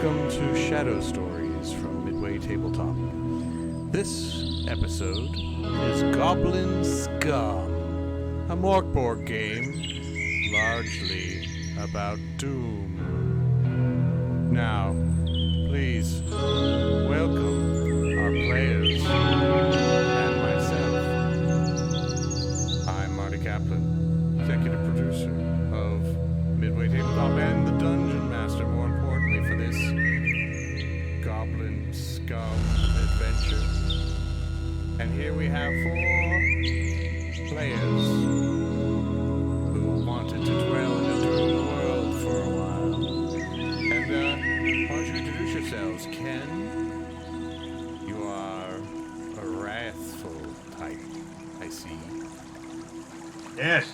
Welcome to Shadow Stories from Midway Tabletop. This episode is Goblin SKÜM, a MÖRK BORG game largely about doom. Now, please welcome our players and myself. I'm Marty Kaplan, executive producer of Midway Tabletop and the Dungeon Master, more importantly, for this Goblin SKÜM adventure. And here we have 4 players who wanted to dwell in a doom world for a while. And why don't you introduce yourselves? Ken, you are a wrathful type, I see. Yes,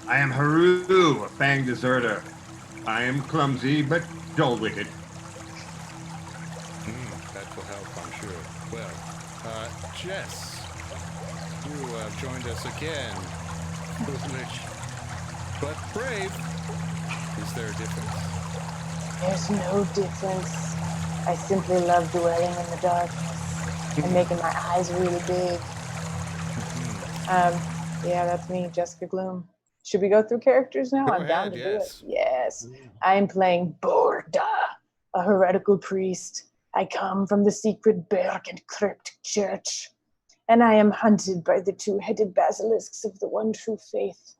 I am Haru, a fang deserter. I am clumsy, but dull-witted. That will help, I'm sure. Well, Jess, you have joined us again. Foolish, but brave. Is there a difference? There's no difference. I simply love dwelling in the darkness and making my eyes really big. Yeah, that's me, Jessica Gloom. Should we go through characters now? I'm down to do it. Yes. I'm playing Borda, a heretical priest. I come from the secret Berg and Crypt Church, and I am hunted by the 2-headed basilisks of the one true faith.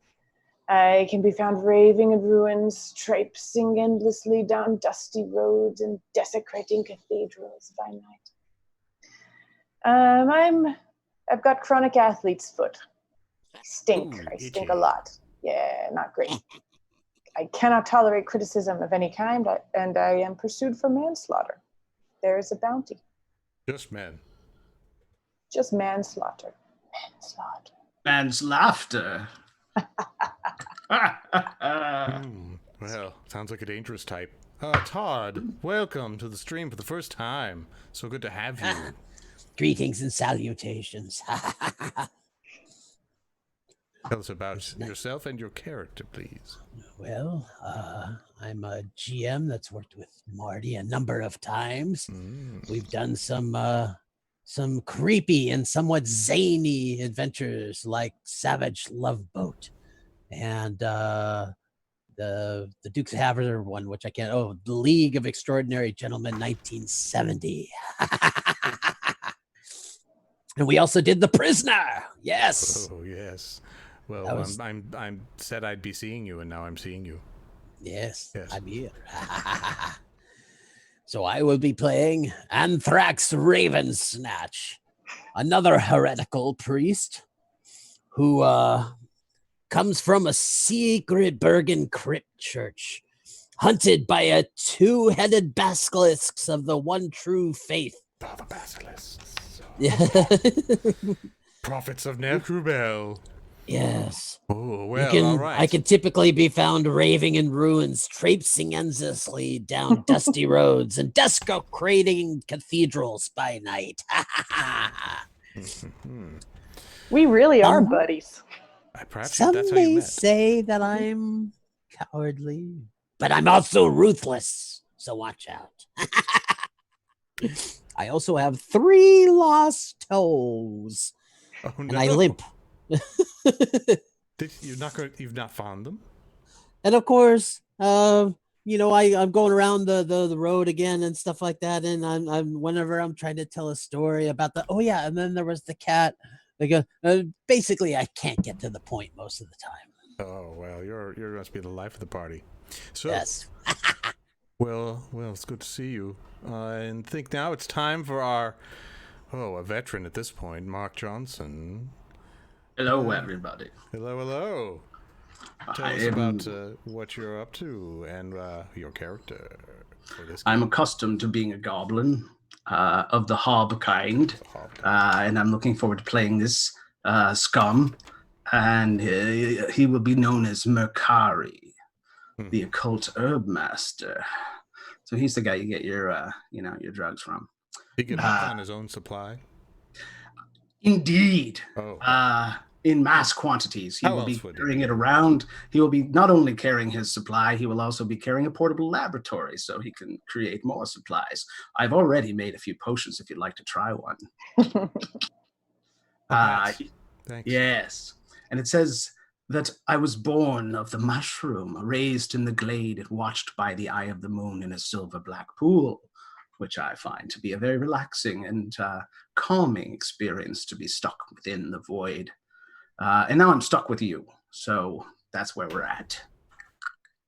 I can be found raving in ruins, traipsing endlessly down dusty roads and desecrating cathedrals by night. I've got chronic athlete's foot. I stink a lot. Yeah, not great. I cannot tolerate criticism of any kind, and I am pursued for manslaughter. There is a bounty. Just men. Just manslaughter. Manslaughter. Well, sounds like a dangerous type. Todd, welcome to the stream for the first time. So good to have you. Greetings and salutations. Tell us about yourself and your character, please. Well, I'm a GM that's worked with Marty a number of times. We've done some creepy and somewhat zany adventures like Savage Love Boat and the Dukes of Hazzard one, which I can't. Oh, the League of Extraordinary Gentlemen, 1970. And we also did The Prisoner. Yes. Oh, yes. Well, I'm said I'd be seeing you, and now I'm seeing you. Yes. I'm here. So I will be playing Anthrax Raven Snatch, another heretical priest who comes from a secret Bergen crypt church, hunted by a 2-headed basilisks of the one true faith. Oh, the basilisks. Yeah. Prophets of Necrubel. Yes. Oh, well, all right. I can typically be found raving in ruins, traipsing endlessly down dusty roads, and desecrating cathedrals by night. We really are buddies. Some may say that I'm cowardly, but I'm also ruthless, so watch out. I also have 3 lost toes, and I limp. You've not found them? And of course, I'm going around the road again and stuff like that, and I'm whenever I'm trying to tell a story about and then there was the cat. Basically, I can't get to the point most of the time. Oh well, you must be the life of the party. So, yes. well, it's good to see you. And think now it's time for a veteran at this point, Mark Johnson. Hello, everybody. Hello. Tell us about what you're up to and your character for this game. I'm accustomed to being a goblin of the hob kind, and I'm looking forward to playing this SKÜM, and he will be known as Mercari, the occult herb master. So he's the guy you get your drugs from. He can hook on his own supply. Indeed. in mass quantities. He How will be else would he carrying be? it around. He will be not only carrying his supply, he will also be carrying a portable laboratory so he can create more supplies. I've already made a few potions if you'd like to try one. Thanks. Thanks. Yes. And it says that I was born of the mushroom, raised in the glade and watched by the eye of the moon in a silver black pool, which I find to be a very relaxing and calming experience to be stuck within the void. And now I'm stuck with you, so that's where we're at.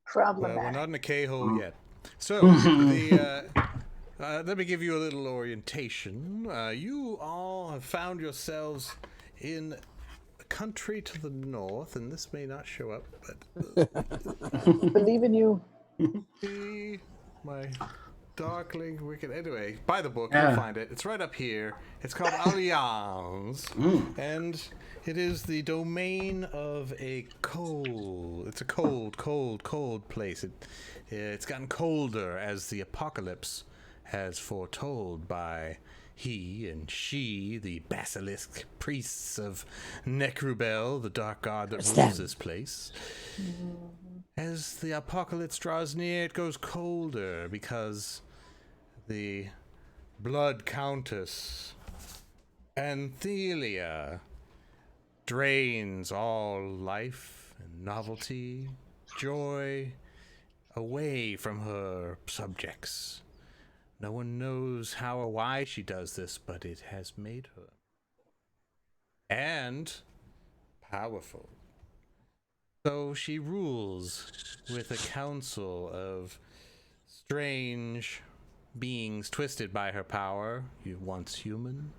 Problematic. Well, we're not in a K-hole yet. So, let me give you a little orientation. You all have found yourselves in a country to the north, and this may not show up, but Believe in you. my darkling wicked. Anyway, buy the book, Yeah. you'll find it. It's right up here. It's called Alliáns, and it is the domain of a cold. It's a cold place. It's gotten colder as the apocalypse has foretold by he and she, the basilisk priests of Necrubel, the dark god that rules this place. As the apocalypse draws near, it goes colder because the Blood-Countess Anthelia drains all life and novelty, joy away from her subjects. No one knows how or why she does this, but it has made her. And powerful. So she rules with a council of strange beings twisted by her power, once human.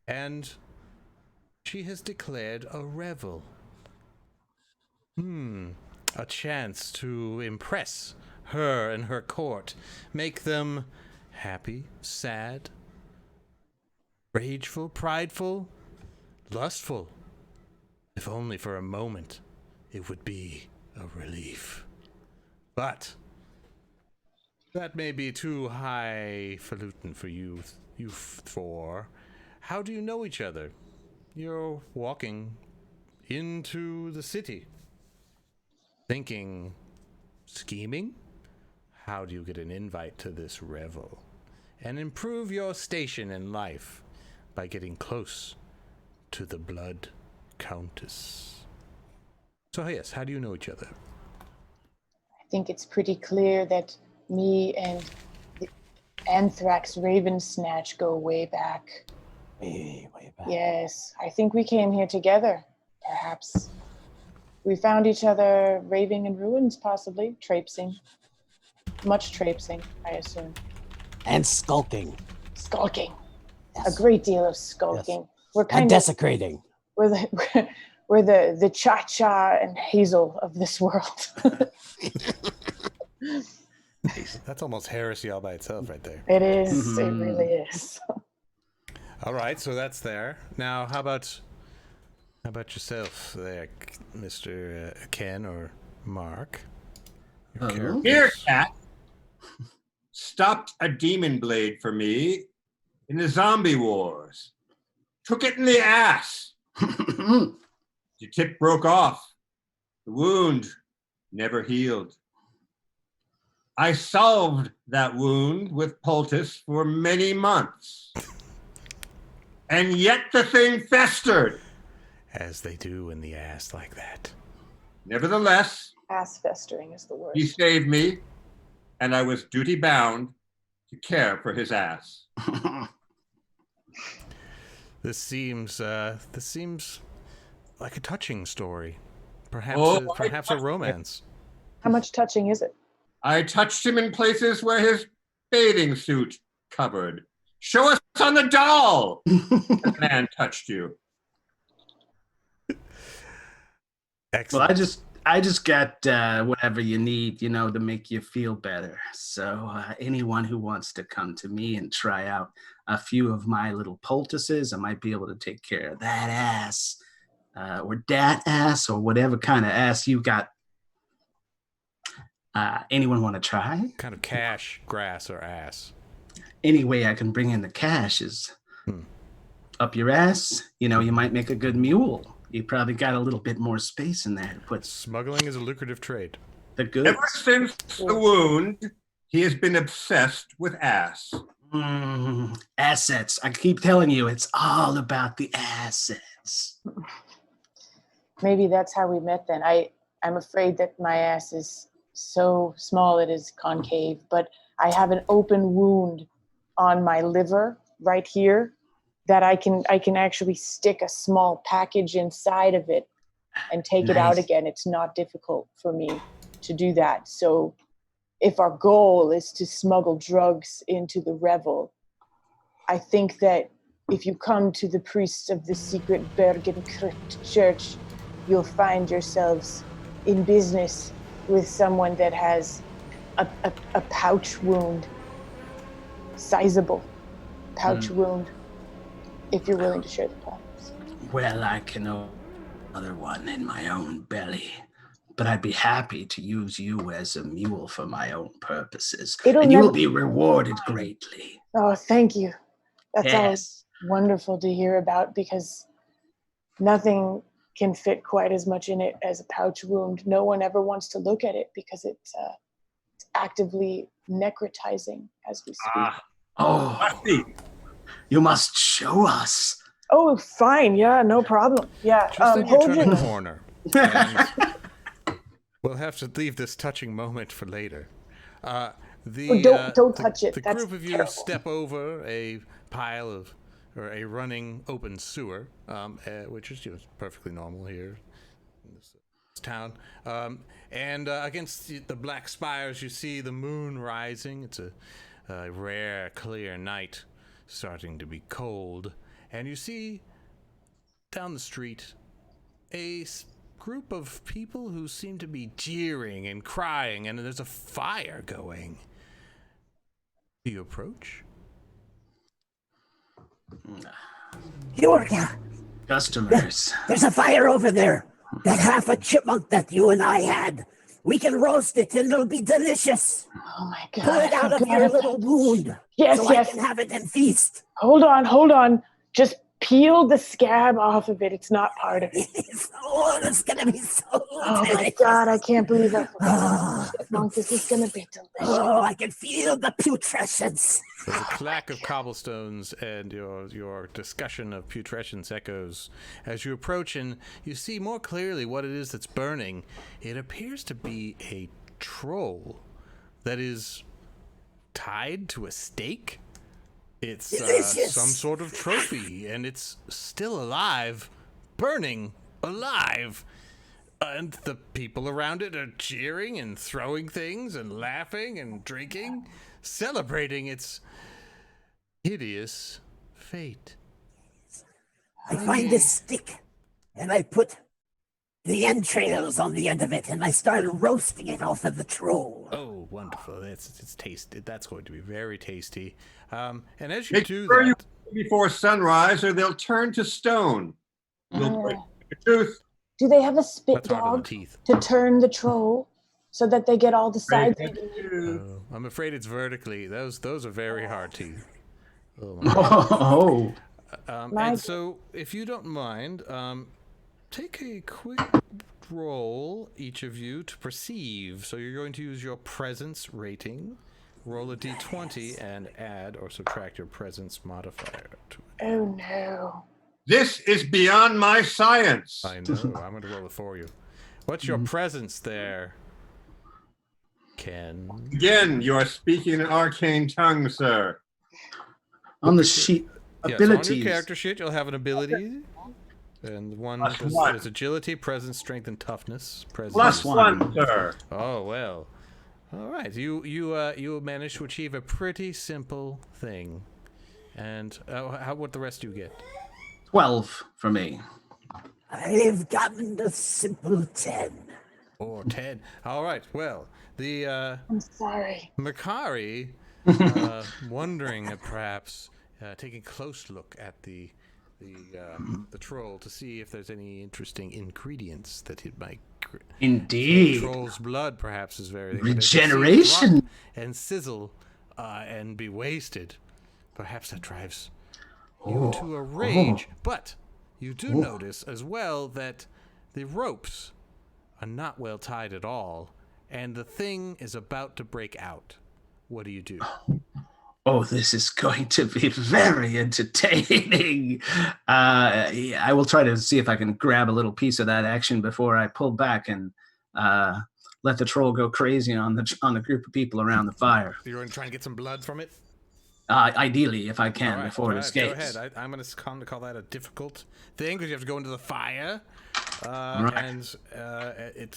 And she has declared a revel. A chance to impress her and her court, make them happy, sad, rageful, prideful, lustful. If only for a moment, it would be a relief. But that may be too highfalutin for you four. How do you know each other? You're walking into the city, thinking, scheming? How do you get an invite to this revel and improve your station in life by getting close to the Blood-Countess? So yes, how do you know each other? I think it's pretty clear that me and the Anthrax Raven Snatch go way back. Way back. Yes, I think we came here together, perhaps. We found each other raving in ruins, possibly, traipsing. Much traipsing, I assume. And skulking. Skulking. Yes. A great deal of skulking. Yes. We're And kind of desecrating. we're the Cha-Cha and Hazel of this world. That's almost heresy all by itself right there. It is. It really is. All right, so that's there. Now, how about yourself there, Mr. Ken or Mark? Your characters. Here, cat. Stopped a demon blade for me in the zombie wars. Took it in the ass. The tip broke off. The wound never healed. I solved that wound with poultice for many months. And yet the thing festered. As they do in the ass like that. Nevertheless, Ass festering is the word. he saved me, and I was duty bound to care for his ass. This seems like a touching story. Perhaps perhaps a romance. How much touching is it? I touched him in places where his bathing suit covered. Show us on the doll! The man touched you. Excellent. Well, I just got whatever you need, to make you feel better. So anyone who wants to come to me and try out a few of my little poultices, I might be able to take care of that ass, or that ass, or whatever kind of ass you got. Anyone want to try? Kind of cash, grass, or ass. Any way I can bring in the cash is up your ass, you might make a good mule. You probably got a little bit more space in there to put Smuggling is a lucrative trade. the goods. Ever since the wound, he has been obsessed with ass. Assets. I keep telling you, it's all about the assets. Maybe that's how we met then. I'm afraid that my ass is so small it is concave, but I have an open wound on my liver right here that I can actually stick a small package inside of it and take it out again. It's not difficult for me to do that. So if our goal is to smuggle drugs into the revel, I think that if you come to the priests of the secret Bergen Crypt Church, you'll find yourselves in business with someone that has a pouch wound, sizable pouch wound, if you're willing to share the profits. Well, I can own another one in my own belly, but I'd be happy to use you as a mule for my own purposes, and you will be rewarded greatly. Oh, thank you. That's always wonderful to hear about, because nothing can fit quite as much in it as a pouch wound. No one ever wants to look at it because it's actively necrotizing as we speak. You must show us. Oh, fine. Yeah, no problem. Yeah. Just then you turn a corner. We'll have to leave this touching moment for later. Don't touch it. The That's group of you terrible. step over a pile of, or a running open sewer, which is perfectly normal here in this town. And against the black spires, you see the moon rising. It's a rare, clear night, starting to be cold. And you see down the street a group of people who seem to be jeering and crying, and there's a fire going. Do you approach? Georgia, Customers. there's a fire over there. That half a chipmunk that you and I had. We can roast it and it'll be delicious. Oh my God. Pull it out of your little wound. Yes, so yes. I can have it and feast. Hold on. Just peel the scab off of it. It's not part of it. Oh, it's gonna be so Oh my delicious. God, I can't believe I Oh. forgot. Chipmunk, this is gonna be delicious. Oh, I can feel the putrescence. There's a clack of cobblestones, and your discussion of putrescence echoes as you approach, and you see more clearly what it is that's burning. It appears to be a troll that is tied to a stake. It's some sort of trophy, and it's still alive, burning alive. And the people around it are cheering and throwing things and laughing and drinking, celebrating its hideous fate. I find this stick and I put the entrails on the end of it and I start roasting it off of the troll. Oh, wonderful! It's tasty. That's going to be very tasty. And as you Make do sure that, you before sunrise, or they'll turn to stone. You'll break the tooth. Do they have a spit that's hard on the dog teeth. to turn the troll so that they get all the sides? Oh, I'm afraid it's vertically. Those are very hard teeth. Oh, my and so, if you don't mind, take a quick roll, each of you, to perceive. So you're going to use your presence rating. Roll a d20 and add or subtract your presence modifier to it. Oh no. This is beyond my science. I know. I'm going to roll it for you. What's your presence there, Ken? Again, you are speaking an arcane tongue, sir. On the sheet, abilities. So on your character sheet, you'll have an ability. And one is agility, presence, strength, and toughness. Plus one, sir. Oh, well. All right. You managed to achieve a pretty simple thing. And what the rest do you get? 12 for me. I've gotten a simple 10. Or 10. All right. Well, I'm sorry. Makari, wondering perhaps taking a close look at the troll to see if there's any interesting ingredients that it might. Indeed. Troll's blood perhaps is very regeneration and sizzle and be wasted. Perhaps that drives you to a rage. But you do notice as well that the ropes are not well tied at all, and the thing is about to break out. What do you do? Oh, this is going to be very entertaining. I will try to see if I can grab a little piece of that action before I pull back and let the troll go crazy on the group of people around the fire. You're going to try and get some blood from it? Ideally, if I can, before it escapes. Go ahead. I'm going to call that a difficult thing because you have to go into the fire. And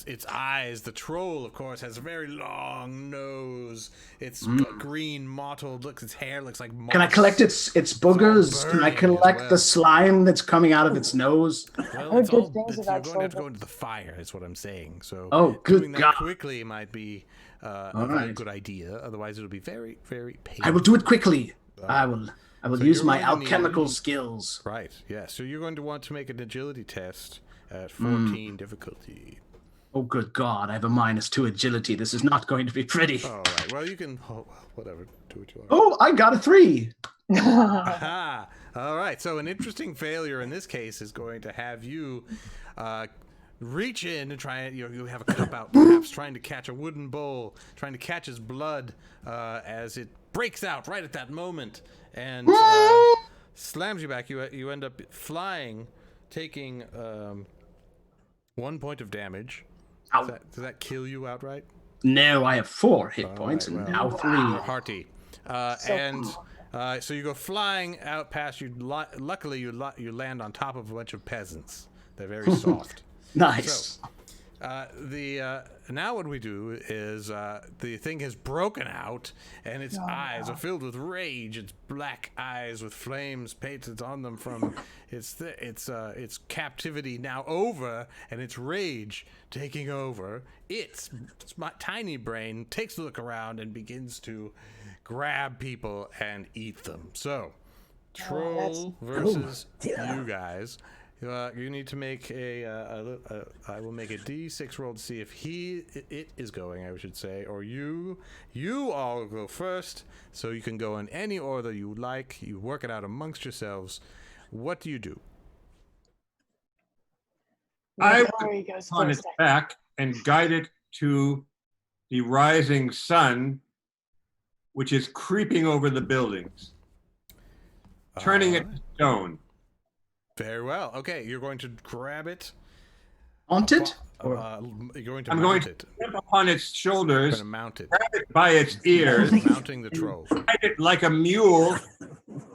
its eyes, the troll, of course, has a very long nose. It's green, mottled. Its hair looks like moss. Can I collect its boogers? Can I collect the slime that's coming out of its nose? Well, it's all, you're going to have to go into the fire, is what I'm saying. So doing that quickly might be a very good idea. Otherwise, it'll be very, very painful. I will do it quickly. I will use my alchemical skills. Right, yeah. So you're going to want to make an agility test at 14 difficulty. Oh, good God. I have a -2 agility. This is not going to be pretty. All right. Well, you can... whatever. Do what you want. Oh, I got a 3. Aha. All right. So an interesting failure in this case is going to have you reach in and try... You have a cup out, perhaps, trying to catch a wooden bowl, trying to catch his blood as it breaks out right at that moment and slams you back. You end up flying, taking... 1 point of damage. Does that kill you outright? No, I have 4 hit points and now 3. Hearty. So you go flying out past you. Luckily, you land on top of a bunch of peasants. They're very soft. Nice. So, now what we do is the thing has broken out, and its eyes are filled with rage. Its black eyes with flames painted on them from its captivity now over, and its rage taking over. Its tiny brain takes a look around and begins to grab people and eat them. So, troll versus you guys. You need to make I will make a D6 roll to see if it is going, I should say, or you all go first, so you can go in any order you like. You work it out amongst yourselves. What do you do? I would on its back and guide it to the rising sun, which is creeping over the buildings, turning it to stone. Very well. Okay, you're going to grab it. Mount it? You're going to I'm mount going it. to step upon its shoulders, Going to mount it. grab it by its ears, Mounting the troll. ride it like a mule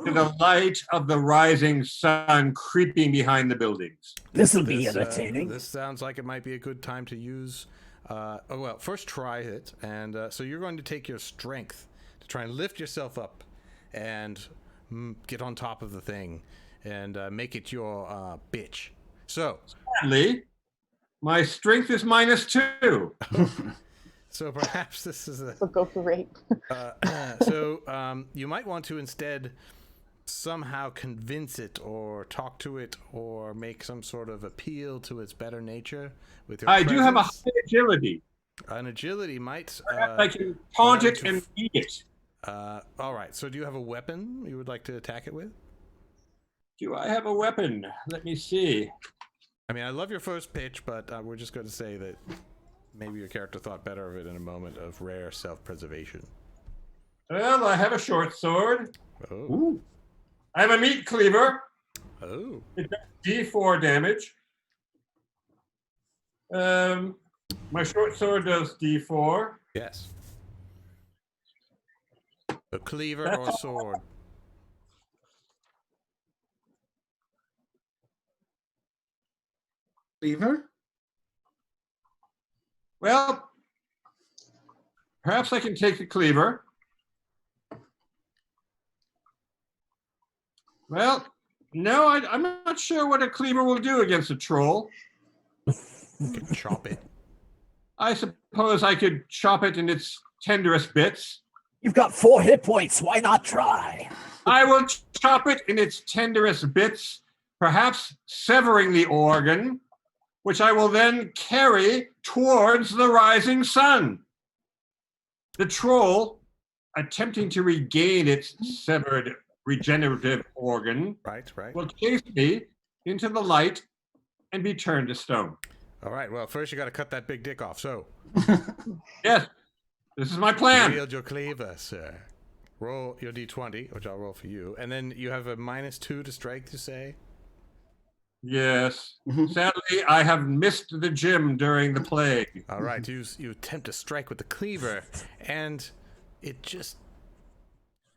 to the light of the rising sun creeping behind the buildings. This will be entertaining. This sounds like it might be a good time to use. First try it, and so you're going to take your strength to try and lift yourself up and get on top of the thing and make it your bitch. So, Sadly, my strength is -2. so perhaps this is a. So go for rape. You might want to instead somehow convince it or talk to it or make some sort of appeal to its better nature with your I do have a presence. high agility. An agility might. Perhaps I can taunt it and eat it. All right. So do you have a weapon you would like to attack it with? Do I have a weapon? Let me see. I mean, I love your first pitch, but we're just going to say that maybe your character thought better of it in a moment of rare self-preservation. Well, I have a short sword. Oh. Ooh. I have a meat cleaver. Oh. It does D4 damage. My short sword does D4. Yes. A cleaver or a sword? Cleaver? Well, perhaps I can take the cleaver. Well, no, I'm not sure what a cleaver will do against a troll. You can chop it. I suppose I could chop it in its tenderest bits. You've got 4 hit points. Why not try? I will chop it in its tenderest bits, perhaps severing the organ, which I will then carry towards the rising sun. The troll, attempting to regain its severed regenerative organ Right. will chase me into the light and be turned to stone. All right. Well, first you got to cut that big dick off. So, Yes, this is my plan. wield your cleaver, sir. Roll your d20, which I'll roll for you, and then you have a -2 to strike. You say? Yes. Sadly, I have missed the gym during the plague. All right. You attempt to strike with the cleaver, and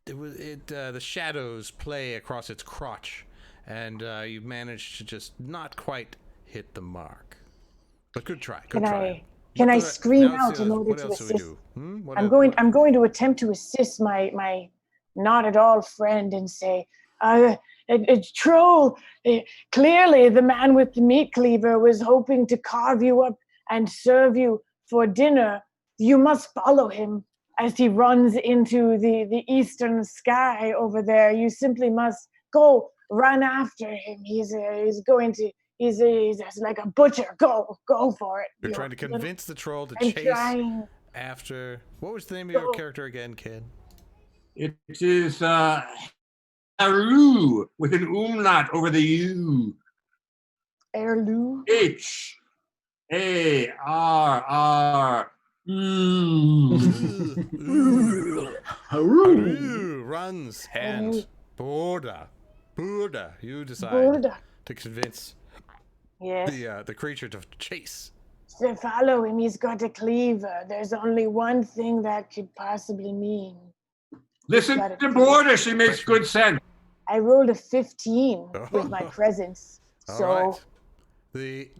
the shadows play across its crotch, and you manage to just not quite hit the mark. But good try. Good try. Can I scream Now out in order what to else do we assist? do? I'm going to attempt to assist my not at all friend and say, a troll. Clearly, the man with the meat cleaver was hoping to carve you up and serve you for dinner. You must follow him as he runs into the eastern sky over there. You simply must run after him. He's like a butcher. Go for it. You're trying to convince the troll to chase after. What was the name of your character again, kid? It is Haru with an umlaut over the U. Heirloom. H-A-R-R. Haru runs and Borda. You decide to convince the creature to chase. To follow him, he's got a cleaver. There's only one thing that could possibly mean. Listen to Borda, she makes good sense. I rolled a 15 with my presence. All right.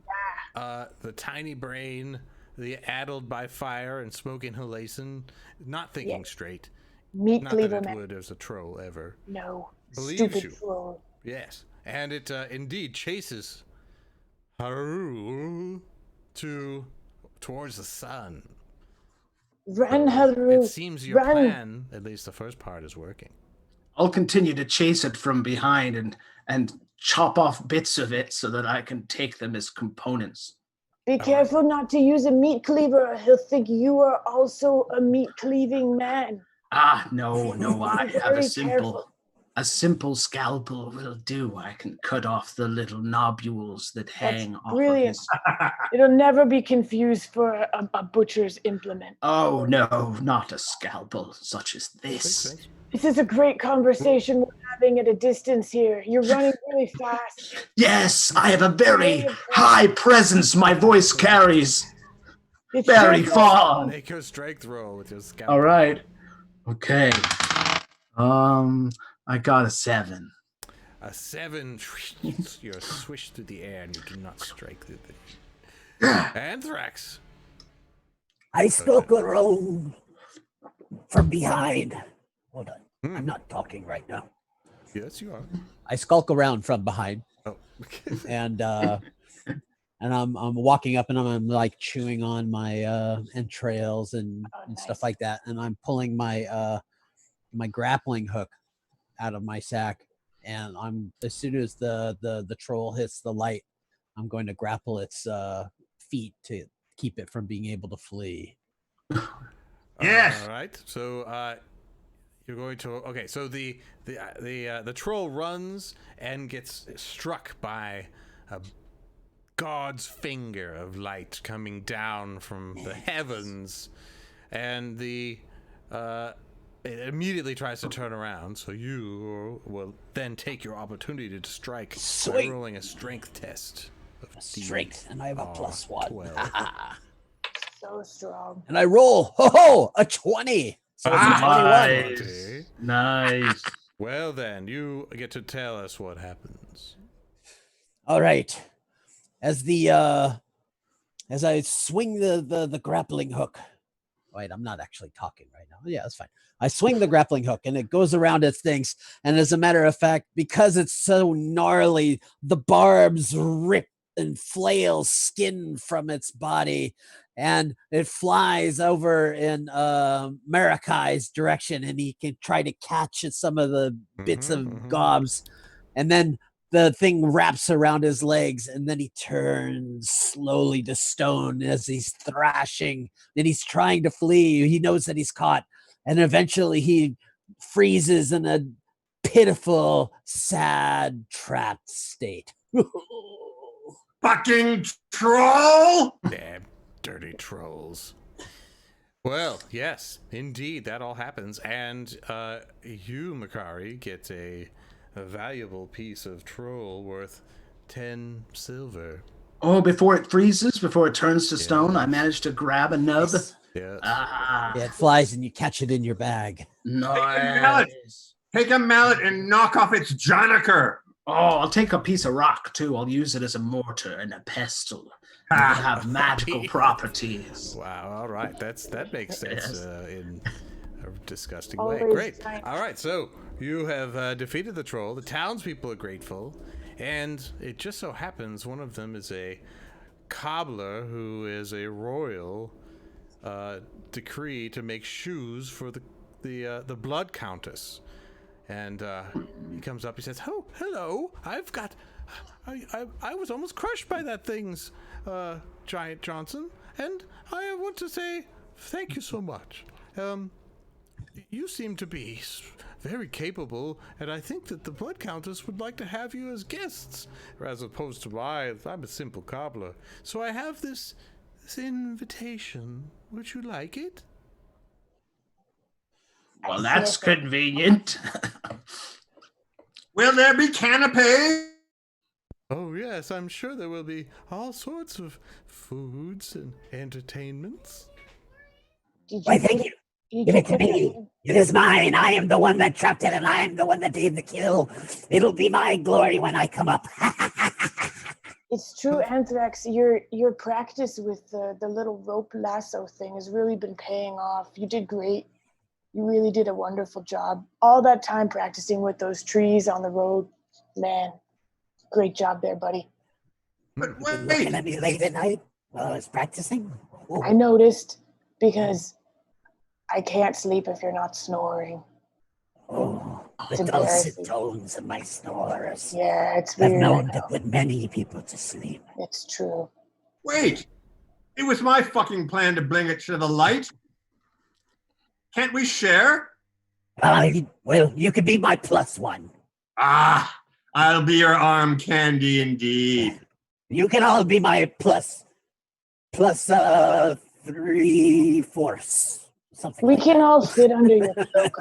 The tiny brain, the addled by fire and smoke inhalation, not thinking straight. Meat Not cleaver that it man. would as a troll ever. No. Believes Stupid you. troll. Yes, and it indeed chases Haru towards the sun. Run, Haru. It seems your plan, at least the first part, is working. I'll continue to chase it from behind and chop off bits of it so that I can take them as components. Be careful not to use a meat cleaver, or he'll think you are also a meat cleaving man. No, I have a simple scalpel will do. I can cut off the little nobules that hang off brilliant. of his... It'll never be confused for a butcher's implement. Oh, no, not a scalpel such as this. This is a great conversation we're having at a distance here. You're running really fast. Yes, I have a very high presence my voice carries. It's Very far. Make your strength roll with your scalpel. All right. Okay. I got a 7. A 7, you're swished through the air and you do not strike the thing. Anthrax. I skulk around from behind. Hold on. I'm not talking right now. Yes, you are. I skulk around from behind. Oh. and I'm walking up and I'm like chewing on my entrails and stuff like that. And I'm pulling my my grappling hook out of my sack. And as soon as the troll hits the light, I'm going to grapple its feet to keep it from being able to flee. Yes. All right. So you're going to. Okay. So the troll runs and gets struck by a god's finger of light coming down from the heavens, and it immediately tries to turn around. So you will then take your opportunity to strike by rolling a strength test. Strength, and I have a +1. 12. So strong. And I roll a 20. So it's a 21. Nice. Well then, you get to tell us what happens. All right. As I swing the grappling hook. Wait, I'm not actually talking right now. Yeah, that's fine. I swing the grappling hook and it goes around its things. And as a matter of fact, because it's so gnarly, the barbs rip and flail skin from its body, and it flies over in Maracai's direction, and he can try to catch some of the bits of gobs, and then the thing wraps around his legs, and then he turns slowly to stone as he's thrashing, and he's trying to flee. He knows that he's caught, and eventually he freezes in a pitiful, sad, trapped state. Fucking troll! Damn dirty trolls. Well, yes, indeed, that all happens, and you, Makari, get a valuable piece of troll worth 10 silver. Oh, before it freezes, before it turns to stone, I managed to grab a nub. Yes. Yes. Yeah, it flies and you catch it in your bag. Nice. Take a mallet and knock off its janiker. Oh, I'll take a piece of rock too. I'll use it as a mortar and a pestle. It'll have magical properties. Wow, all right. That makes sense in a disgusting way. Always Great. nice. All right, so you have defeated the troll. The townspeople are grateful. And it just so happens one of them is a cobbler who is a royal decree to make shoes for the Blood-Countess. And he comes up, he says, "Oh, hello, I was almost crushed by that thing's Giant Johnson, and I want to say thank you so much. You seem to be very capable, and I think that the Blood-Countess would like to have you as guests, as opposed to I'm a simple cobbler. So I have this invitation. Would you like it?" Well, that's convenient. Will there be canapes? Oh, yes, I'm sure there will be all sorts of foods and entertainments. Why, thank you. Give it to me. It is mine. I am the one that trapped it, and I am the one that gave the kill. It'll be my glory when I come up. It's true, Anthrax. Your practice with the little rope lasso thing has really been paying off. You did great. You really did a wonderful job. All that time practicing with those trees on the road, man. Great job there, buddy. But Looking at me late at night while I was practicing. Ooh. I noticed because I can't sleep if you're not snoring. Oh, the It's dulcet embarrassing. tones of my snores. Yeah, it's I've weird. known to put many people to sleep. It's true. wait, it was my fucking plan to bring it to the light. Can't we share? Well, you could be my +1. Ah, I'll be your arm candy indeed. You can all be my plus 3/4. Something We like can all fit under your cloak.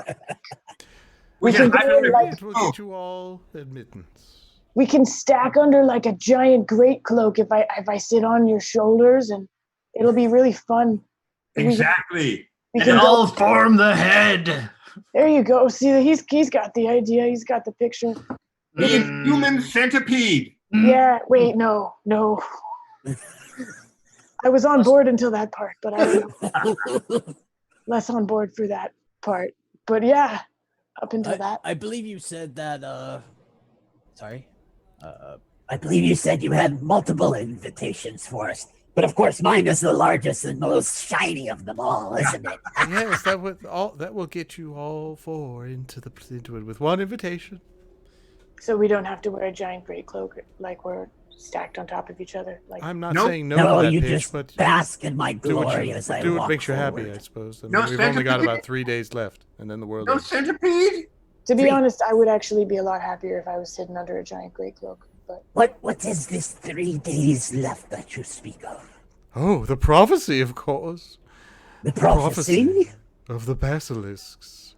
We can hide go under like It will get you all admittance. we can stack under like a giant great cloak if I sit on your shoulders, and it'll be really fun. Exactly. We And can all go, form the head. there you go. See, he's got the idea. He's got the picture. The human centipede. Yeah. Wait. No. I was on board until that part, but I don't know. Less on board for that part. But yeah, up until that. I believe you said that. Sorry. I believe you said you had multiple invitations for us. But of course, mine is the largest and most shiny of them all, isn't it? Yes, that will get you all four into it with one invitation. So we don't have to wear a giant great cloak like we're stacked on top of each other. Like I'm not Nope. saying no No, to that you pitch, just but bask in my do what glory as I do what walk makes you happy, forward. I suppose. I mean, No we've only got centipede? about 3 days left, and then the world No ends. centipede? to be Three. honest, I would actually be a lot happier if I was sitting under a giant great cloak. But What is this 3 days left that you speak of? Oh, the prophecy, of course. The prophecy? Of the basilisks.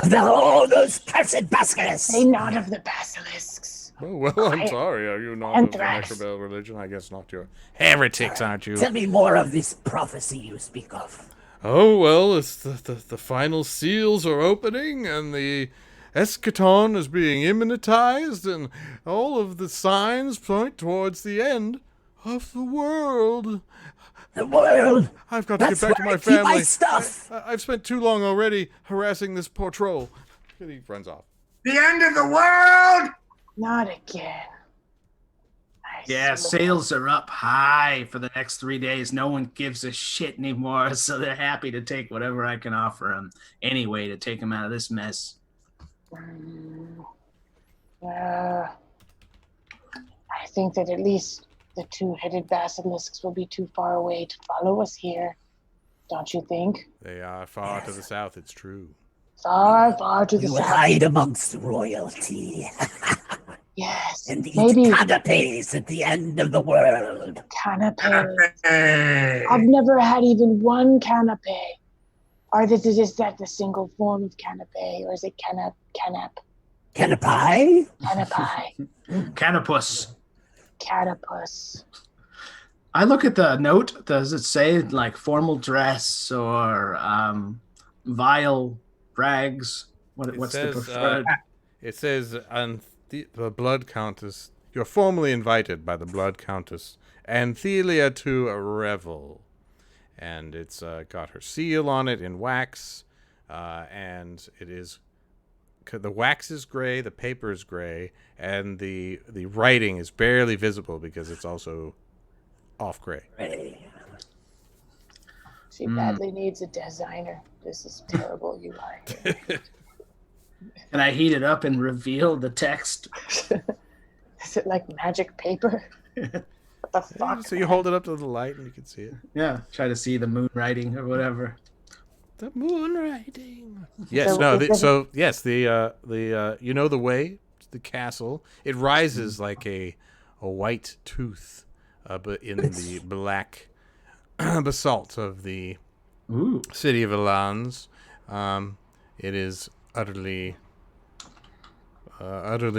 Those cursed basilisks! say not of the basilisks. Oh, well, I'm Quiet. sorry. Are you not of the Anthrax. Necrobell religion? I guess not. You're heretics, aren't you? Tell me more of this prophecy you speak of. Oh, well, it's the final seals are opening, and the eschaton is being immanentized, and all of the signs point towards the end of the world. The world! I've got to That's get back to where my I keep family. my stuff! I've spent too long already harassing this poor troll. He runs off. The end of the world? Not again. I Yeah, swear. sales are up high for the next 3 days. No one gives a shit anymore, so they're happy to take whatever I can offer them anyway to take them out of this mess. I think that at least the two-headed basilisks will be too far away to follow us here. Don't you think? They are far to the south, it's true. Far, far to the You south. hide amongst royalty. Yes. And eat Maybe canapes at the end of the world. canapé. Hey. I've never had even one canapé. Or is that the single form of canapé? Or is it canap? Canapi? Canapé. Canopus. Catapus. I look at the note. Does it say like formal dress or vile rags? What's the preferred? It says the Blood Countess. You're formally invited by the Blood Countess Anthelia to a revel, and it's got her seal on it in wax, and it is. The wax is gray, the paper is gray, and the writing is barely visible because it's also off gray. She badly needs a designer. This is terrible UI. Can I heat it up and reveal the text? Is it like magic paper? What the fuck? So you hold it up to the light and you can see it. Yeah, try to see the moon writing or whatever. The moon writing. Yes, So no. is it- So yes, the you know the way to the castle. It rises like a white tooth, but in the black basalt of the city of Alliáns. It is utterly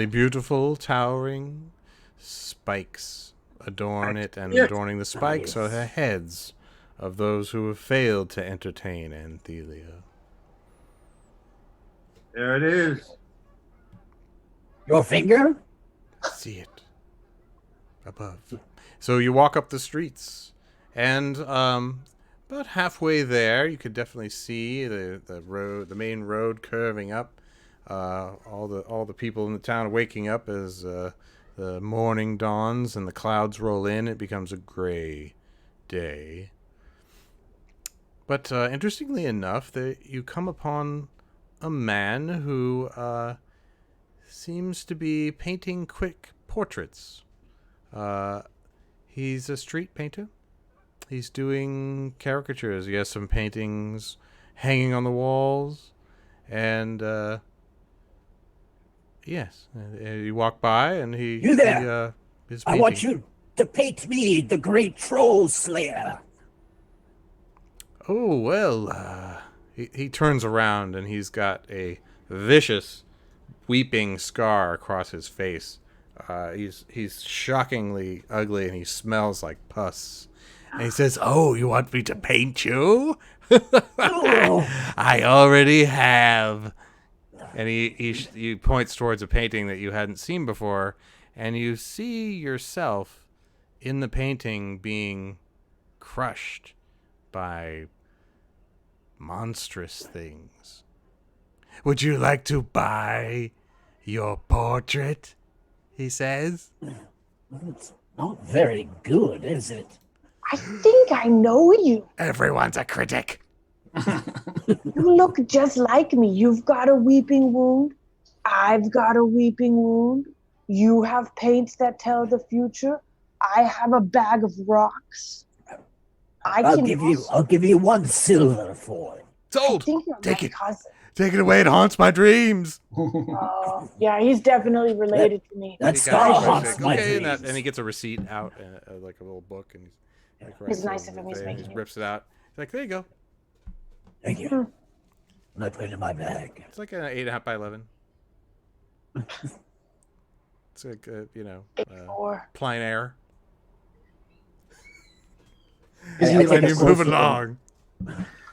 beautiful, towering. Spikes adorn it, and adorning the spikes are the heads of those who have failed to entertain Anthelia. There it is. Your finger? See it above. So you walk up the streets, and about halfway there, you could definitely see the road, the main road curving up. All the people in the town are waking up as the morning dawns and the clouds roll in. It becomes a gray day. But interestingly enough, you come upon a man who seems to be painting quick portraits. He's a street painter. He's doing caricatures. He has some paintings hanging on the walls. And, yes, you walk by and he... You there? He, is I painting. want you to paint me the great troll slayer. Oh, well, he turns around and he's got a vicious weeping scar across his face. He's shockingly ugly and he smells like pus. And he says, "Oh, you want me to paint you?" I already have. And he points towards a painting that you hadn't seen before, and you see yourself in the painting being crushed by monstrous things. "Would you like to buy your portrait?" he says. It's not very good, is it? I think I know you. Everyone's a critic. You look just like me. You've got a weeping wound. I've got a weeping wound. You have paints that tell the future. I have a bag of rocks. I'll give you 1 silver for it. I Sold. think you're Take my it. cousin. Take it away. It haunts my dreams. Oh, yeah, he's definitely related to me. That He star got it. haunts my Okay, dreams. and he gets a receipt out, like a little book, and he's like, It's nice of him. He's he making it. rips it out. He's like, "There you go." Thank you. And I put it in my bag. It's like an 8.5 by 11. It's like Or plein air. Is he And like you move along.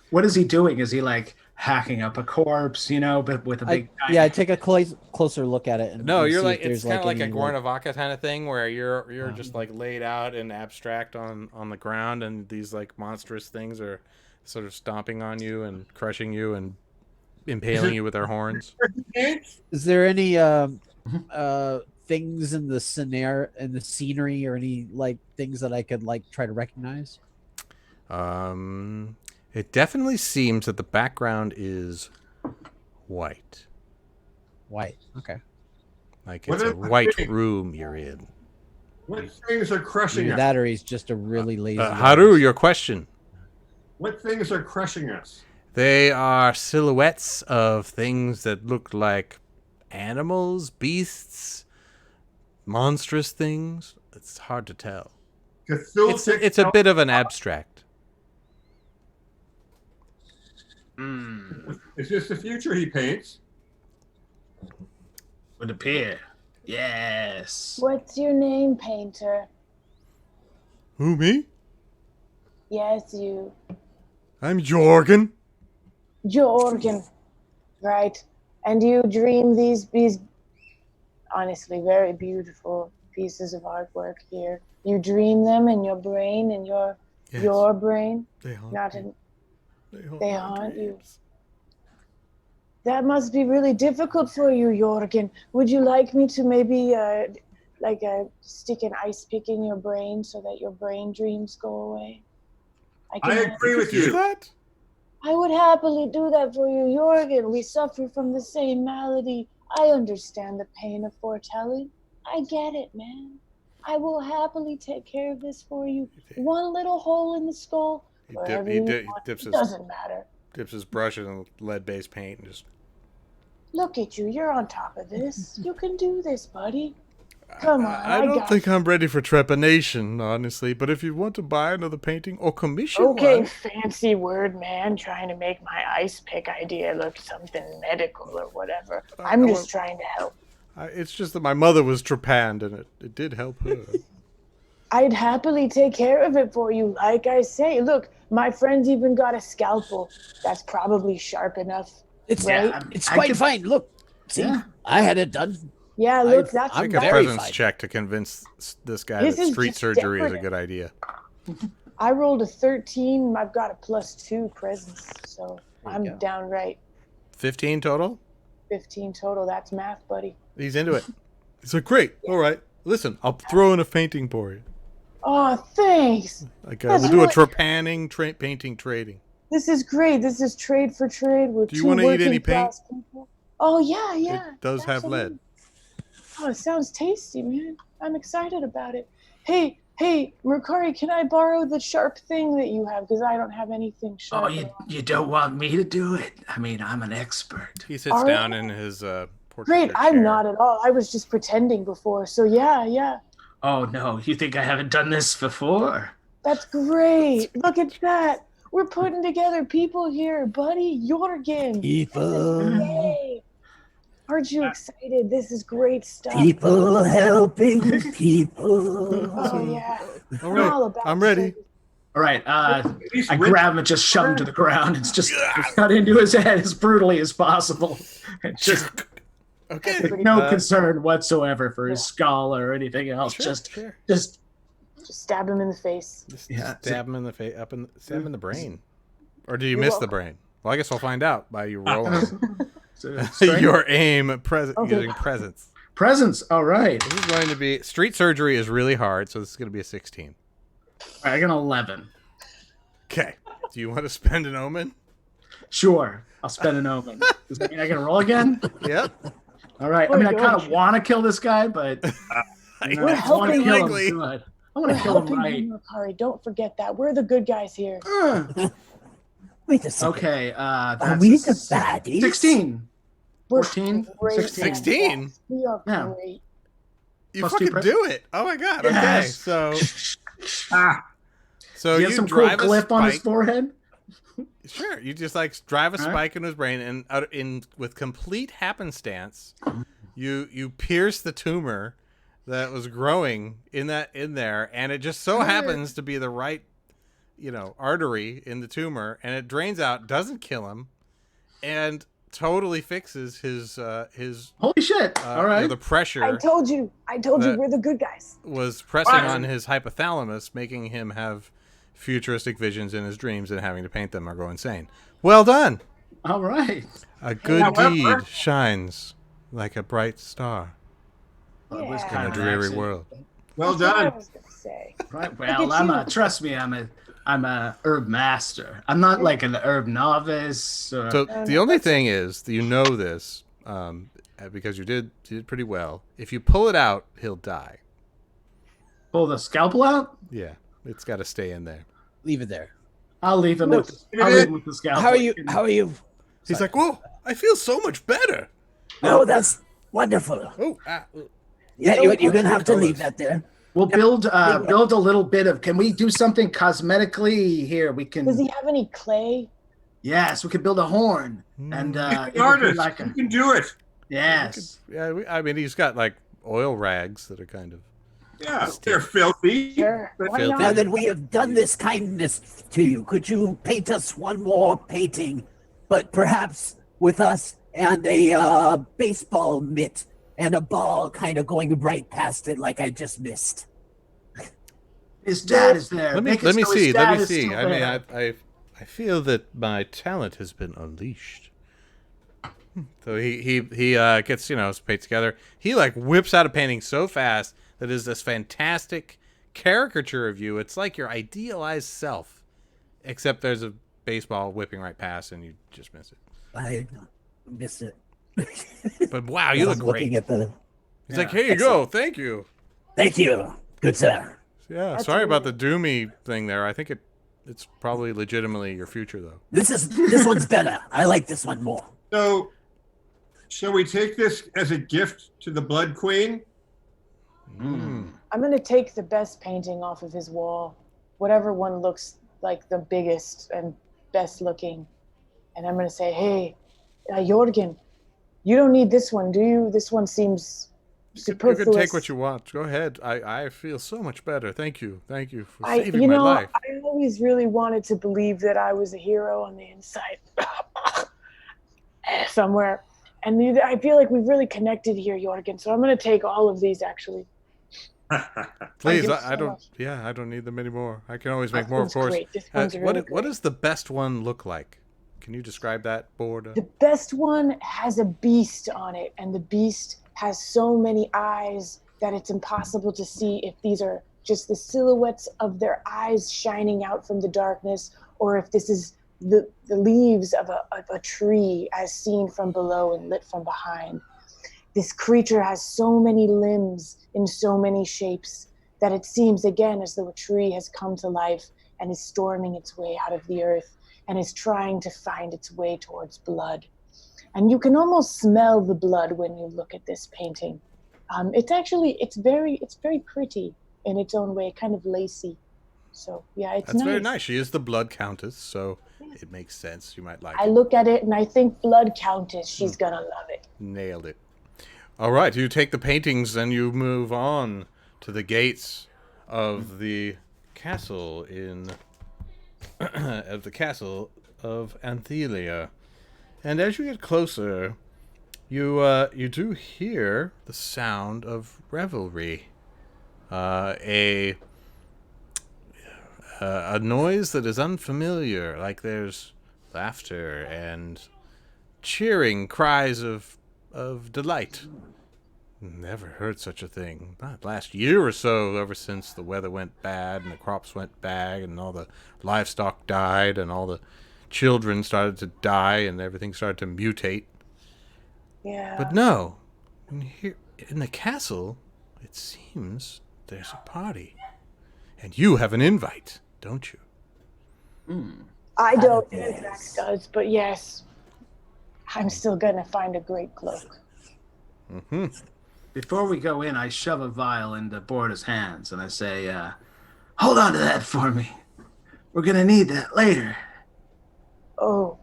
What is he doing? Is he like hacking up a corpse, but with a big I take a closer look at it. And, No, and you're see like if there's it's kind of like a any, Cuernavaca kind of thing where you're just like laid out and abstract on the ground, and these like monstrous things are sort of stomping on you and crushing you and impaling you with their horns. Is there any things in the scenario, in the scenery, or any like things that I could like try to recognize? It definitely seems that the background is white. White. Okay. Like What it's a is the white thing? room you're in. What things are crushing Either us? that or he's just a really lazy. Haru, your question. What things are crushing us? They are silhouettes of things that look like animals, beasts, monstrous things. It's hard to tell. It's a bit of an abstract. Is this the future he paints? Would appear. Yes. What's your name, painter? Who, me? Yes, you. I'm Jorgen. Jorgen. Right. And you dream these honestly very beautiful pieces of artwork here. You dream them in your brain, in your brain. They haunt Not me. in They haunt you. That must be really difficult for you, Jorgen. Would you like me to maybe stick an ice pick in your brain so that your brain dreams go away? I agree with you. That? I would happily do that for you, Jorgen. We suffer from the same malady. I understand the pain of foretelling. I get it, man. I will happily take care of this for you. One little hole in the skull, wherever you want. It doesn't matter. Dips his brush in lead-based paint and just... Look at you. You're on top of this. You can do this, buddy. Come on. I don't think I'm ready for trepanation, honestly. But if you want to buy another painting or commission Okay, one... fancy word, man. Trying to make my ice pick idea look something medical or whatever. I'm just trying to help. It's just that my mother was trepanned, and it did help her. I'd happily take care of it for you, like I say. Look, my friend's even got a scalpel. That's probably sharp enough. It's right? It's quite fine. Look, see, I had it done. Yeah, look, that's Make a presence check to convince this guy that street surgery is a good idea. I rolled a 13. I've got a +2 presence, so I'm down right. 15 total? 15 total. That's math, buddy. He's into it. He's like, great. All right. Listen, I'll throw in a fainting for you. Oh, thanks. Like, we'll do a trepanning, painting, trading. This is great. This is trade for trade. Do you want to eat any paint? People. Oh, yeah. It does have lead. Oh, it sounds tasty, man. I'm excited about it. Hey, Mercari, can I borrow the sharp thing that you have? Because I don't have anything sharp. Oh, you don't want me to do it? I mean, I'm an expert. He sits down in his portrait Great, chair. I'm not at all. I was just pretending before. So, yeah. Oh, no. You think I haven't done this before? That's great. Look at that. We're putting together people here, buddy. Jorgen. People. Yay. Aren't you excited? This is great stuff. People helping people. Oh, yeah. All right, I'm ready. All right. I grab him and just shove him to the ground. It's just cut into his head as brutally as possible. And just no concern whatsoever for his skull or anything else. Just stab him in the face. Stab him in the face, stab him in the brain. Or do you miss the brain? Well, I guess I'll find out by you rolling. Your aim using presence. Presence, all right. This is going to be... Street surgery is really hard, so this is going to be a 16. All right, I got an 11. Okay. Do you want to spend an omen? Sure, I'll spend an omen. Does that mean I can roll again? Yep. All right. I mean, I kind of want to kill this guy, but... I want to kill him good. I want to kill him right. Mercari, don't forget that. We're the good guys here. Wait a second. Okay, Are that's we the baddies? 16. We're 14? great. 16? We are Yeah. great. You Plus fucking 2 do it. Oh my god. Yes. Okay. So you have some cool drive a glyph on his spike. forehead? Sure. You just like drive a spike into his brain, and with complete happenstance, you pierce the tumor that was growing in there, and it just so happens to be the right, artery in the tumor, and it drains out, doesn't kill him, and totally fixes his Holy shit! All right. the pressure. I told you we're the good guys. Was pressing on his hypothalamus, making him have futuristic visions in his dreams, and having to paint them or go insane. Well done. All right. A good deed shines like a bright star Well, it was Yeah. kind in a of an dreary accident. world. Well That's what I done. was gonna say. Right. Well, trust me, I'm a herb master. I'm not like an herb novice. So the only thing is, that you know this, because you did pretty well. If you pull it out, he'll die. Pull the scalpel out? Yeah, it's got to stay in there. Leave it there. I'll leave him Look, with the scout. How are you? How are you? He's like, whoa, I feel so much better. Oh, that's wonderful. Oh, Yeah, you're gonna have to leave that there. We'll build a little bit of. Can we do something cosmetically here? We can. Does he have any clay? Yes, we could build a horn, and Artist, like you can do it. yes. yeah, I mean, he's got like oil rags that are kind of. Yeah, they're filthy. Sure. Why Filthy. not? Now that we have done this kindness to you, could you paint us one more painting, but perhaps with us and a baseball mitt and a ball kind of going right past it like I just missed? His dad is there. Let me Make it so his see. dad Let me is see. still I mean, there. I feel that my talent has been unleashed. So he gets his paint together. He like whips out a painting so fast that is this fantastic caricature of you. It's like your idealized self, except there's a baseball whipping right past and you just miss it. I missed it. But wow, you look great. Looking at the. He's like, here you go, thank you. Thank you, good sir. Yeah, That's sorry about the doomy thing there. I think it's probably legitimately your future though. This one's better. I like this one more. So, shall we take this as a gift to the Blood Queen? I'm gonna take the best painting off of his wall, whatever one looks like the biggest and best looking, and I'm gonna say, "Hey, Jorgen, you don't need this one, do you? This one seems superfluous." You can take what you want. Go ahead. I feel so much better. Thank you for saving my life. I always really wanted to believe that I was a hero on the inside, somewhere, and I feel like we've really connected here, Jorgen. So I'm gonna take all of these actually. Please, Thank you I so don't. much. Yeah, I don't need them anymore. I can always make This more, of one's course. great. This one's really What great. does the best one look like? Can you describe that, Borda? The best one has a beast on it, and the beast has so many eyes that it's impossible to see if these are just the silhouettes of their eyes shining out from the darkness, or if this is the leaves of a tree as seen from below and lit from behind. This creature has so many limbs in so many shapes that it seems again as though a tree has come to life and is storming its way out of the earth and is trying to find its way towards blood. And you can almost smell the blood when you look at this painting. It's very pretty in its own way, kind of lacy. So yeah, it's That's nice. very nice. She is the Blood-Countess, so it makes sense. You might like I it. look at it and I think Blood-Countess, she's gonna love it. Nailed it. All right, you take the paintings and you move on to the gates of the castle of Anthelia. And as you get closer, you do hear the sound of revelry. A noise that is unfamiliar, like there's laughter and cheering cries of delight. Never heard such a thing. Not last year or so, ever since the weather went bad and the crops went bad and all the livestock died and all the children started to die and everything started to mutate. Yeah. But no, here in the castle, it seems there's a party. And you have an invite, don't you? I don't think Max does, but yes, I'm still gonna find a great cloak. Mm-hmm. Before we go in, I shove a vial into Borda's hands and I say, hold on to that for me. We're going to need that later. Oh,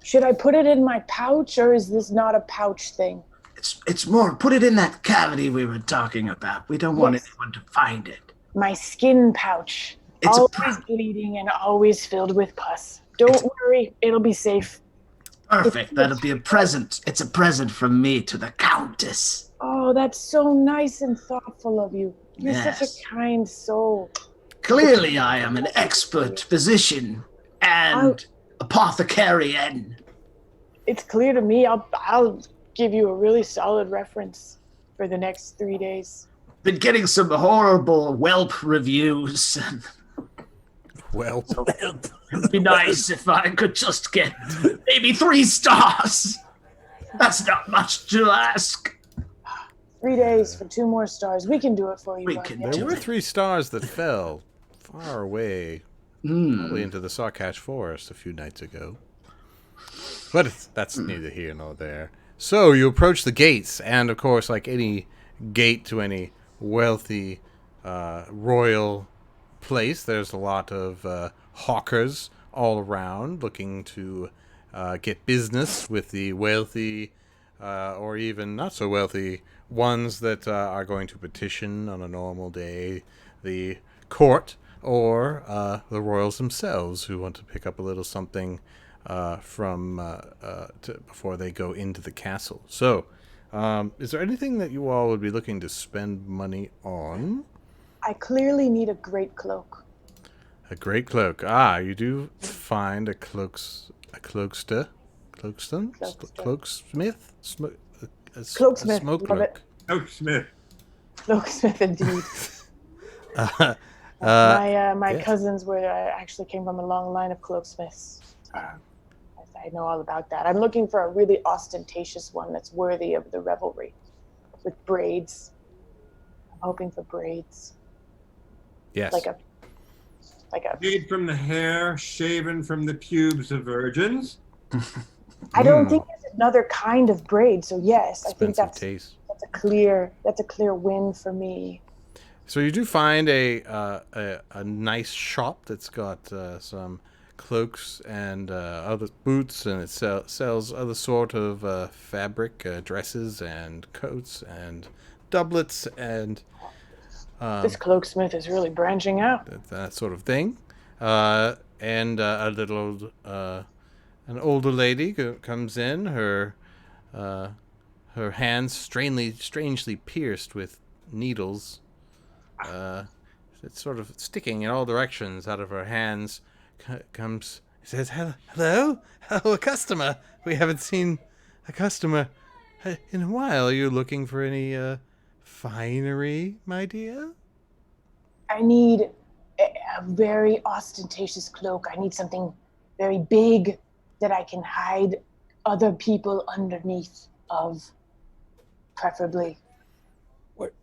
should I put it in my pouch, or is this not a pouch thing? It's more, put it in that cavity we were talking about. We don't want Yes. anyone to find it. My skin pouch. It's always bleeding and always filled with pus. Don't worry, it'll be safe. Perfect. That'll be a present. It's a present from me to the Countess. Oh, that's so nice and thoughtful of you. You're such Yes. a kind soul. Clearly, I am an expert physician and apothecarian. It's clear to me. I'll give you a really solid reference for the next 3 days. Been getting some horrible whelp reviews. Well, It'd be nice if I could just get maybe 3 stars. That's not much to ask. 3 days for 2 more stars. We can do it for you. We Ryan. can Yeah. do there were it. 3 stars that fell far away probably into the Sarkash Forest a few nights ago. But that's neither here nor there. So you approach the gates, and of course, like any gate to any wealthy royal place, there's a lot of hawkers all around looking to get business with the wealthy or even not so wealthy ones that are going to petition on a normal day the court or the royals themselves who want to pick up a little something before they go into the castle. So, is there anything that you all would be looking to spend money on? I clearly need a great cloak. A great cloak. Ah, you do find a cloaksmith? Cloaksmith, Smoke love cloak. it. Smith. Cloaksmith, indeed. My yes. cousins actually came from a long line of cloaksmiths. I know all about that. I'm looking for a really ostentatious one that's worthy of the revelry, with braids. I'm hoping for braids. Yes. Like a. Made from the hair, shaven from the pubes of virgins. I don't think there's another kind of braid. So yes, I think Expensive taste. that's a clear win for me. So you do find a nice shop that's got some cloaks and other boots, and it sells other sort of fabric, dresses and coats and doublets and This cloaksmith is really branching out. that sort of thing. And an older lady comes in, her hands strangely pierced with needles. It's sort of sticking in all directions out of her hands. Comes, says, "Hello? Oh, a customer. We haven't seen a customer in a while. Are you looking for any finery, my dear?" I need a very ostentatious cloak. I need something very big that I can hide other people underneath of, preferably.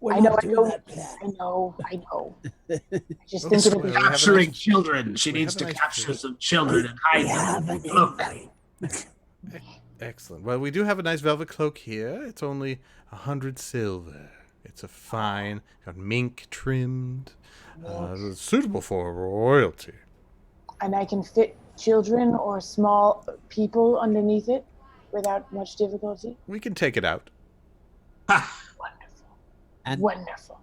We're I know, not doing that plan. I know. I just Okay, think it'll be well, we have a Capturing nice- children. She we needs have to a nice capture food. some children and We hide have them. an Look, invite. Excellent. Well, we do have a nice velvet cloak here. It's only 100 silver. It's a fine, got mink trimmed, suitable for royalty. and I can fit children or small people underneath it without much difficulty. We can take it out. Wonderful. And Wonderful.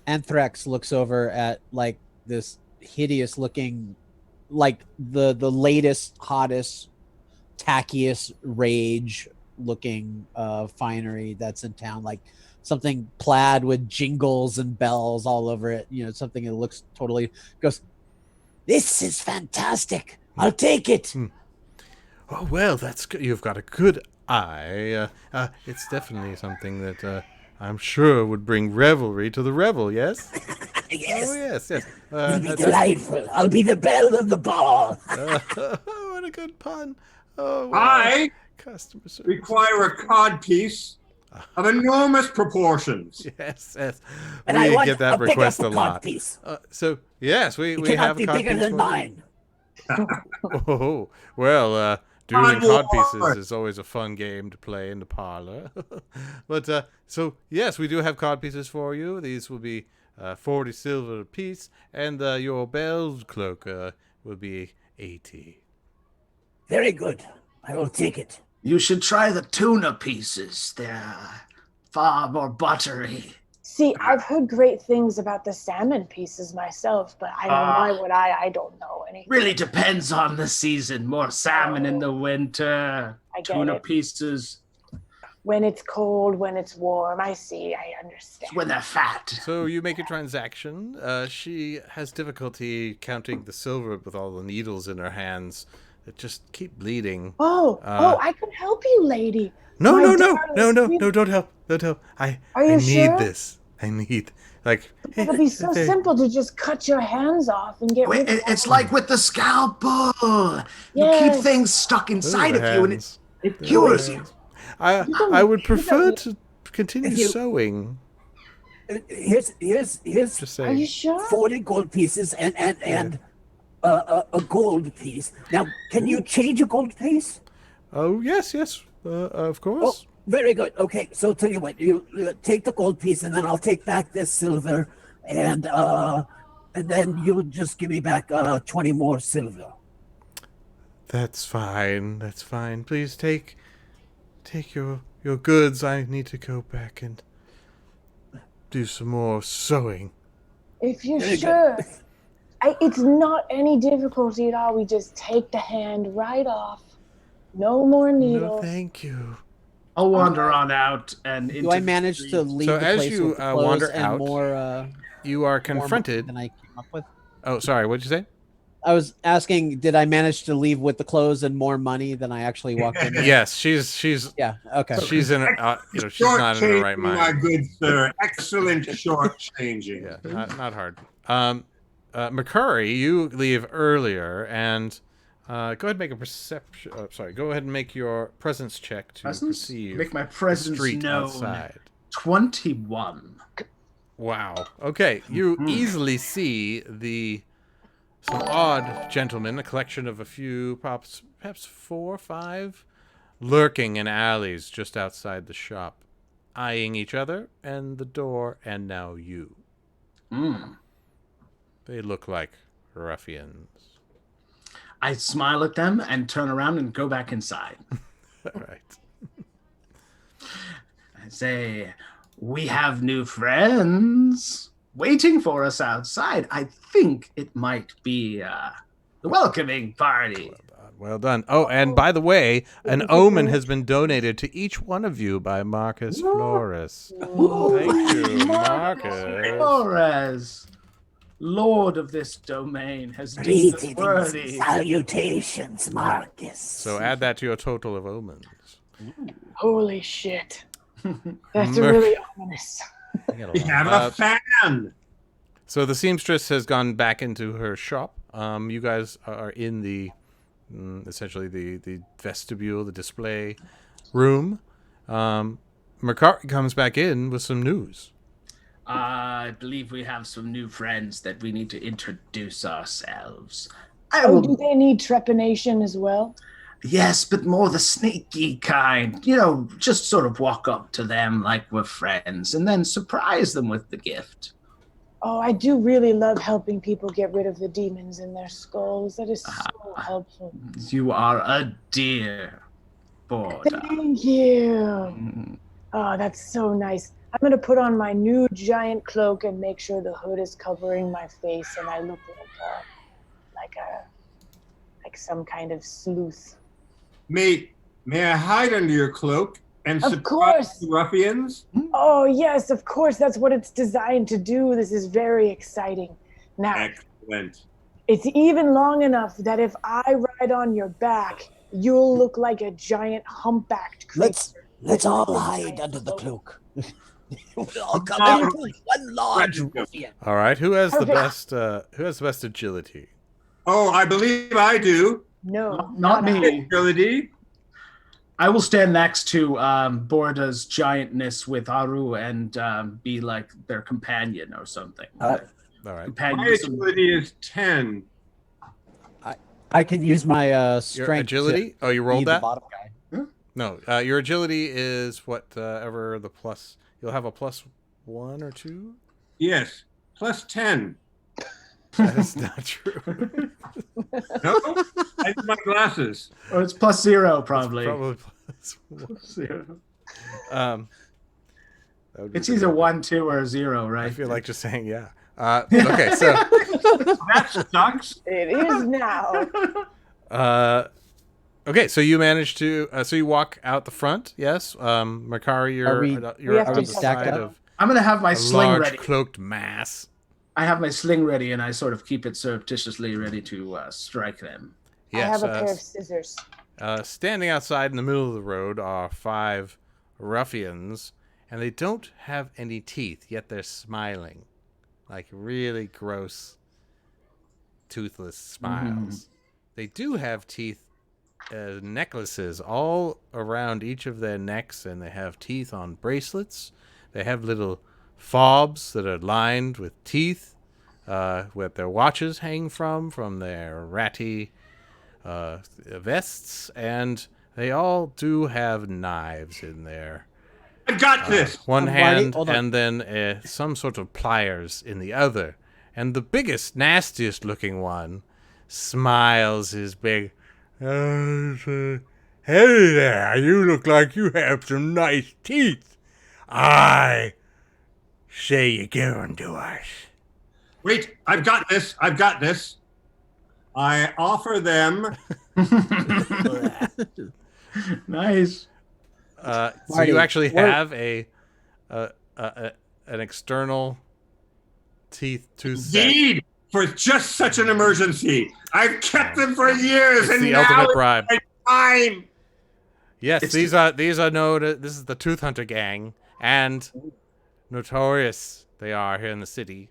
Anthrax looks over at like this hideous looking, like the latest, hottest, tackiest rage looking finery that's in town, like something plaid with jingles and bells all over it, you know, something that looks totally, goes, This is fantastic. I'll take it. Oh, well, that's good. You've got a good eye. It's definitely something that I'm sure would bring revelry to the revel, yes? Yes. Oh, yes. It'll be delightful. I'll be the belle of the ball. What a good pun. Oh, wow. I Customer service. require a codpiece of enormous proportions. Yes. And I We want get that a bigger request a lot. piece. So, yes, we It have cannot be cod bigger piece than for you. mine. Oh, well, dueling cod War. pieces is always a fun game to play in the parlor. But, so, yes, we do have cod pieces for you. These will be 40 silver apiece, and your bell's cloak will be 80. Very good. I will take it. you should try the tuna pieces. They're far more buttery. See, I've heard great things about the salmon pieces myself, but I don't know what I don't know anything. Really depends on the season. More salmon in the winter. I get Tuna it. pieces When it's cold, when it's warm, I see, I understand. when they're fat. So you make a transaction. She has difficulty counting the silver with all the needles in her hands that just keep bleeding. Oh, I could help you, lady. No, My no, darling, don't help. Don't help. I you need sure? this. I need, like... It'll be so simple to just cut your hands off and get rid of It's like with the scalpel. You Yes. keep things stuck inside of you, and hands. it cures you. I would prefer to continue If you- sewing. Here's Just Are saying. you sure? 40 gold pieces and a gold piece. Now, can you change a gold piece? Oh, yes, of course. Oh, very good. Okay, so tell you what, you take the gold piece, and then I'll take back this silver, and then you'll just give me back 20 more silver. That's fine. That's fine. Please take your goods. I need to go back and do some more sewing. If you're sure, it's not any difficulty at all. We just take the hand right off. No more needles. No, thank you. I'll wander on out and Do I manage to leave So the as place you, with the clothes wander and out, more You are more confronted. than I came up with? Oh, sorry. What'd you say? I was asking, did I manage to leave with the clothes and more money than I actually walked in? Yes, she's Yeah. Okay. she's in she's not in her right Short-changing, my mind. good sir. Excellent short-changing. Yeah, not hard. McCurry, you leave earlier, and go ahead and make a perception. Go ahead and make your presence check to perceive. Make my the presence street known. outside. 21. Wow. Okay, you easily see some odd gentlemen, a collection of a few, perhaps 4 or 5, lurking in alleys just outside the shop, eyeing each other and the door, and now you. They look like ruffians. I smile at them and turn around and go back inside. All right. I say, we have new friends waiting for us outside. I think it might be the welcoming party. Well done. Oh, and by the way, an omen has been donated to each one of you by Marcus Flores. Thank you, Marcus. Flores, Lord of this domain, has deemed us Greetings, worthy. salutations, Marcus. So add that to your total of omens. Holy shit. That's Merc- really ominous. We have a fan. So the seamstress has gone back into her shop. You guys are in the essentially the vestibule, the display room. Mercari comes back in with some news. I believe we have some new friends that we need to introduce ourselves. Do they need trepanation as well? Yes, but more the sneaky kind. You know, just sort of walk up to them like we're friends and then surprise them with the gift. Oh, I do really love helping people get rid of the demons in their skulls. That is so helpful. You are a dear, Borda. Thank you. Oh, that's so nice. I'm going to put on my new giant cloak and make sure the hood is covering my face and I look like some kind of sleuth. May I hide under your cloak and Of surprise course. the ruffians? Oh, yes, of course. That's what it's designed to do. This is very exciting. Now, Excellent. it's even long enough that if I ride on your back, you'll look like a giant humpbacked creature. Let's all hide under the cloak. We'll all come into one large ruffian. All right, who has the Perfect. best agility? Oh, I believe I do. No, Not me. Agility. I will stand next to Borda's giantness with Aru and be like their companion or something. All right. Companion My to some- agility is 10. I can use my Your strength. agility? To Oh, you be rolled the that? bottom guy. No, your agility is whatever the plus. You'll have a +1 or 2. Yes, plus 10. That is not true. No, I have my glasses. Or it's +0 probably. Probably +1. Zero. That would be It's good. either 1, 2, or 0, right? I feel like just saying yeah. Okay, so That sucks. it is now. okay, so you managed to so you walk out the front, yes? Makari, you're we you're have out to of the stack side up? of I'm going to have my a sling large ready. cloaked mass. I have my sling ready and I sort of keep it surreptitiously ready to strike them. I Yes, have a pair of scissors. standing outside in the middle of the road are 5 ruffians, and they don't have any teeth, yet they're smiling. Like really gross, toothless smiles. They do have teeth, necklaces all around each of their necks, and they have teeth on bracelets. They have little fobs that are lined with teeth. with their watches hang from their ratty vests, and they all do have knives in there. I got this. One Marty, hand, hold on. and then some sort of pliers in the other. And the biggest, nastiest looking one smiles his big, hey there, you look like you have some nice teeth. I say you give them to us. Wait, I've got this. I offer them. Nice. So Marty, you actually we're- have an external tooth set. Indeed, for just such an emergency. I've kept them for years, It's and the now ultimate it's bribe. my time. Yes, It's these are known. This is the Tooth Hunter gang, and notorious they are here in the city.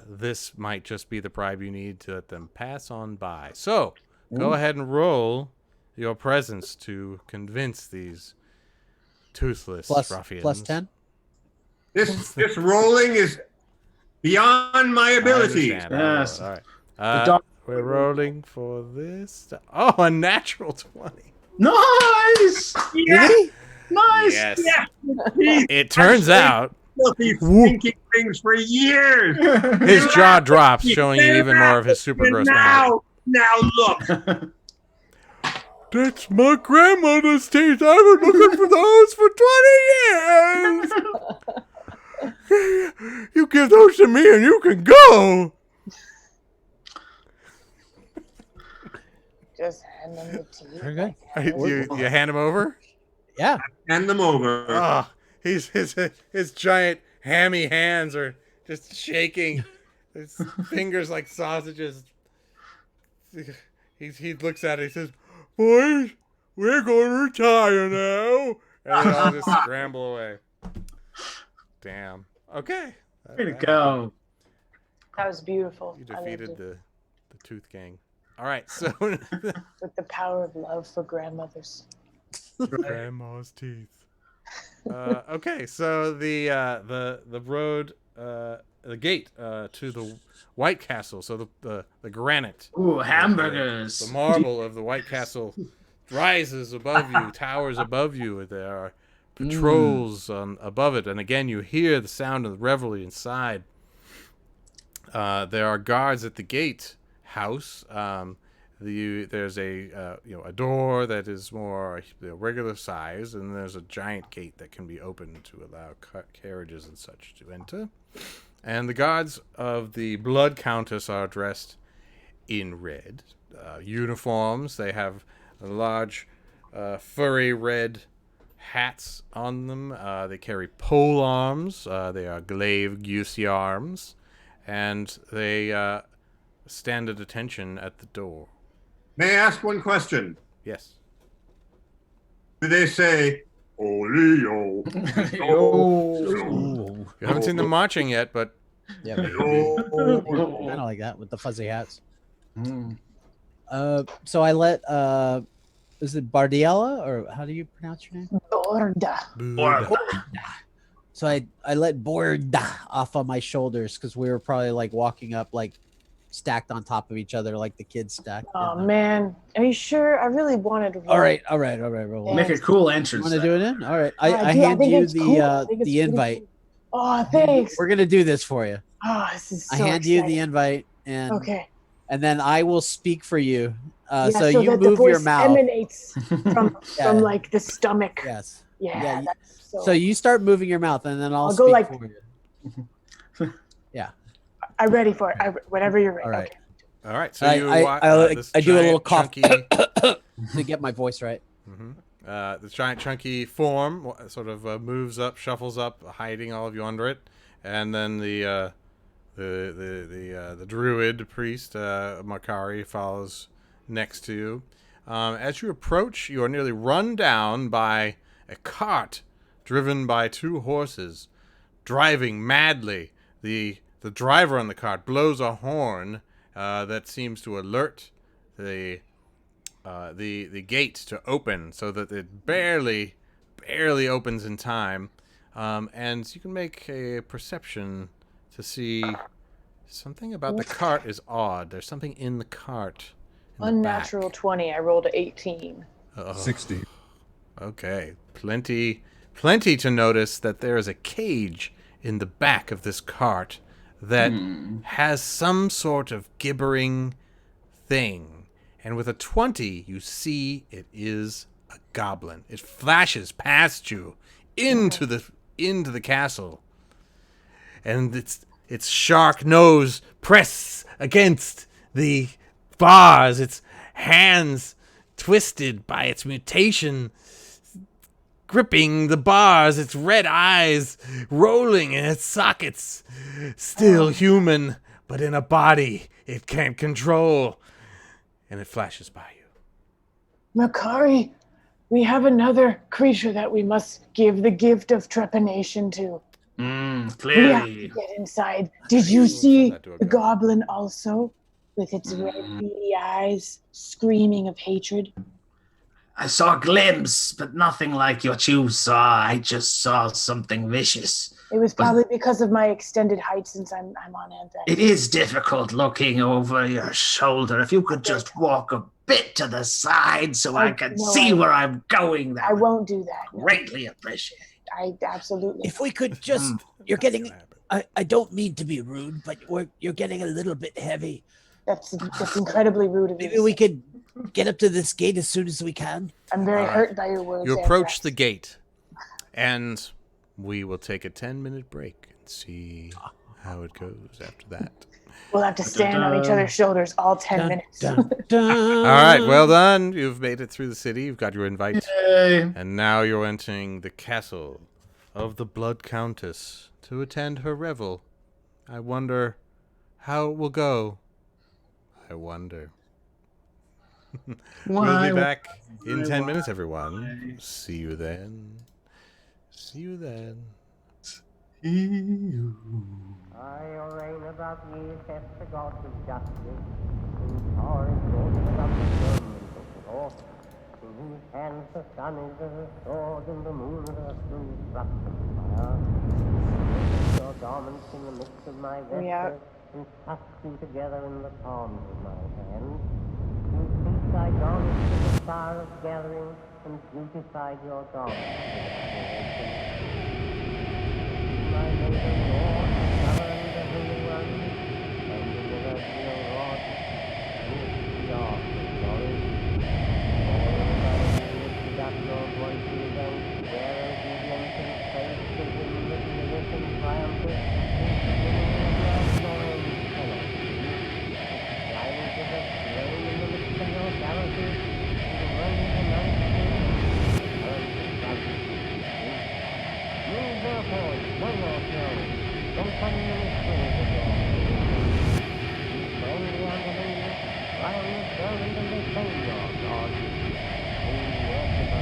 This might just be the bribe you need to let them pass on by. So go ahead and roll your presence to convince these toothless ruffians. plus 10. This rolling is beyond my I abilities. understand. Yes. All right. The dog- We're rolling for this. Oh, a natural 20. Nice. Yeah, Nice. Yes. yeah. It turns out Built these stinking things for years. his jaw drops, showing you even more of his super And gross memory. now look. That's my grandmother's teeth. I've been looking for those for 20 years. You give those to me and you can go. Just hand them the tea. Very good. You hand him over? Yeah. Hand them over. Oh, his giant hammy hands are just shaking. His fingers like sausages. He looks at it. He says, "Boys, we're going to retire now," and they all just scramble away. Damn. Okay. Way to go. That was beautiful. You I loved defeated it. the Tooth Gang. All right, so With the power of love for grandmothers. grandma's teeth. Okay, so the road, the gate to the White Castle. So the granite, Ooh, hamburgers. the marble of the White Castle rises above you, towers above you. There are patrols above it, and again you hear the sound of the revelry inside. There are guards at the gate house. There's a door that is more regular size, and there's a giant gate that can be opened to allow carriages and such to enter. And the guards of the Blood-Countess are dressed in red uniforms. They have large furry red hats on them. They carry pole arms. They are glaive arms, and they stand at attention at the door. May I ask one question? Yes. Do they say, "Oh, Leo"? Oh. You haven't seen them marching yet, but Yeah. Kind of like that with the fuzzy hats. Mm. So I let is it Bardiella, or how do you pronounce your name? Borda. So I let Borda off on my shoulders because we were probably like walking up like stacked on top of each other like the kids stacked. Oh man, are you sure? I really wanted to. All right. Roll. Make a cool You entrance. want to do it in? All right. Yeah, I dude, hand think you it's cool. I the think it's the pretty invite. cool. Oh, thanks. We're gonna do this for you. Oh, this is so I hand you the exciting. invite, and Okay. and then I will speak for you. Yeah, So you that the move your voice mouth. emanates from Yeah. like the stomach. Yes. Yeah. Yeah, That's so. So you start moving your mouth, and then I'll I'll go speak like- for you. I'm ready for it. Whenever you're ready. All right. Okay. all right. So I- you I- walk, I- this I do a little giant, cough. chunky, To get my voice right. this giant chunky form sort of moves up, shuffles up, hiding all of you under it, and then the druid priest Makari follows next to you. As you approach, you are nearly run down by a cart driven by two horses, driving madly. The driver on the cart blows a horn that seems to alert the gate to open, so that it barely opens in time. And you can make a perception to see Something about the cart is odd. There's something in the cart. In Unnatural the back. 20. I rolled a 18. 60. Okay. Plenty to notice that there is a cage in the back of this cart that has some sort of gibbering thing. And with a 20, you see it is a goblin. It flashes past you into the castle. And its shark nose pressed against the bars, its hands twisted by its mutation, gripping the bars, its red eyes rolling in its sockets. Still human, but in a body it can't control. And it flashes by you. Makari, we have another creature that we must give the gift of trepanation to. We have to Clearly. get inside. Did you see that to a the goblin. goblin also? With its red beady eyes, screaming of hatred. I saw a glimpse, but nothing like what you saw. I just saw something vicious. It was probably because of my extended height since I'm on Anthem. It is difficult looking over your shoulder. If you could just walk a bit to the side so I can see where I'm going, that I won't do that. No. greatly appreciate. I absolutely. If we could just, you're getting, I don't mean to be rude, but you're getting a little bit heavy. That's incredibly rude of you. Maybe we could get up to this gate as soon as we can. I'm very hurt by your words. You approach Andrex. the gate, and we will take a 10-minute break and see how it goes after that. We'll have to stand on each other's shoulders all 10 minutes. All right, well done. You've made it through the city. You've got your invite. Yay. And now you're entering the castle of the Blood-Countess to attend her revel. I wonder how it will go. I wonder. We'll be back in 10 minutes, everyone. See you then. See you then. I reign above ye, saith the gods of justice, whose power is greater above the firmament of the earth, in whose hands the sun is as a sword and the moon as a smooth thrust of fire. Lift your garments in the midst of my vesture, and tuck you together in the palms of my hands. You feast thy garments with the fire of gathering, and beautified your garments with exploration. My neighbor Lord, govern the holy one, and deliver to your rod, with the ark of glory. All by you lift up your voices, and bear obedience and praise to him that liveth and triumpheth, whose dominion is like your own cannot be. Silence is a throne in the midst of your palaces, and runs amongst kings, earth is righteous. Move therefore, know yourselves, confirm the mysteries of your faith. Be friendly unto me, I am the servant and the Savior of God, whom worship I.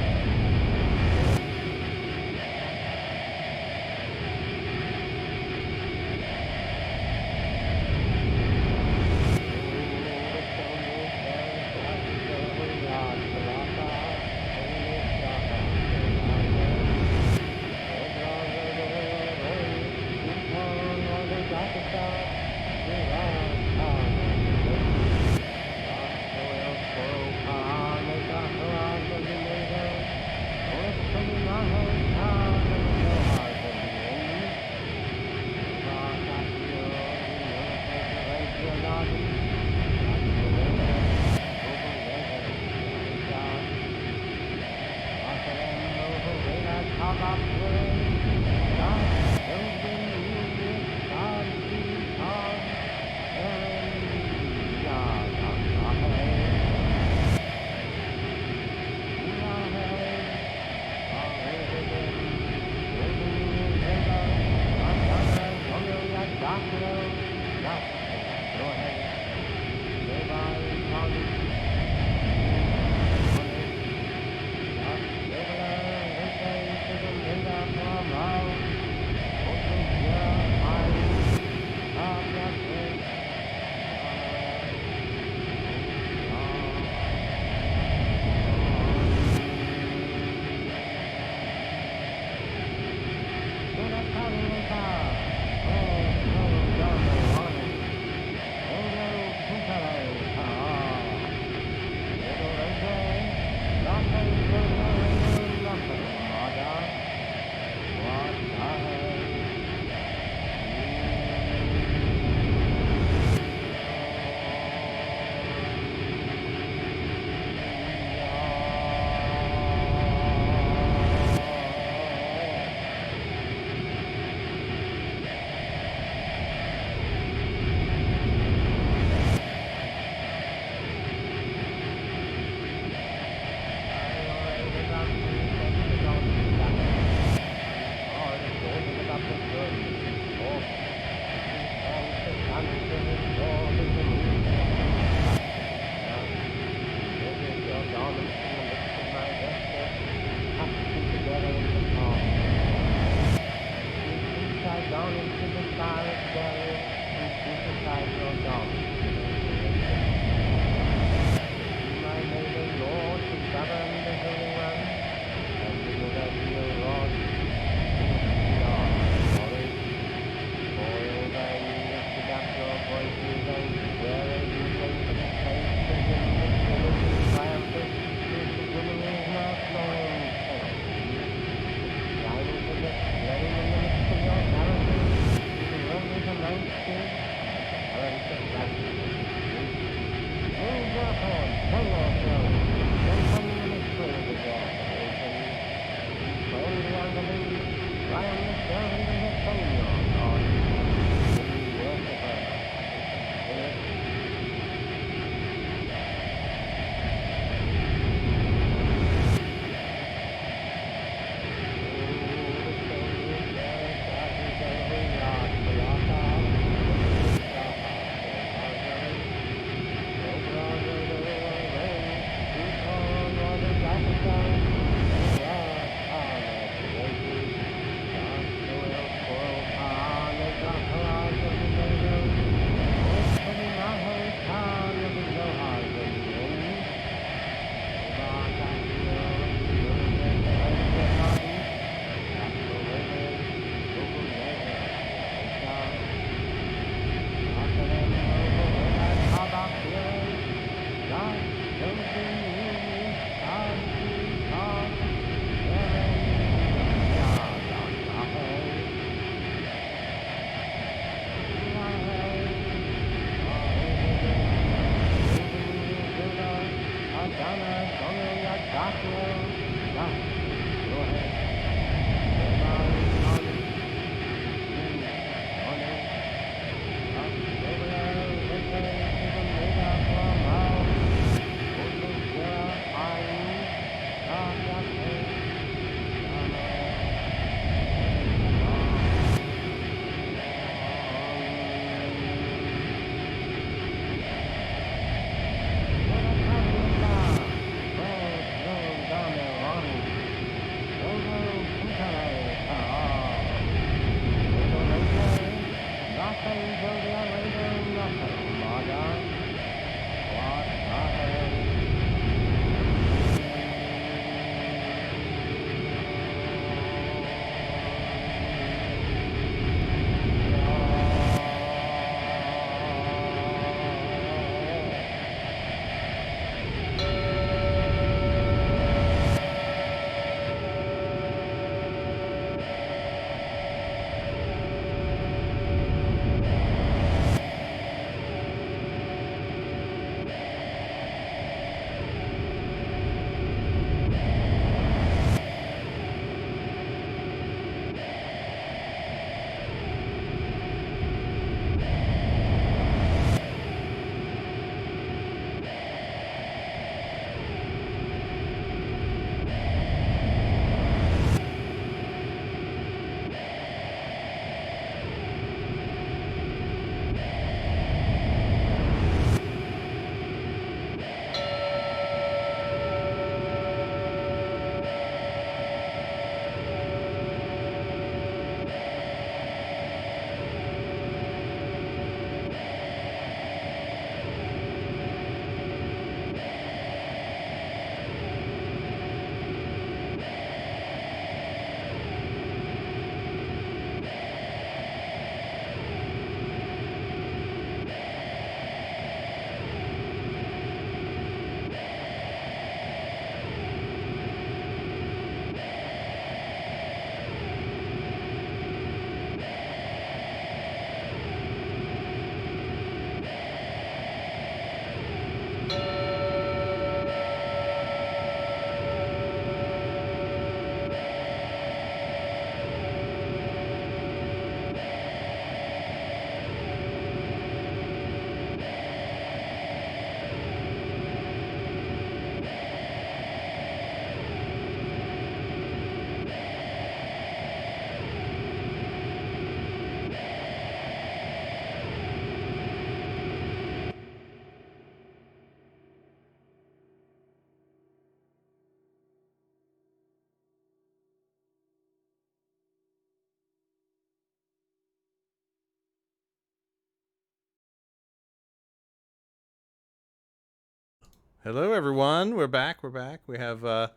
Hello, everyone. We're back. We have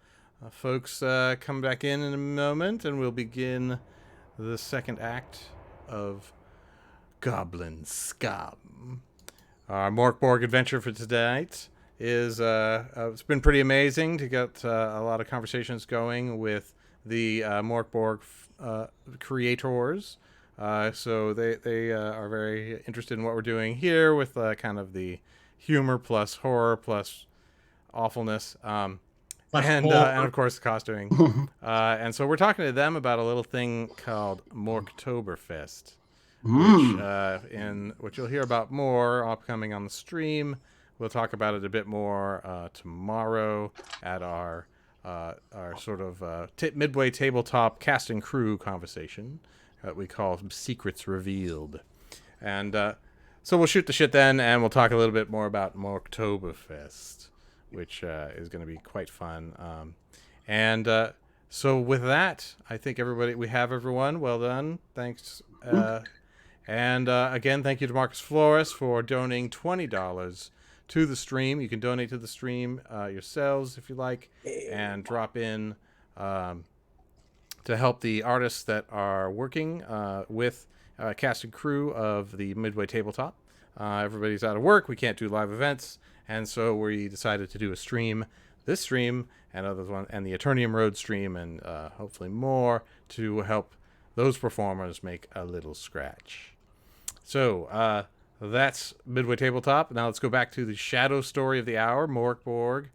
folks come back in a moment, and we'll begin the second act of Goblin Scum. Our MÖRK BORG adventure for tonight is it's been pretty amazing to get a lot of conversations going with the MÖRK BORG creators. So they are very interested in what we're doing here with kind of the humor plus horror plus awfulness, and of course costuming. And so we're talking to them about a little thing called Morktoberfest, which you'll hear about more upcoming on the stream. We'll talk about it a bit more tomorrow at our sort of midway tabletop cast and crew conversation that we call Secrets Revealed. And so we'll shoot the shit then, and we'll talk a little bit more about Morktoberfest, which is going to be quite fun. So with that, I think we have everyone. Well done. Thanks. And again, thank you to Marcus Flores for donating $20 to the stream. You can donate to the stream yourselves if you like, and drop in to help the artists that are working with cast and crew of the Midway Tabletop. Everybody's out of work. We can't do live events. And so we decided to do a stream, this stream, and others one, and the Eternium Road stream, and hopefully more to help those performers make a little scratch. So that's Midway Tabletop. Now let's go back to the shadow story of the hour, MÖRK BORG,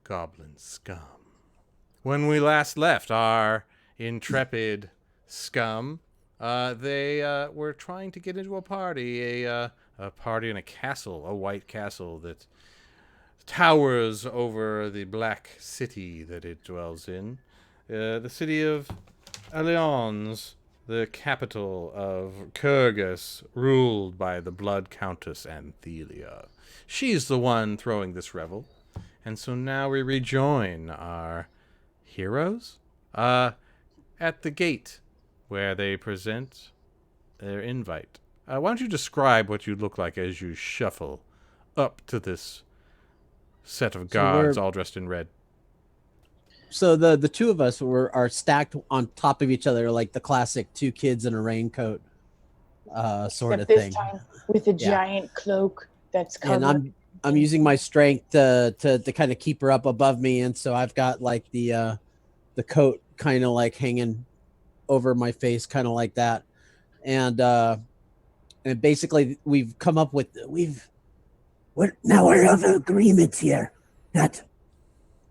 Goblin Scum. When we last left our intrepid scum, they were trying to get into a party, a party in a castle, a white castle that towers over the black city that it dwells in. The city of Alliáns, the capital of Kergüs, ruled by the Blood-Countess Anthelia. She's the one throwing this revel. And so now we rejoin our heroes at the gate where they present their invite. Why don't you describe what you look like as you shuffle up to this set of guards all dressed in red? So the two of us are stacked on top of each other like the classic two kids in a raincoat sort of thing. This time with a giant cloak that's covered. And I'm using my strength to kind of keep her up above me, and so I've got like the coat kind of like hanging over my face, kind of like that. And basically we've come up with We're of agreement here that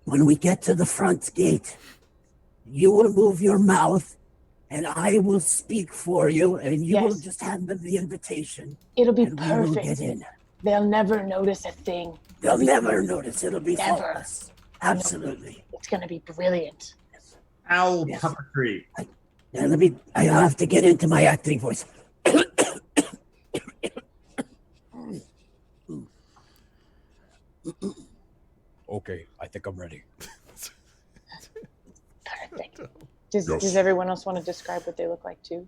when we get to the front gate, you will move your mouth and I will speak for you, and you will just hand them the invitation. It'll be and perfect. We will get in. They'll never notice a thing. They'll never notice. It'll be Never. flawless. Absolutely. It's going to be brilliant. Owl puppetry. I have to get into my acting voice. Okay, I think I'm ready. Perfect. Does everyone else want to describe what they look like too?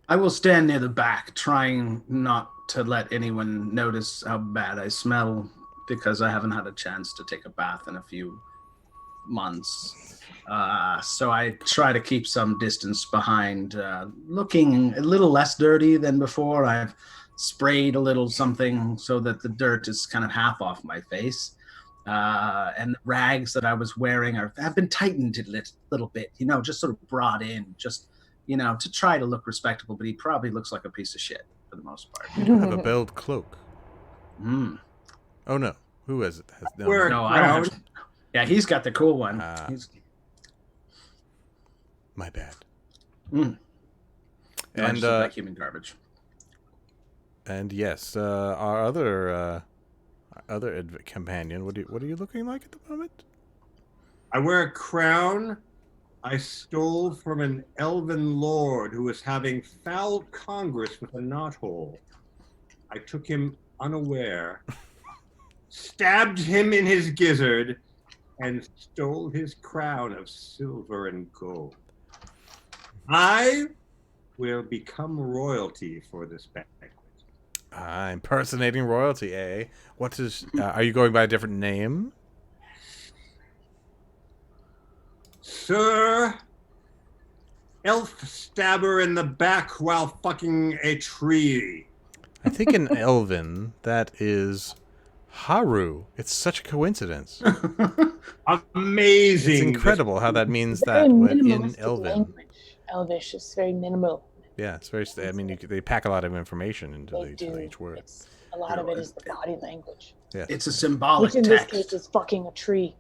I will stand near the back, trying not to let anyone notice how bad I smell, because I haven't had a chance to take a bath in a few months. So I try to keep some distance behind, looking a little less dirty than before. I've sprayed a little something so that the dirt is kind of half off my face. And the rags that I was wearing have been tightened a little bit, just sort of brought in, just, to try to look respectable, but he probably looks like a piece of shit for the most part. You do have a belled cloak. Oh, no. Who has it? No, I don't have. Yeah, he's got the cool one. My bad. And And human garbage. And yes, our other companion. What are you looking like at the moment? I wear a crown I stole from an elven lord who was having foul congress with a knothole. I took him unaware, stabbed him in his gizzard, and stole his crown of silver and gold. I will become royalty for this banquet. Impersonating royalty, eh? What is? Are you going by a different name? Sir, elf stabber in the back while fucking a tree. I think in Elven that is Haru. It's such a coincidence. Amazing. It's incredible how that means Very that when in minimalistic Elven. language. Elvish is very minimal. Yeah, it's very. I mean, they pack a lot of information into They do. each word. A lot of it is the body language. Yeah. It's a symbolic Which in text. this case is fucking a tree.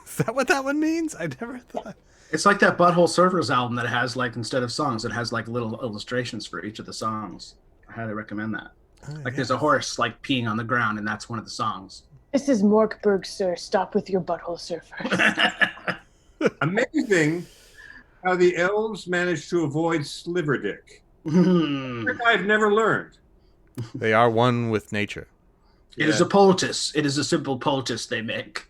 Is that what that one means? I never thought. It's like that Butthole Surfers album that has, like, instead of songs, it has like little illustrations for each of the songs. I highly recommend that. Like there's a horse like peeing on the ground, and that's one of the songs. This is MÖRK BORG, sir. Stop with your butthole surfers. Amazing how the elves managed to avoid sliver dick. I've never learned. They are one with nature. It is a poultice. It is a simple poultice they make.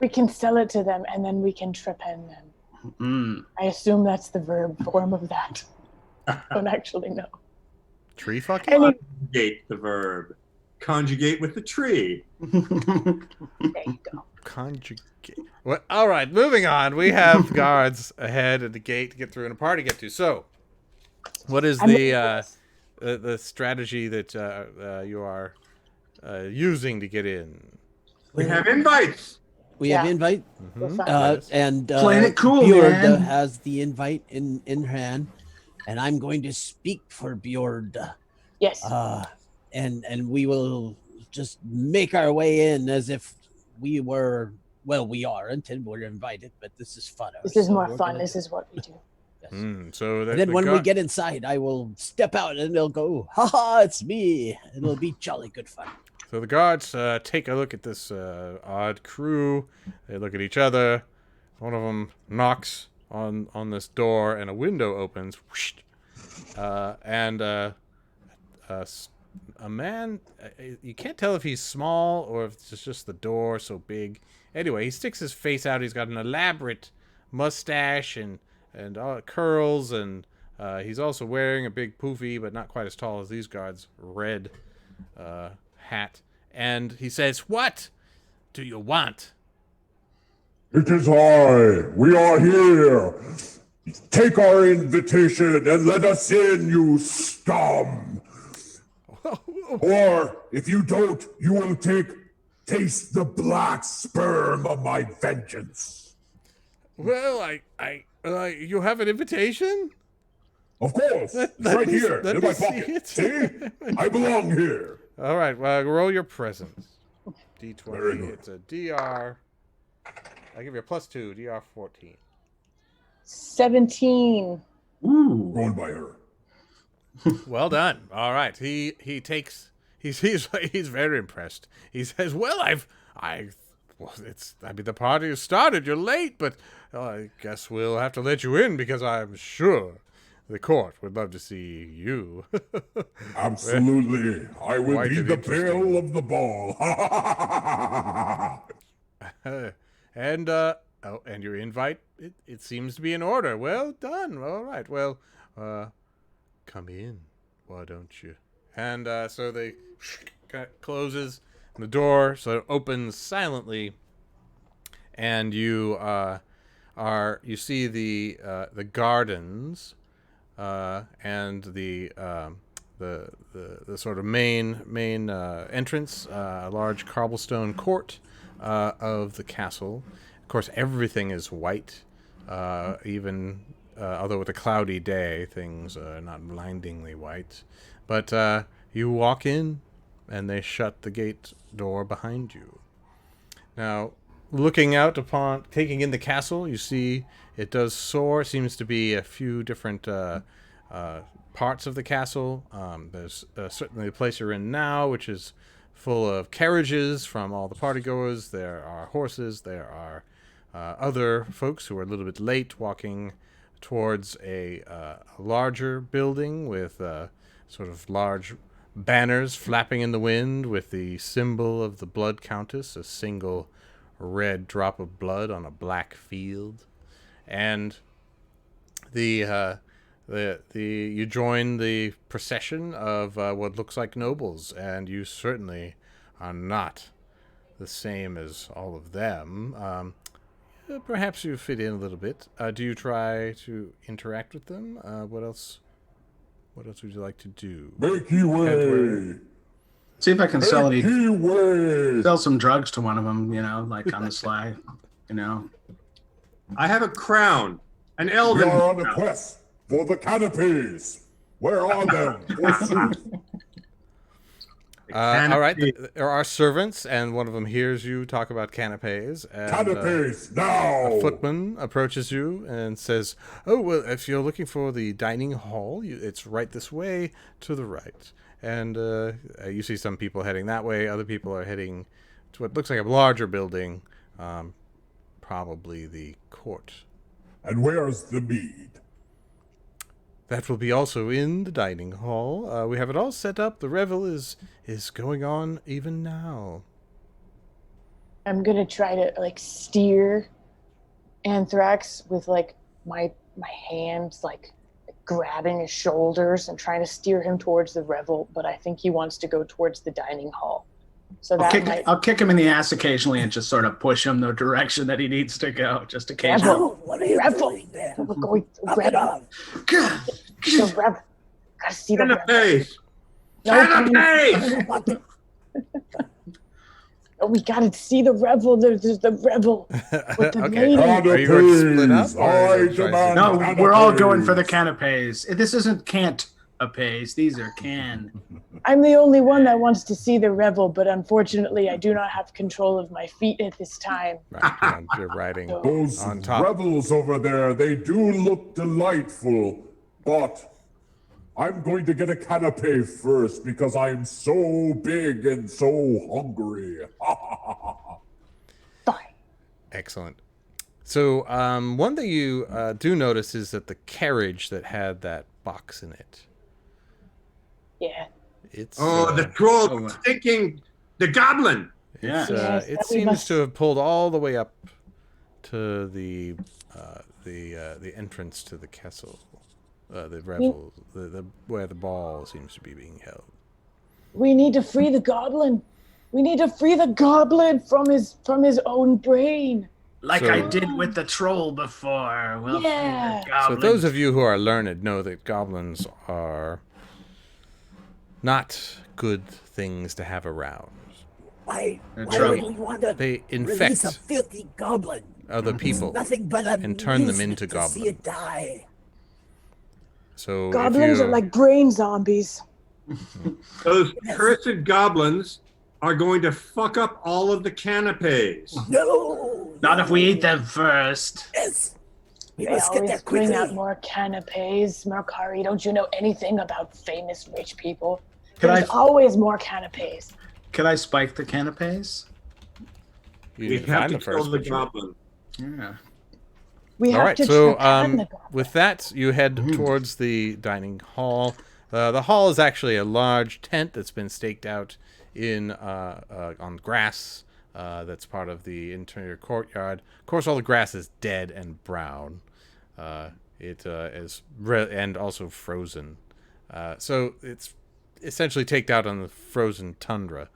We can sell it to them, and then we can trepen them. I assume that's the verb form of that. I don't actually know. Tree fucking? Conjugate the verb. Conjugate with the tree. There you go. Conjugate. Well, all right, moving on. We have guards ahead at the gate to get through and a party to get to. So, what is the strategy that you are using to get in? We have invites. We have invite, We're fine. and Playing it cool, Bjord man. has the invite in hand, and I'm going to speak for Bjord. Yes. And we will just make our way in as if we were. Well, we are until we're invited, but this is fun. This is so more we're fun. gonna- This is what we do. Yes. So And then when we get inside, I will step out and they'll go, "Ha ha, it's me!" It'll be jolly good fun. So the guards take a look at this odd crew. They look at each other. One of them knocks on this door, and a window opens. Whoosh, and a man. You can't tell if he's small or if it's just the door so big. Anyway, he sticks his face out. He's got an elaborate mustache and curls, and he's also wearing a big poofy, but not quite as tall as these guards, red hat. And he says, "What do you want?" It is I. We are here. Take our invitation and let us in, you scum. Or if you don't, you will taste the black sperm of my vengeance. Well, you have an invitation? Of course. It's let right me- here let in me my see pocket. it. See? I belong here. All right, well, roll your presence. Very D20. good. It's a DR. I give you a +2, DR 14. 17. Rolled by her. Well done. All right. He takes. He's very impressed. He says, "Well, the party has started. You're late, but I guess we'll have to let you in because I'm sure the court would love to see you." Absolutely. I will Quite be an the interesting- belle of the ball. And your invite, it seems to be in order. Well done. All right. Well, come in. Why don't you? And so they closes the door, so it opens silently, and you see the gardens and the sort of main entrance, a large cobblestone court of the castle. Of course, everything is white, even although with a cloudy day, things are not blindingly white. But you walk in, and they shut the gate door behind you. Now, looking out upon, taking in the castle, you see it does soar. Seems to be a few different parts of the castle. There's certainly the place you're in now, which is full of carriages from all the partygoers. There are horses. There are other folks who are a little bit late, walking towards a larger building with sort of large banners flapping in the wind with the symbol of the Blood-Countess, a single red drop of blood on a black field. And the You join the procession of what looks like nobles, and you certainly are not the same as all of them. Perhaps you fit in a little bit. Do you try to interact with them? What else? What else would you like to do? Make ye way! See if I can sell Make ye way! sell some drugs to one of them, like on the sly, I have a crown, an We elven are on a crown. quest for the canopies. Where are them? Forsooth. All right, there are servants, and one of them hears you talk about canapes. And, Canopies, now! a footman approaches you and says, "Oh, well, if you're looking for the dining hall, it's right this way to the right." And you see some people heading that way. Other people are heading to what looks like a larger building, probably the court. And where's the mead? That will be also in the dining hall. We have it all set up. The revel is going on even now. I'm gonna try to steer Anthrax with my hands grabbing his shoulders and trying to steer him towards the revel, but I think he wants to go towards the dining hall. So I'll kick him in the ass occasionally and just sort of push him the direction that he needs to go, just occasionally. Revel. What are you Revel. doing there? We're going Up and revel. up. The revel. Gotta see the revel. Canapes! No, Canapes! What the- no, we gotta see the revel. There's the revel with the Okay. lady. Are you going to split up? Canopies, Or are you I trying demand to- No, we're all canopies. going for the canapes. This isn't can't-a-pays. These are can. I'm the only one that wants to see the revel, but unfortunately, I do not have control of my feet at this time. Right, you're riding Those on top. rebels over there, they do look delightful, but I'm going to get a canapé first because I'm so big and so hungry. Fine. Excellent. So one thing you do notice is that the carriage that had that box in it, Yeah. it's The troll stinking the goblin. it's, Yes, it that we seems must- to have pulled all the way up to the entrance to the castle, the revel, the where the ball seems to be being held. We need to free the goblin. We need to free the goblin from his own brain. Like So- I did with the troll before. Well, Yeah. So those of you who are learned know that goblins are not good things to have around. Why They're would trouble. we want to They release a infect filthy goblin? other people. Nothing but and turn them amusement into to see it die. So Goblins if are you, like brain zombies. Those cursed goblins are going to fuck up all of the canapes. No. Not if we no. eat them first. Yes. We They must get always there bring quickly. out more canapes. Mercari, don't you know anything about famous rich people? Can There's I- always more canapes. Could I spike the canapes? you We need to have find to them kill first. the but you- goblin. Yeah. We All have right, to so japan the goblin. with that, you head towards the dining hall. The hall is actually a large tent that's been staked out in on grass. That's part of the interior courtyard. Of course, all the grass is dead and brown. It is and also frozen. So it's essentially taked out on the frozen tundra.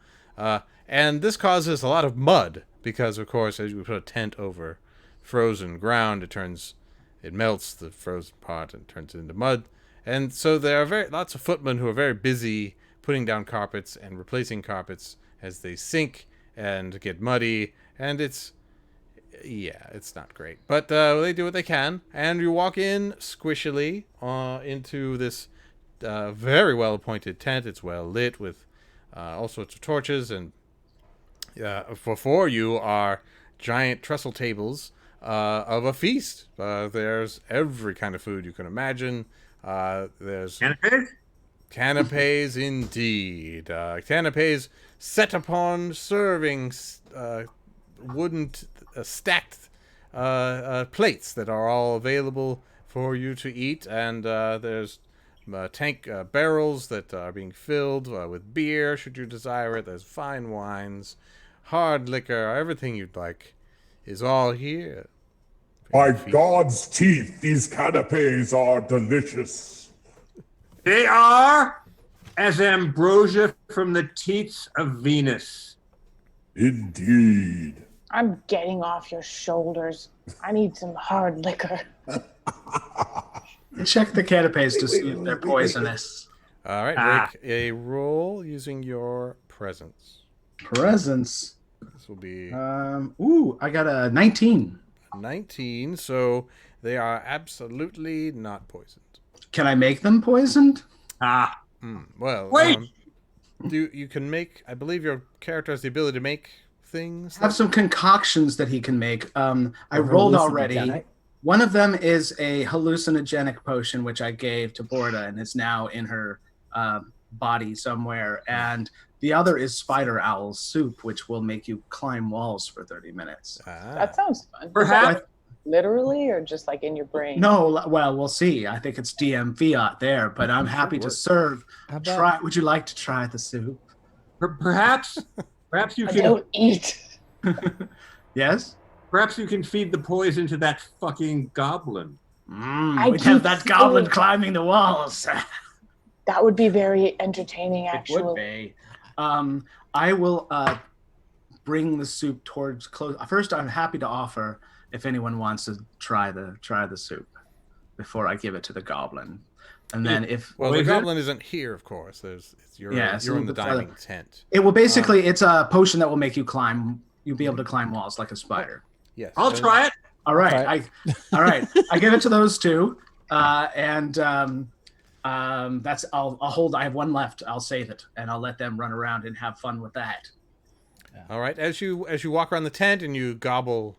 And this causes a lot of mud because, of course, as you put a tent over frozen ground, it melts the frozen part and turns it into mud. And so there are lots of footmen who are very busy putting down carpets and replacing carpets as they sink and get muddy. And it's not great. But they do what they can. And you walk in squishily into this very well-appointed tent. It's well lit with all sorts of torches. And before you are giant trestle tables of a feast. There's every kind of food you can imagine. There's Canapes? canapes indeed. Canapes set upon serving wooden stacked plates that are all available for you to eat. And there's tank barrels that are being filled with beer, should you desire it. There's fine wines, hard liquor, everything you'd like is all here. By God's teeth, these canapes are delicious. They are as ambrosia from the teats of Venus. Indeed. I'm getting off your shoulders. I need some hard liquor. Check the canapes to see if they're poisonous. All right, make a roll using your presence. Presence. This will be I got a 19. 19, so they are absolutely not poisoned. Can I make them poisoned? Well, wait. You can make. I believe your character has the ability to make things. Have some concoctions that he can make. I rolled already. One of them is a hallucinogenic potion, which I gave to Borda and is now in her body somewhere. And the other is spider owl soup, which will make you climb walls for 30 minutes. That sounds fun. Perhaps Literally, or just like in your brain? No, well, we'll see. I think it's DM fiat there, but I'm happy to serve. Would you like to try the soup? Perhaps you I can. don't eat. Yes? Perhaps you can feed the poison to that fucking goblin. We'd have that goblin climbing the walls. That would be very entertaining, actually. It would be. I will bring the soup towards close. First, I'm happy to offer if anyone wants to try the soup before I give it to the goblin. And then the goblin isn't here, of course. You're in the dining tent. It will basically it's a potion that will make you climb. You'll be able to climb walls like a spider. Yes, I'll try it. All right, all right. I give it to those two, and that's I'll hold. I have one left. I'll save it, and I'll let them run around and have fun with that. All right. As you walk around the tent and you gobble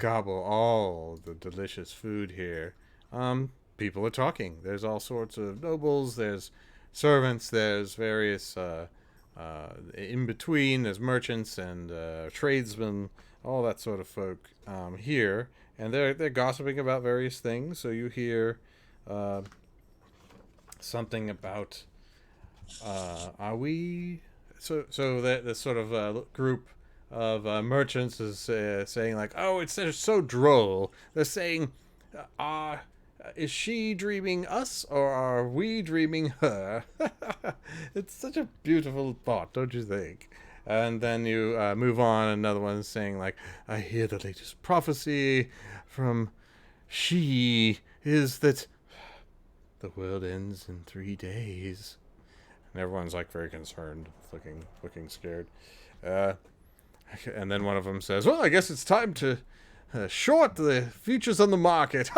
all the delicious food here, people are talking. There's all sorts of nobles. There's servants. There's various in between. There's merchants and tradesmen. All that sort of folk here, and they're gossiping about various things. So you hear something about are we? So the sort of group of merchants is saying like, oh, it's so droll. They're saying, is she dreaming us or are we dreaming her? It's such a beautiful thought, don't you think? And then you move on. Another one saying like, I hear the latest prophecy from she is that the world ends in 3 days. And everyone's like very concerned, looking scared. And then one of them says, well, I guess it's time to short the futures on the market.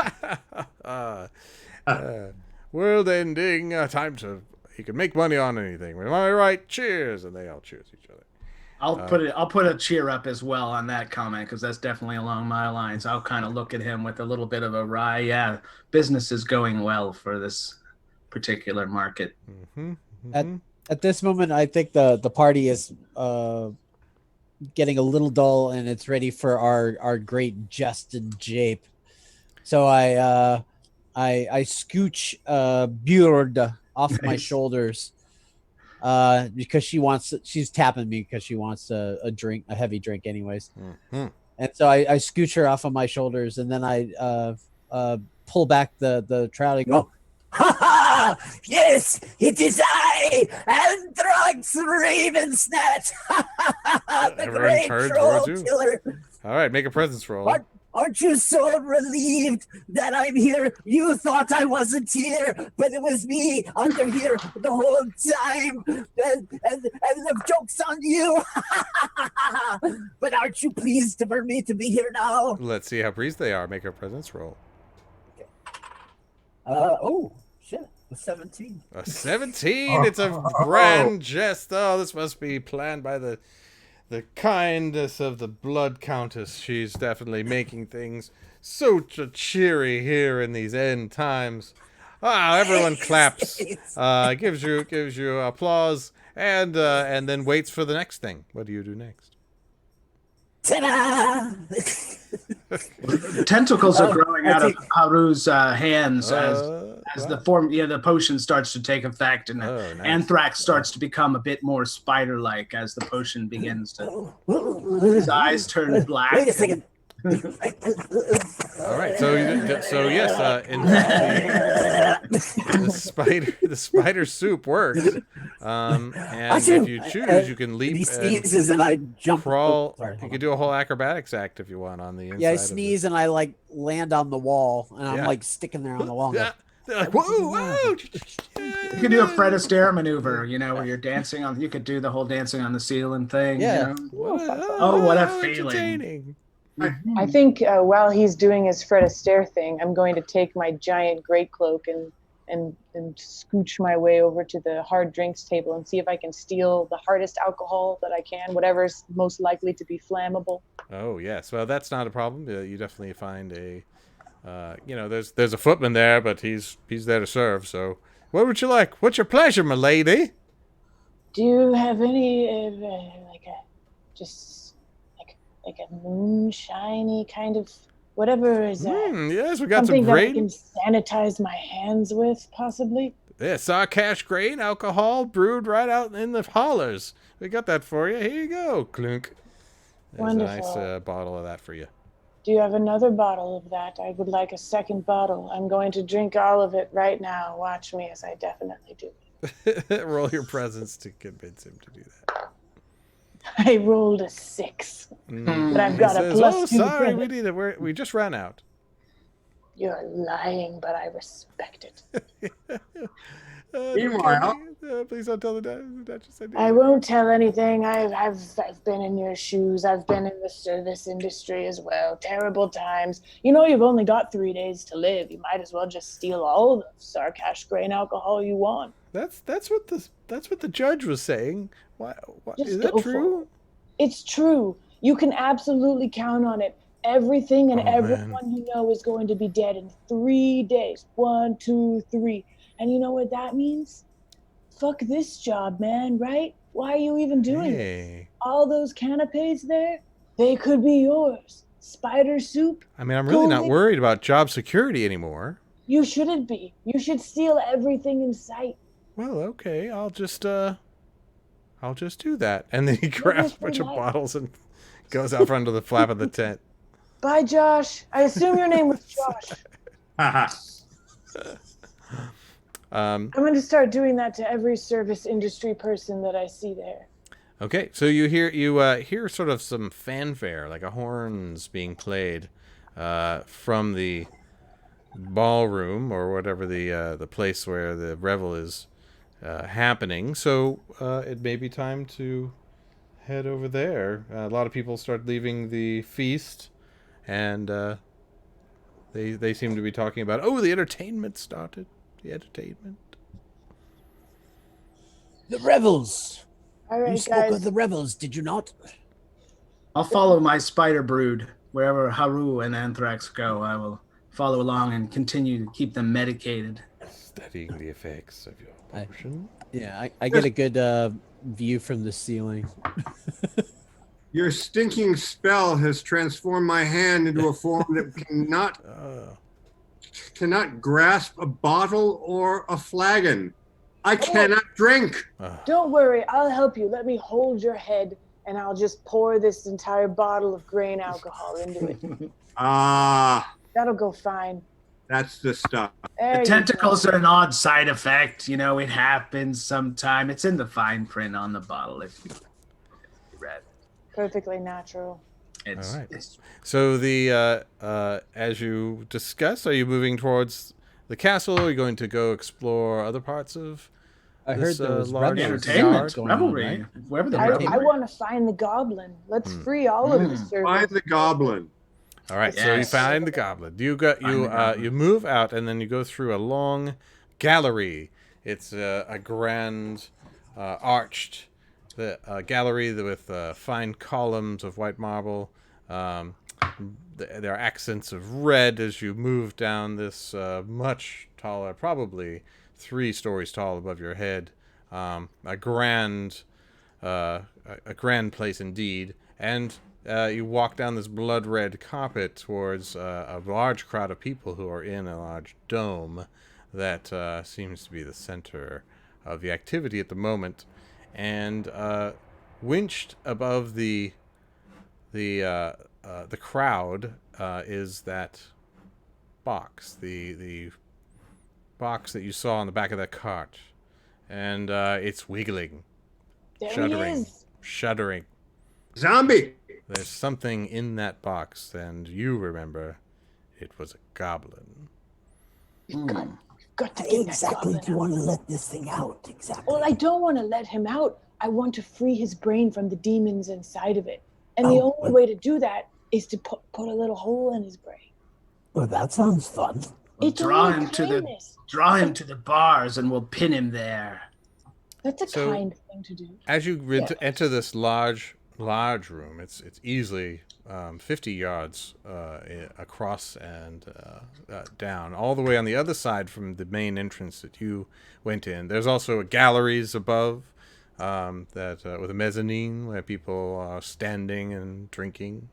World ending, time to, you can make money on anything. Am I right? Cheers. And they all cheers each other. I'll put a cheer up as well on that comment because that's definitely along my lines. I'll kind of look at him with a little bit of a wry. Yeah, business is going well for this particular market. Mm-hmm. Mm-hmm. At this moment, I think the party is getting a little dull and it's ready for our great jest and jape. So I scooch Björd off my shoulders. Because she's tapping me because she wants a heavy drink anyways. Mm-hmm. And so I scooch her off of my shoulders and then I pull back the trout and go, Ha ha! Yes, it is I, Anthrax Ravensnatch, the great troll killer. All right, make a presence roll. What? Aren't you so relieved that I'm here? You thought I wasn't here, but it was me under here the whole time. And the joke's on you. But aren't you pleased for me to be here now? Let's see how pleased they are. Make a presence roll. Oh, shit. A 17. A 17? It's a grand jest. Oh, this must be planned by the kindness of the Blood-Countess. She's definitely making things so cheery here in these end times. Everyone claps, gives you applause, and then waits for the next thing. What do you do next? Ta-da! Tentacles are growing out of Haru's hands as the potion starts to take effect, and nice. Anthrax starts to become a bit more spider-like as the potion begins to. His eyes turn black. Wait a second. All right, so yes, in the spider soup works. And if you choose, you can leap He sneezes and I jump. crawl. Sorry, You hold can do a whole acrobatics act if you want on the inside. Yeah, I sneeze and I like land on the wall, and I'm Yeah. like sticking there on the wall. Yeah. They're like, whoa, whoa. You could do a Fred Astaire maneuver, you know, where you're dancing on. You could do the whole dancing on the ceiling thing. Yeah. You know? Oh, what a how feeling. entertaining. I think while he's doing his Fred Astaire thing, I'm going to take my giant great cloak and scooch my way over to the hard drinks table and see if I can steal the hardest alcohol that I can, whatever's most likely to be flammable. Oh, yes. Well, that's not a problem. You definitely find a, there's a footman there, but he's there to serve. So, what would you like? What's your pleasure, my lady? Do you have any like a moonshiny kind of whatever is that? Yes, we got Something some that I grain. can sanitize my hands with, possibly. Yeah, Sarkash grain alcohol brewed right out in the hollers. We got that for you. Here you go, clunk. There's Wonderful. a nice bottle of that for you. Do you have another bottle of that? I would like a second bottle. I'm going to drink all of it right now. Watch me as I definitely do. Roll your presence to convince him to do that. I rolled a 6, but I've got He a says, plus oh, 2. sorry, presence. we need it. We just ran out. You're lying, but I respect it. Meanwhile- please don't tell the Duchess I did. I won't tell anything. I've been in your shoes. I've been in the service industry as well. Terrible times. You know, you've only got 3 days to live. You might as well just steal all the Sarkash grain alcohol you want. That's what the judge was saying. Why Just is that go for true? It's true. You can absolutely count on it. Everything and Oh, man. everyone you know is going to be dead in 3 days. 1, 2, 3. And you know what that means? Fuck this job, man, right? Why are you even doing this? Hey. All those canapes there, they could be yours. Spider soup, I mean, I'm really not Golden- worried about job security anymore. you shouldn't be. You should steal everything in sight. Well, okay, I'll just do that. And then he grabs a bunch of nice. bottles and goes out front of the flap of the tent. Bye, Josh. I assume your name was Josh. I'm going to start doing that to every service industry person that I see there. Okay, so you hear sort of some fanfare, like a horns being played from the ballroom or whatever the place where the revel is happening. So it may be time to head over there. A lot of people start leaving the feast, and they seem to be talking about, oh, the entertainment started. The entertainment. The revels. All right, You spoke guys. of the revels, did you not? I'll follow my spider brood wherever Haru and Anthrax go. I will follow along and continue to keep them medicated. Studying the effects of your potion. Yeah, I get a good view from the ceiling. Your stinking spell has transformed my hand into a form that cannot grasp a bottle or a flagon. I cannot drink. Don't worry, I'll help you. Let me hold your head, and I'll just pour this entire bottle of grain alcohol into it. Ah, That'll go fine. that's the stuff. There The you tentacles go. are an odd side effect. You know, it happens sometime. It's in the fine print on the bottle if you read. Perfectly natural. It's, All right. it's So the as you discussed, are you moving towards the castle? Are you going to go explore other parts of I this, heard there was large revels entertainment, going on, revelry. right? Wherever the I revelry. want to find the goblin. Let's free all of the Find servants. the goblin. All right, so you Yes. find the goblin. You Find the goblin. you move out, and then you go through a long gallery. It's a grand arched gallery with fine columns of white marble. There are accents of red as you move down this much taller, probably 3 stories tall above your head. A grand place indeed, and you walk down this blood red carpet towards a large crowd of people who are in a large dome that seems to be the center of the activity at the moment. And winched above the the crowd is that box, the box that you saw on the back of that cart, and it's wiggling, There shuddering. Zombie! There's something in that box, and you remember it was a goblin. Got to get that Exactly. goblin Do you out. want to let this thing out? Exactly. Well, I don't want to let him out. I want to free his brain from the demons inside of it. And the only way to do that is to put a little hole in his brain. Well, that sounds fun. We'll It's draw only him to the kindness. bars, and we'll pin him there. That's a So, kind thing to do. As you enter this large room, it's easily 50 yards across and down, all the way on the other side from the main entrance that you went in. There's also galleries above with a mezzanine where people are standing and drinking.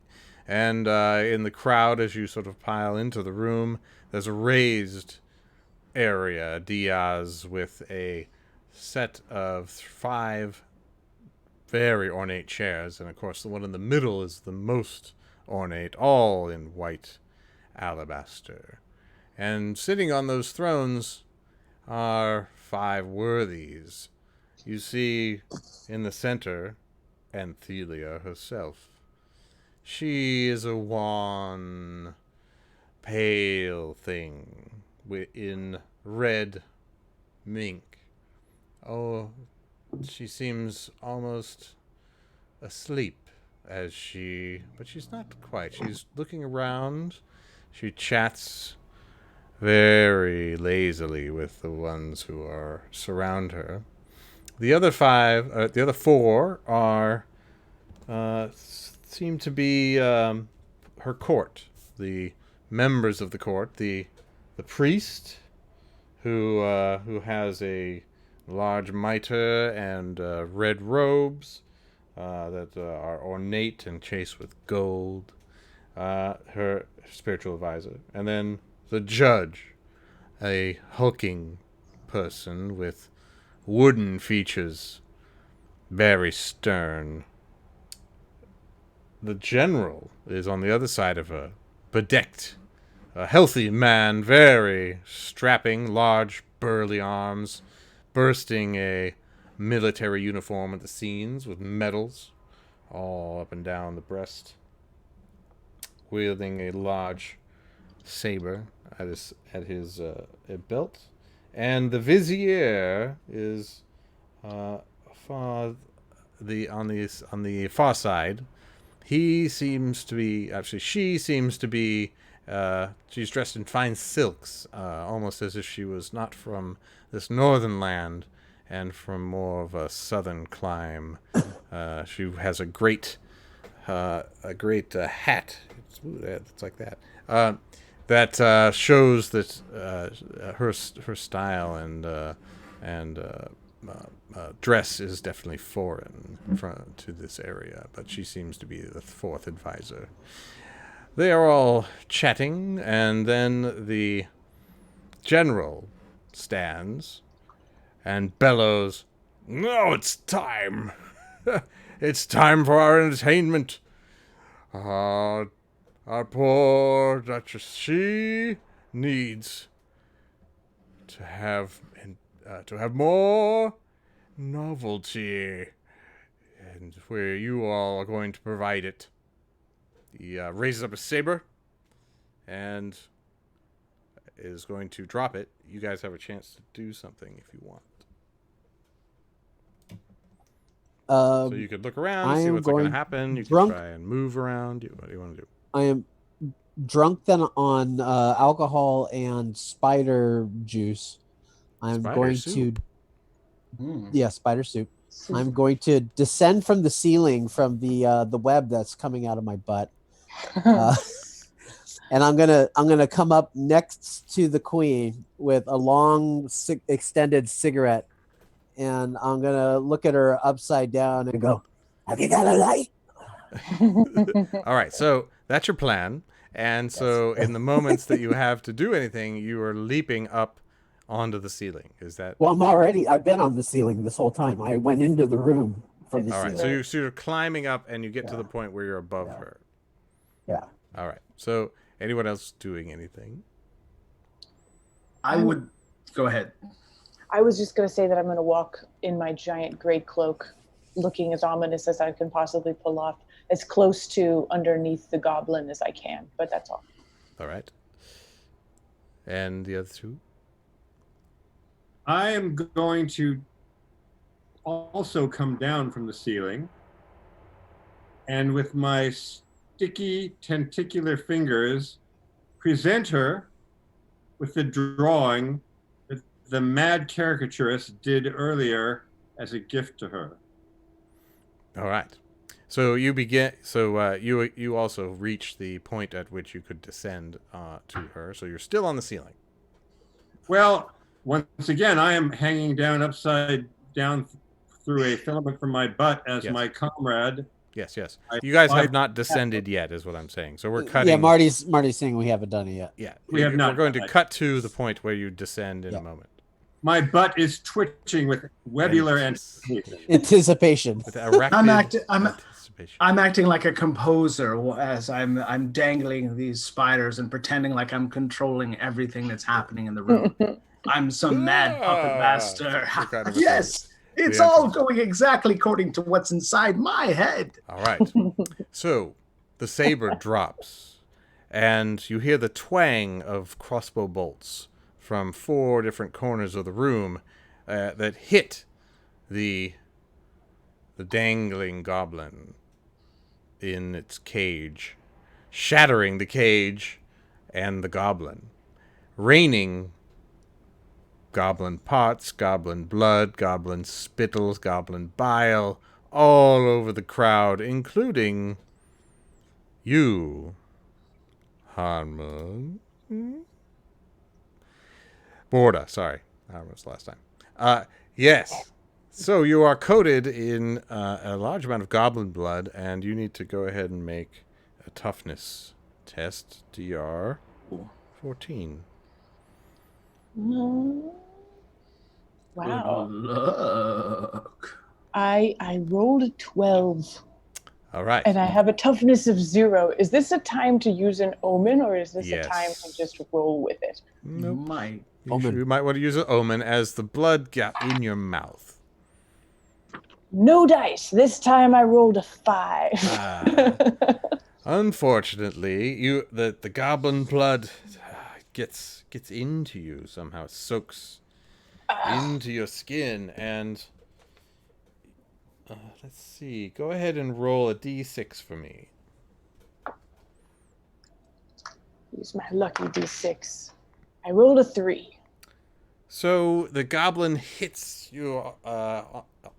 And in the crowd, as you sort of pile into the room, there's a raised area, dais, with a set of 5 very ornate chairs, and of course the one in the middle is the most ornate, all in white alabaster. And sitting on those thrones are 5 worthies. You see in the center Anthelia herself. She is a wan, pale thing in red mink. Oh, she seems almost asleep but she's not quite. She's looking around. She chats very lazily with the ones who surround her. The other 4 are seem to be her court, the members of the court, the priest who has a large mitre and red robes that are ornate and chased with gold, her spiritual advisor, and then the judge, a hulking person with wooden features, very stern. The general is on the other side of her, bedecked, a healthy man, very strapping, large, burly arms, bursting a military uniform at the seams with medals all up and down the breast, wielding a large saber at his belt, and the vizier is on the far side. She seems to be. She's dressed in fine silks, almost as if she was not from this northern land and from more of a southern clime. She has a great hat. It's like that. That shows that her style and dress is definitely foreign to this area, but she seems to be the 4th advisor. They are all chatting, and then the general stands and bellows, "Now it's time! It's time for our entertainment! Our poor Duchess, she needs to have more novelty, and where you all are going to provide it." He raises up a saber and is going to drop it. You guys have a chance to do something if you want. So you could look around, see what's going to happen. You can try and move around. What do you want to do? I am drunk then on alcohol and spider juice. I'm going to spider soup. I'm going to descend from the ceiling from the web that's coming out of my butt, and I'm gonna come up next to the queen with a long extended cigarette, and I'm gonna look at her upside down and go, "Have you got a light?" All right, so that's your plan. And so in the moments that you have to do anything, you are leaping up onto the ceiling. Is that? Well, I've been on the ceiling this whole time. I went into the room from the ceiling. All right, so you're climbing up and you get to the point where you're above her. Yeah. All right. So, anyone else doing anything? I would go ahead. I was just going to say that I'm going to walk in my giant gray cloak, looking as ominous as I can possibly pull off, as close to underneath the goblin as I can. But that's all. All right. And the other two? I am going to also come down from the ceiling, and with my sticky tentacular fingers, present her with the drawing that the mad caricaturist did earlier as a gift to her. All right. So you begin. So you also reach the point at which you could descend to her. So you're still on the ceiling. Well, once again, I am hanging down upside down through a filament from my butt as my comrade. Yes. You guys have not descended yet, is what I'm saying. So we're cutting. Yeah, Marty's saying we haven't done it yet. Yeah, we have not. We're going to cut to the point where you descend in a moment. My butt is twitching with webular anticipation. With arachnid I'm acting like a composer as I'm dangling these spiders and pretending like I'm controlling everything that's happening in the room. I'm some mad puppet master. Yes, it's all going exactly according to what's inside my head. All right. So the saber drops, and you hear the twang of crossbow bolts from 4 different corners of the room that hit the dangling goblin in its cage, shattering the cage and the goblin, raining goblin pots, goblin blood, goblin spittles, goblin bile all over the crowd, including you, Harmon. Borda, sorry. That was the last time. Yes. So you are coated in a large amount of goblin blood, and you need to go ahead and make a toughness test, DR 14. Wow. Look. I rolled a 12. All right. And I have a toughness of 0. Is this a time to use an omen, or is this a time to just roll with it? Nope. Omen. You might want to use an omen as the blood got in your mouth. No dice. This time I rolled a 5. Unfortunately, the goblin blood gets into you somehow. It soaks into your skin, and let's see. Go ahead and roll a d6 for me. Use my lucky d6. I rolled a 3. So the goblin hits you.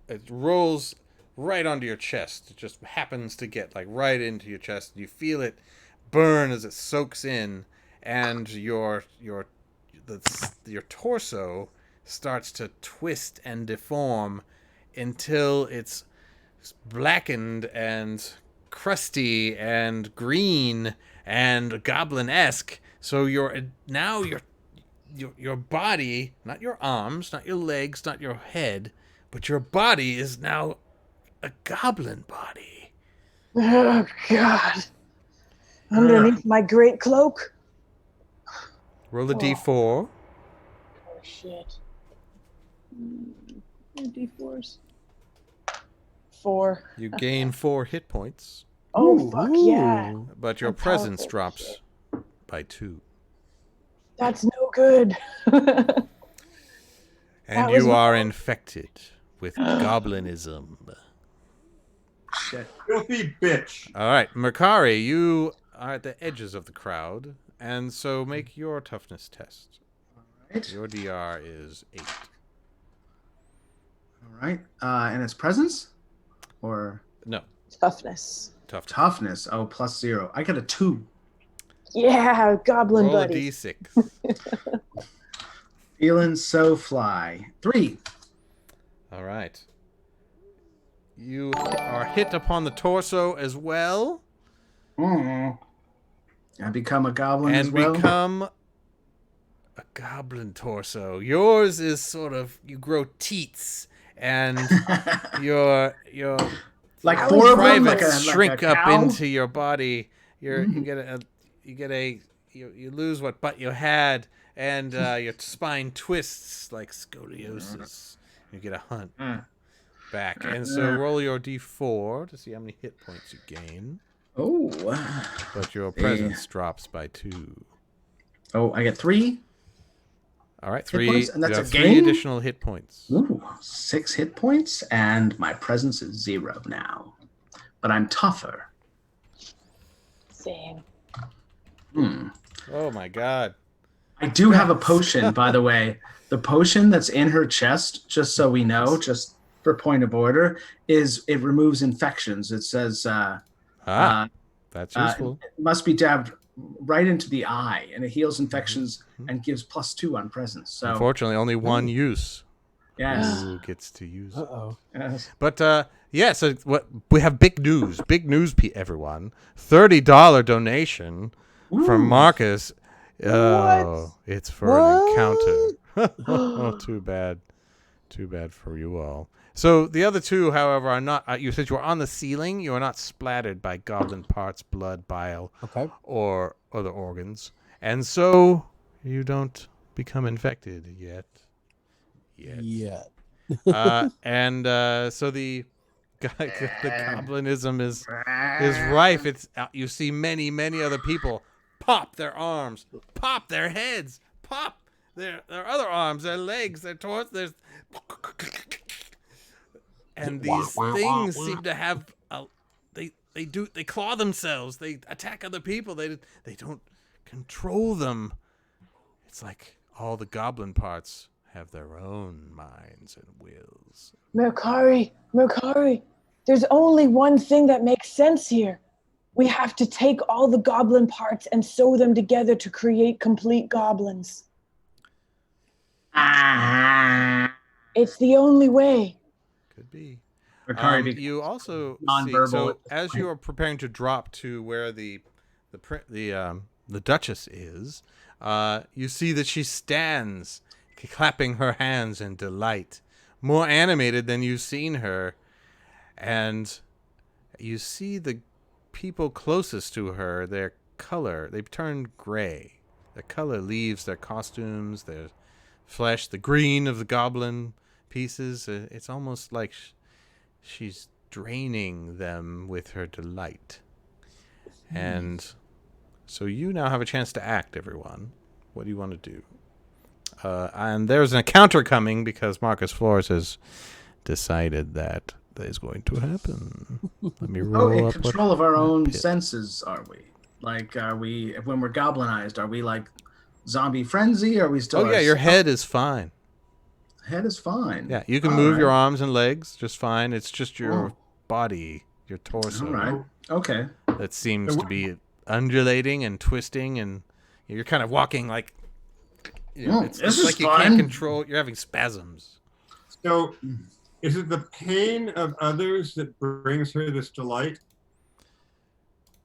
It rolls right onto your chest. It just happens to get like right into your chest. You feel it burn as it soaks in, and your torso starts to twist and deform until it's blackened and crusty and green and goblin-esque. So your body, not your arms, not your legs, not your head, but your body is now a goblin body. Oh, God. Underneath my great cloak? Roll a d4. Oh, shit. D4s. 4. You gain 4 hit points. Oh, fuck yeah. But your presence drops by 2. That's no good. And you are infected with goblinism. Shit. Filthy bitch. All right, Mercari, you are at the edges of the crowd, and so make your toughness test. All right. Your DR is 8. All right. And it's presence? Or? No. Toughness. Toughness. Oh, +0. I got a 2. Yeah, goblin Roll buddy. a d6. Feeling so fly. 3. All right. You are hit upon the torso as well. I become a goblin as well? And become a goblin torso. Yours is sort of, you grow teats, and your like 4 of them, privates like shrink a up cow? into your body, you lose what butt you had, and your spine twists like scoliosis. You get a hunt back, and so roll your d4 to see how many hit points you gain. Oh, but your presence drops by 2. Oh, I get 3. All right, Hit 3. points, and that's you a have gain? 3 additional hit points. Ooh, 6 hit points, and my presence is 0 now. But I'm tougher. Same. Oh my god. I do have a potion, by the way. The potion that's in her chest, just so we know, just for point of order, is it removes infections. It says that's useful. It must be dabbed right into the eye, and it heals infections and gives +2 on presence. So unfortunately, only one use. Yes. Who gets to use it. Yes. But so what we have big news, everyone. $30 donation from Marcus. Oh, it's for an encounter. Oh, too bad for you all. So the other two, however, are not. You said you are on the ceiling. You are not splattered by goblin parts, blood, bile, or other organs, and so you don't become infected yet. So the goblinism is rife. It's you see many other people pop their arms, pop their heads, pop their other arms, their legs, their torso. And these things seem to have they claw themselves. They attack other people. They don't control them. It's like all the goblin parts have their own minds and wills. Mercari, there's only one thing that makes sense here. We have to take all the goblin parts and sew them together to create complete goblins. It's the only way. Could be. You also non-verbal. See, so as you are preparing to drop to where the Duchess is, you see that she stands, clapping her hands in delight, more animated than you've seen her, and you see the people closest to her, their color, they've turned gray. Their color leaves their costumes, their flesh, the green of the goblin pieces. It's almost like she's draining them with her delight. And so you now have a chance to act, everyone. What do you want to do? And there's an encounter coming because Marcus Flores has decided that is going to happen. Let me roll in up control of our own senses, are we? Like, are we, when we're goblinized, are we like zombie frenzy? Or are we still? Oh yeah, your head is fine. Head is fine. Yeah, you can move your arms and legs just fine. It's just your body, your torso. All right. Okay. That seems to be undulating and twisting, and you're kind of walking like. It's like you can't control. You're having spasms. So, is it the pain of others that brings her this delight?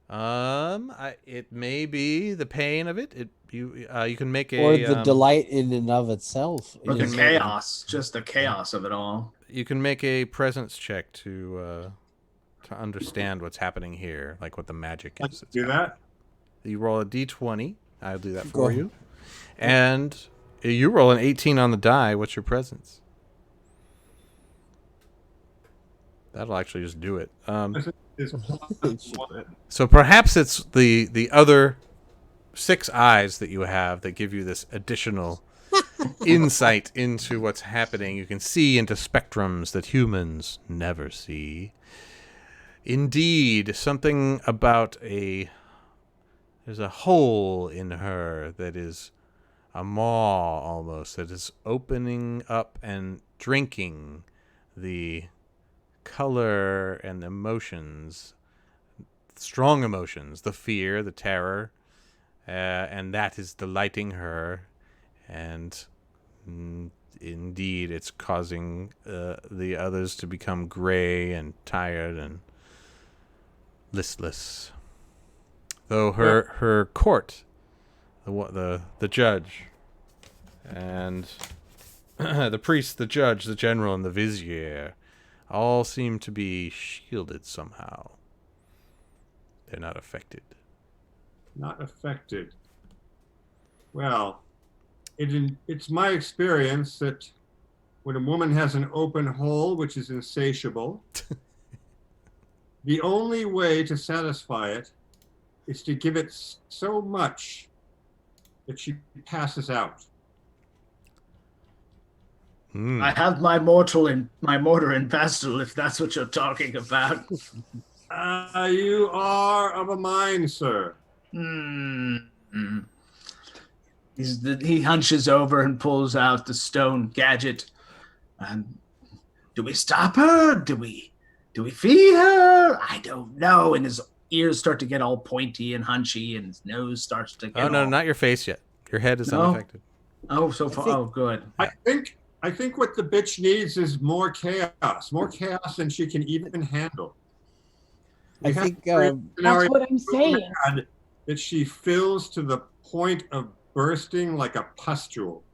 It may be the pain of it. You can make or the delight in and of itself. Or the chaos, just the chaos of it all. You can make a presence check to understand what's happening here, like what the magic is. Do that. You roll a d20. I'll do that for you. And you roll an 18 on the die. What's your presence? That'll actually just do it. So perhaps it's the other 6 eyes that you have that give you this additional insight into what's happening. You can see into spectrums that humans never see. Indeed, something about there's a hole in her that is a maw almost, that is opening up and drinking the color and emotions, strong emotions, the fear, the terror, and that is delighting her, and indeed it's causing the others to become gray and tired and listless. Though her court, the judge, and the priest, the judge, the general, and the vizier all seem to be shielded somehow. They're not affected. Not affected. Well, it's my experience that when a woman has an open hole, which is insatiable, the only way to satisfy it is to give it so much that she passes out. I have my mortar and pestle, if that's what you're talking about. You are of a mind, sir. He hunches over and pulls out the stone gadget. And do we stop her? Do we feed her? I don't know. And his ears start to get all pointy and hunchy, and his nose starts to get not your face yet. Your head is unaffected. Oh, so far. Good. I think what the bitch needs is more chaos than she can even handle. I think that's what I'm saying. That she fills to the point of bursting like a pustule.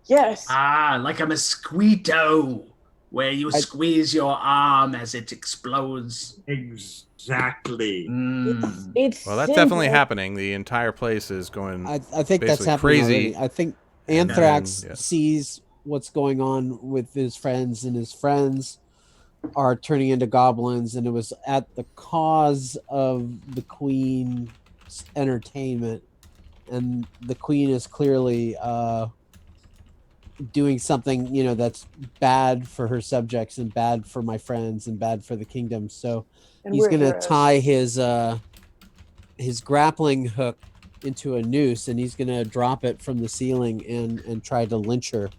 Yes. Like a mosquito, where you squeeze your arm as it explodes. Exactly. It's Well, that's definitely happening. The entire place is going. I think that's happening crazy. already. I think Anthrax sees what's going on with his friends, and his friends are turning into goblins, and it was at the cause of the queen's entertainment, and the queen is clearly doing something, that's bad for her subjects and bad for my friends and bad for the kingdom. So he's going to tie his grappling hook into a noose, and he's going to drop it from the ceiling and try to lynch her.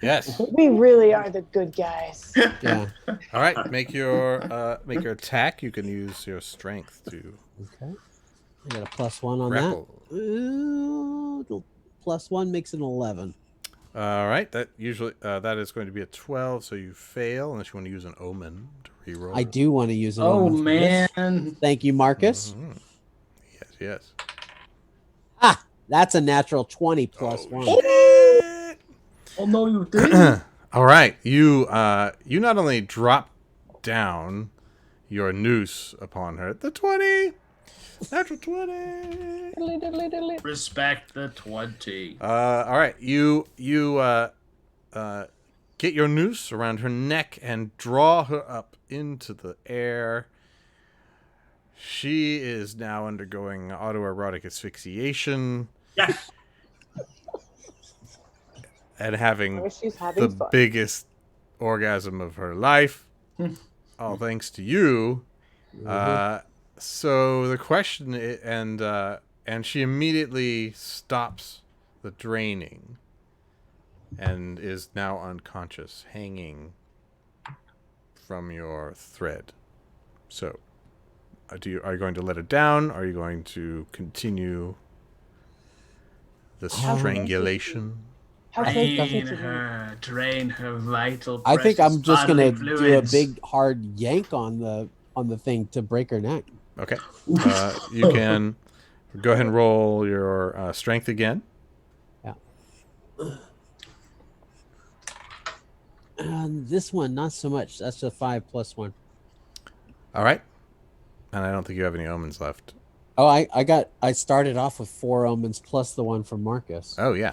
Yes. We really are the good guys. Yeah. All right. Make your attack. You can use your strength to. Okay. I got a +1 on grapple. that. +1 makes it an 11. All right. That usually that is going to be a 12, so you fail unless you want to use an omen to reroll. I do want to use an omen. omen. Oh man! Thank you, Marcus. Mm-hmm. Yes. That's a natural 20 +1. Oh no, you didn't. All right. You not only drop down your noose upon her. The 20. Natural 20. Diddly, diddly, diddly. Respect the 20. All right. You get your noose around her neck and draw her up into the air. She is now undergoing autoerotic asphyxiation. Yes. And having the fun. Biggest orgasm of her life. All thanks to you. So the question is, and she immediately stops the draining and is now unconscious, hanging from your thread. So are you going to let it down? Are you going to continue the strangulation? Drain her vital. I think I'm just gonna fluids. do a big hard yank on the thing to break her neck. Okay. You can go ahead and roll your strength again. Yeah. This one, not so much. That's a 5 +1. All right. And I don't think you have any omens left. Oh, I started off with 4 omens plus the one from Marcus. Oh yeah.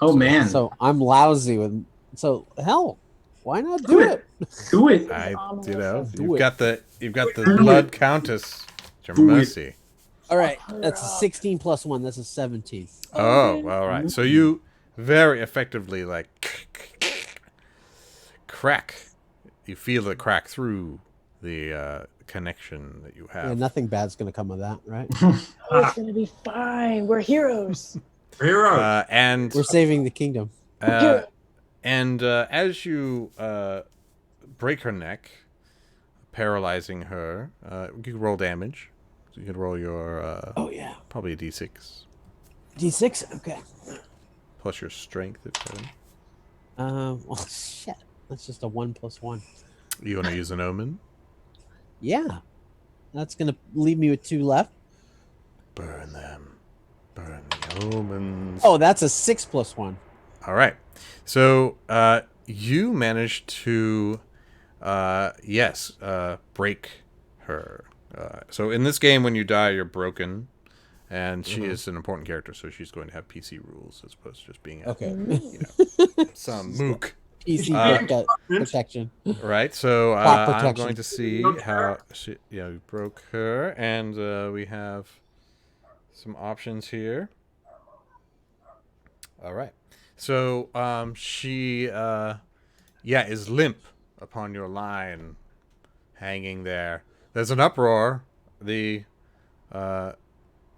Oh man. So I'm lousy with. So hell, why not do it? Do it. You've got the Blood-Countess at your mercy. All right, that's a 16 +1. That's a 17. Oh, all right. So you very effectively crack. You feel the crack through the connection that you have. Yeah, nothing bad's gonna come of that, right? Oh, it's gonna be fine. We're heroes. And we're saving the kingdom. And as you break her neck, paralyzing her, you can roll damage. So you can roll your probably a d6. D6, okay. Plus your strength. Well, shit. That's just a 1 +1. You want to use an omen? Yeah. That's gonna leave me with 2 left. Burn them. Burn the omens. Oh, that's a 6 +1. All right. So you managed to, break her. So in this game, when you die, you're broken. And she is an important character, so she's going to have PC rules as opposed to just being some mook. PC protection. Right, so Plot I'm protection. going to see how she, we broke her, and we have some options here. All right, so she, is limp upon your line, hanging there. There's an uproar.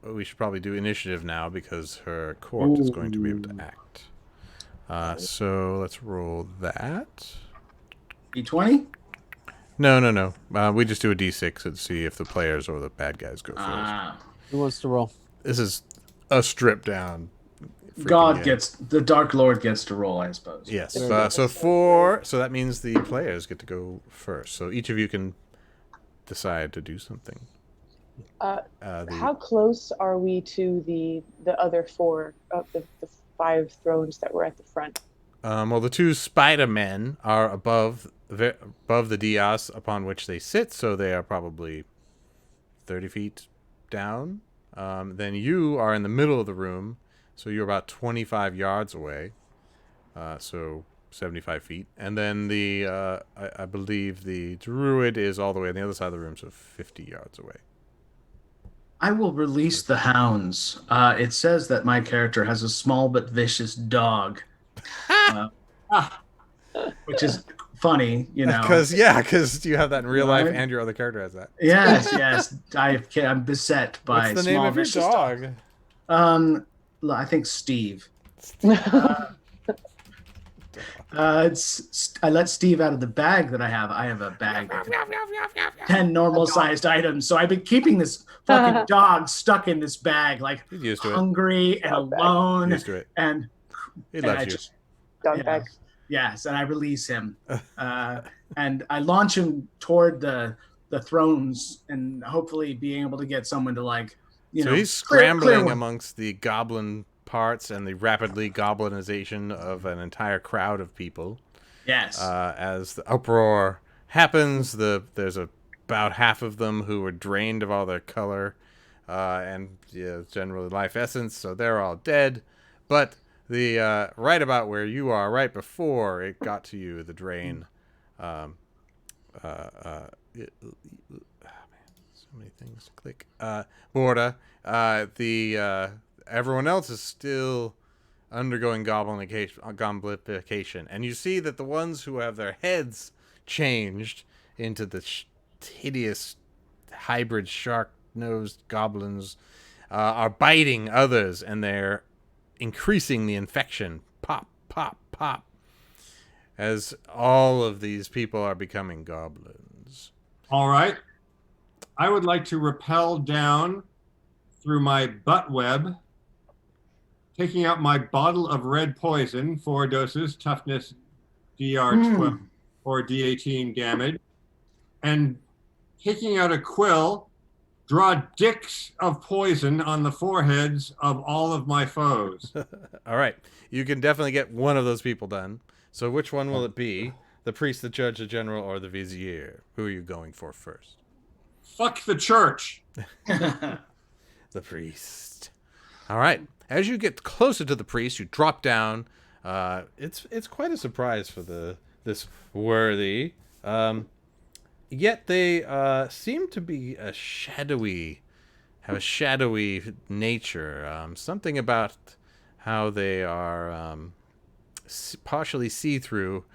We should probably do initiative now because her court is going to be able to act. So let's roll that. D20? No. We just do a D6 and see if the players or the bad guys go first. Who wants to roll? This is a stripped down. The Dark Lord gets to roll, I suppose. Yes. So that means the players get to go first. So each of you can decide to do something. How close are we to the other four of the 5 thrones that were at the front? Well, the 2 Spider-Men are above the dais upon which they sit, so they are probably 30 feet down. Then you are in the middle of the room, so you're about 25 yards away, so 75 feet. And then I believe the druid is all the way on the other side of the room, so 50 yards away. I will release the hounds. It says that my character has a small but vicious dog, which is funny, Because you have that in real life, and your other character has that. Yes. I'm beset by What's the name of your dog? I think Steve. I let Steve out of the bag that I have. I have a bag of 10 normal-sized items. So I've been keeping this fucking dog stuck in this bag, like hungry and alone. Used to it. And He loves you. Dog bag. Yes, and I release him. And I launch him toward the thrones and hopefully being able to get someone to So he's scrambling amongst the goblin parts and the rapidly goblinization of an entire crowd of people. Yes. As the uproar happens, there's about half of them who are drained of all their color and generally life essence, so they're all dead. But the right about where you are, right before it got to you, the drain. So many things to click. Borda. Everyone else is still undergoing goblinification, and you see that the ones who have their heads changed into the hideous hybrid shark-nosed goblins are biting others, and they're increasing the infection. Pop, pop, pop. As all of these people are becoming goblins. All right. I would like to rappel down through my butt web, taking out my bottle of red poison, 4 doses, toughness DR12 or D18 damage, and taking out a quill, draw dicks of poison on the foreheads of all of my foes. All right. You can definitely get one of those people done. So which one will it be? The priest, the judge, the general, or the vizier? Who are you going for first? Fuck the church. The priest. All right. As you get closer to the priest, you drop down. It's quite a surprise for this worthy. Yet they seem to be have a shadowy nature. Something about how they are partially see-through.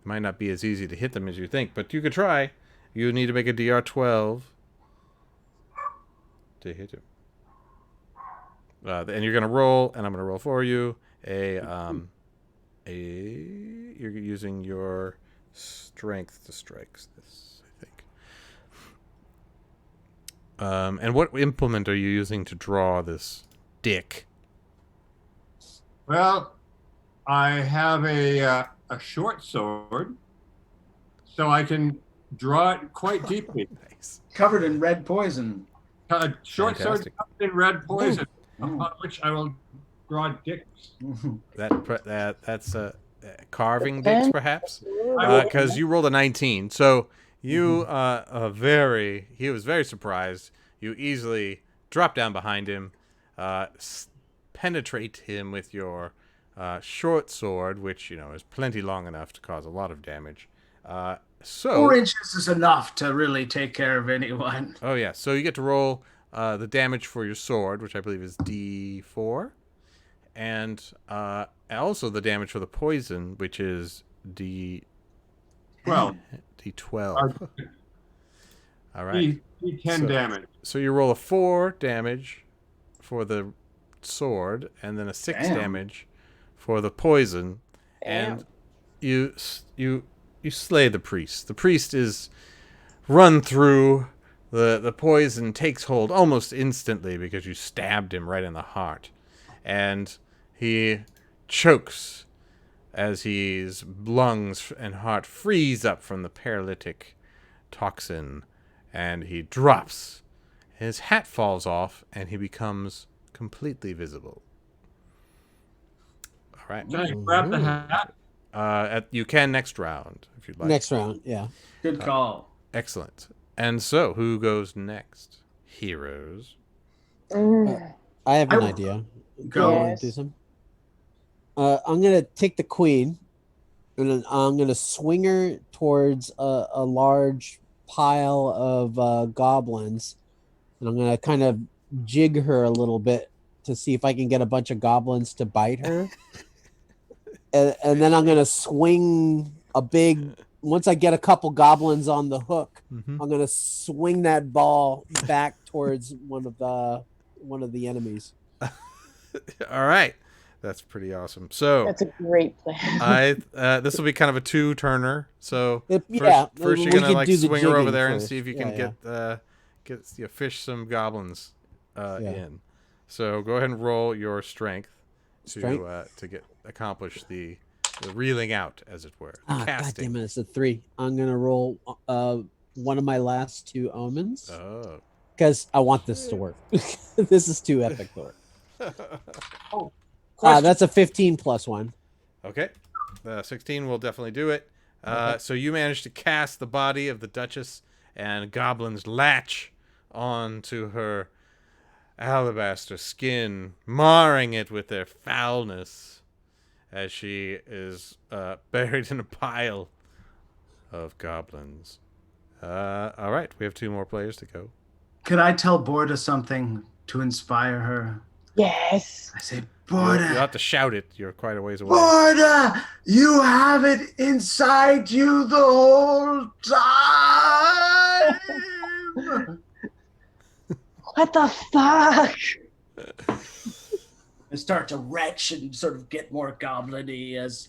Might not be as easy to hit them as you think, but you could try. You need to make a DR12 to hit him. And you're going to roll, and I'm going to roll for you. You're using your strength to strike this, I think. And what implement are you using to draw this dick? Well, I have a short sword, so I can draw it quite deeply. Nice. Covered in red poison. A short sword Fantastic. covered in red poison, upon which I will draw dicks. That's carving dicks, perhaps? Because you rolled a 19. So You he was very surprised. You easily drop down behind him, penetrate him with your short sword, which, is plenty long enough to cause a lot of damage. So 4 inches is enough to really take care of anyone. Oh, yeah. So you get to roll the damage for your sword, which I believe is D4. And also the damage for the poison, which is D12. D12. All right. D10 damage. So you roll a 4 damage for the sword, and then a 6 damage for the poison. And you slay the priest. The priest is run through. The poison takes hold almost instantly because you stabbed him right in the heart. And he chokes as his lungs and heart freeze up from the paralytic toxin. And he drops. His hat falls off, and he becomes completely visible. All right. Can I grab the hat? You can next round, if you'd like. Next round, yeah. Good call. Excellent. And so, who goes next? Heroes. I have an idea. Go. Yes. Do some. I'm gonna take the queen, and then I'm gonna swing her towards a large pile of goblins, and I'm gonna kind of jig her a little bit to see if I can get a bunch of goblins to bite her. and then I'm gonna swing a big. Once I get a couple goblins on the hook, I'm gonna swing that ball back towards one of the enemies. All right. That's pretty awesome. So That's a great plan. this will be kind of a 2-turner. So Yeah, first you're we gonna can do the swing her over jigging there and first. see if you can get fish some goblins in. So go ahead and roll your strength to accomplish the reeling out, as it were. God Casting. damn it, it's a 3. I'm gonna roll one of my last 2 omens Oh. because I want this to work. This is too epic to work. Question. That's a 15 plus 1. Okay. 16 will definitely do it. So you managed to cast the body of the Duchess, and goblins latch onto her alabaster skin, marring it with their foulness as she is buried in a pile of goblins. All right. We have 2 more players to go. Could I tell Borda something to inspire her? Yes. I say, You'll Borda, have to shout it. You're quite a ways away. Borda, you have it inside you the whole time. What the fuck? I start to retch and sort of get more goblin-y as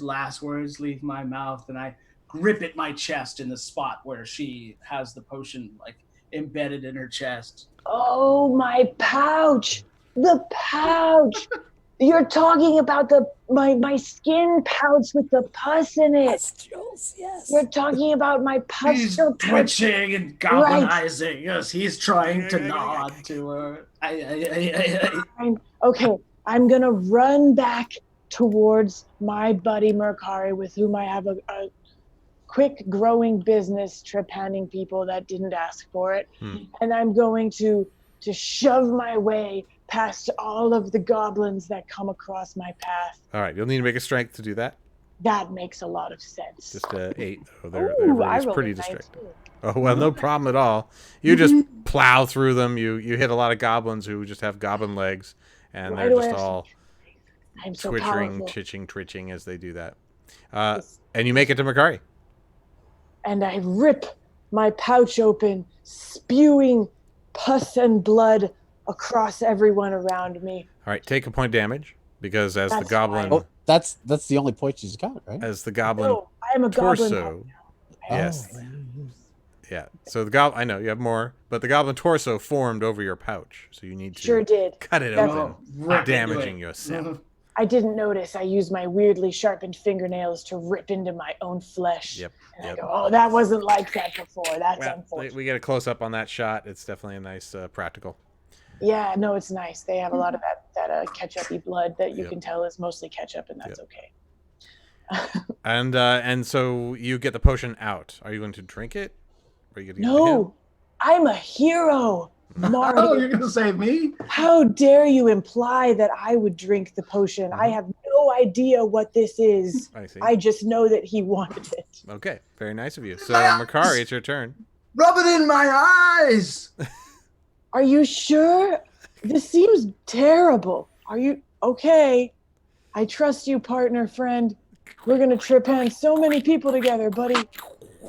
last words leave my mouth, and I grip at my chest in the spot where she has the potion like embedded in her chest. Oh, my pouch. The pouch. You're talking about my skin pouch with the pus in it. Pustules, yes. You're talking about my He's pustule pouch. twitching and goblinizing. Yes, he's trying to nod to her. Okay, I'm gonna run back towards my buddy Mercari, with whom I have a quick growing business trepanning people that didn't ask for it. And I'm going to shove my way past all of the goblins that come across my path. All right. You'll need to make a strength to do that. That makes a lot of sense. Just 8. Oh, they're Ooh, I really rolled pretty a 19. distracting. Oh, well, no problem at all. You just plow through them. You hit a lot of goblins who just have goblin legs, and Why they're do I just have all I'm so twittering, powerful. twitching as they do that. And you make it to Mercari. And I rip my pouch open, spewing pus and blood across everyone around me. All right, take a point damage, because as the That's goblin, fine. Oh, that's the only point she's got, right? as the goblin No, I am a goblin. torso. Yes. Oh, Yeah. So the goblin, I know you have more, but the goblin torso formed over your pouch, so you need to Sure did. cut it That's- open, Rip into damaging it. yourself. I didn't notice. I used my weirdly sharpened fingernails to rip into my own flesh. Yep. And I Yep. go, oh, that wasn't like that before. That's Well, unfortunate. we get a close up on that shot. It's definitely a nice practical. Yeah, no, it's nice. They have a lot of that ketchup-y blood that you Yep. can tell is mostly ketchup, and that's Yep. okay. And so you get the potion out. Are you going to drink it? Are you going to give it to him? No, I'm a hero, Marty. Oh, you're gonna save me? How dare you imply that I would drink the potion? I have no idea what this is. I see. I just know that he wanted it. Okay, very nice of you. So, Makari, it's your turn. Rub it in my eyes. Are you sure? This seems terrible. Are you okay? I trust you, partner, friend. We're gonna trip hand so many people together, buddy.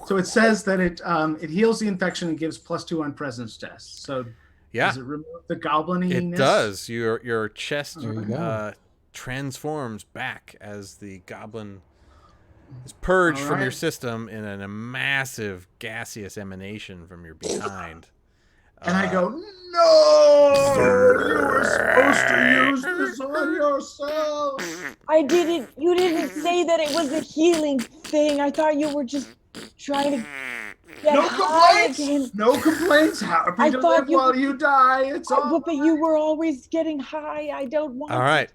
So it says that it heals the infection and gives +2 on presence tests. So does it remove the goblininess? It does. Your chest There you go. transforms back as the goblin is purged from your system in a massive gaseous emanation from your behind. And I go, no! You were supposed to use this on yourself. I didn't. You didn't say that it was a healing thing. I thought you were just trying to get No high complaints. again. No complaints. Happy I to thought live you- while you die. It's all. But you were always getting high. I don't want. All right.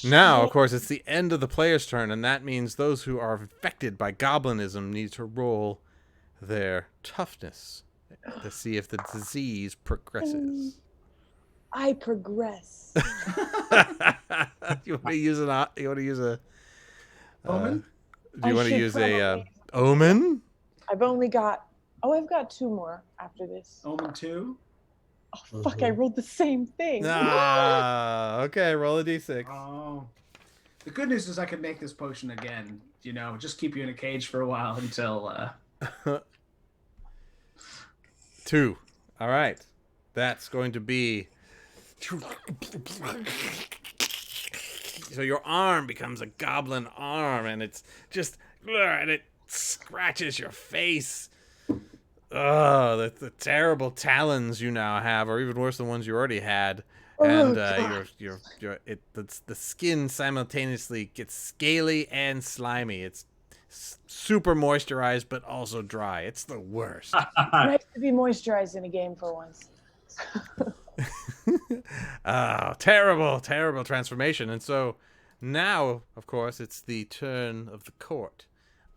to Now, of course, it's the end of the player's turn, and that means those who are affected by goblinism need to roll their toughness to see if the disease progresses. I progress. You want to use an? You want to use a? Omen? Do you I want to should use a probably- omen? I've only got. Oh, I've got 2 more after this. Omen 2. Oh, fuck! I rolled the same thing. Ah, okay. Roll a d6. Oh. The good news is I could make this potion again. You know, just keep you in a cage for a while until. 2. All right. That's going to be. So your arm becomes a goblin arm, and it's just, and it scratches your face. Oh, the terrible talons you now have are even worse than ones you already had, and the skin simultaneously gets scaly and slimy. It's super moisturized, but also dry. It's the worst. Nice to be moisturized in a game for once. Oh, terrible, terrible transformation. And so now, of course, it's the turn of the court.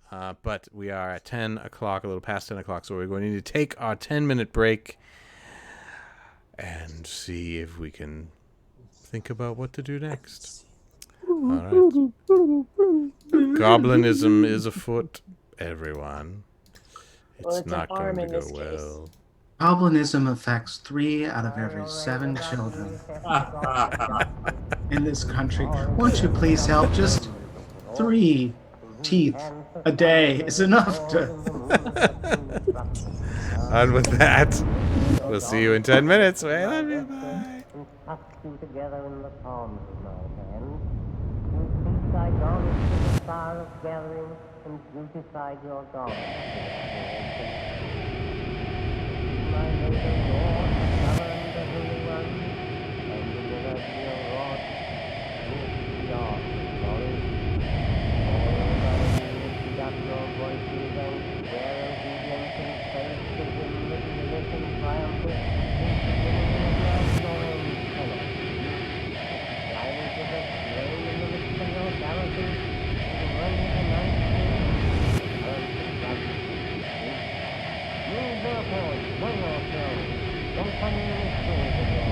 But we are at 10 o'clock, a little past 10 o'clock, so we're going to need to take our 10-minute break and see if we can think about what to do next. All right. Goblinism is afoot, everyone. Well, It's it's an not going arm to in go this case. well. Goblinism affects 3 out of every 7 children in this country. Won't you please help? Just 3 teeth a day is enough to. And with that, we'll see you in 10 minutes. I love you. Bye. Tuck you together in the palms of my hand. You feast thy knowledge to the fire of gathering, and beautified your garments my neighbor Lord, govern the Holy One, and deliver to your rod, with the ark of glory. All thy lift up your voices and bear obedience and faith to him that liveth and triumpheth in the dominion of your own fellow. Riders of the slain in the midst of your galaxies, and running the night through, earth and light. You therefore, run yourselves, don't come in the souls of your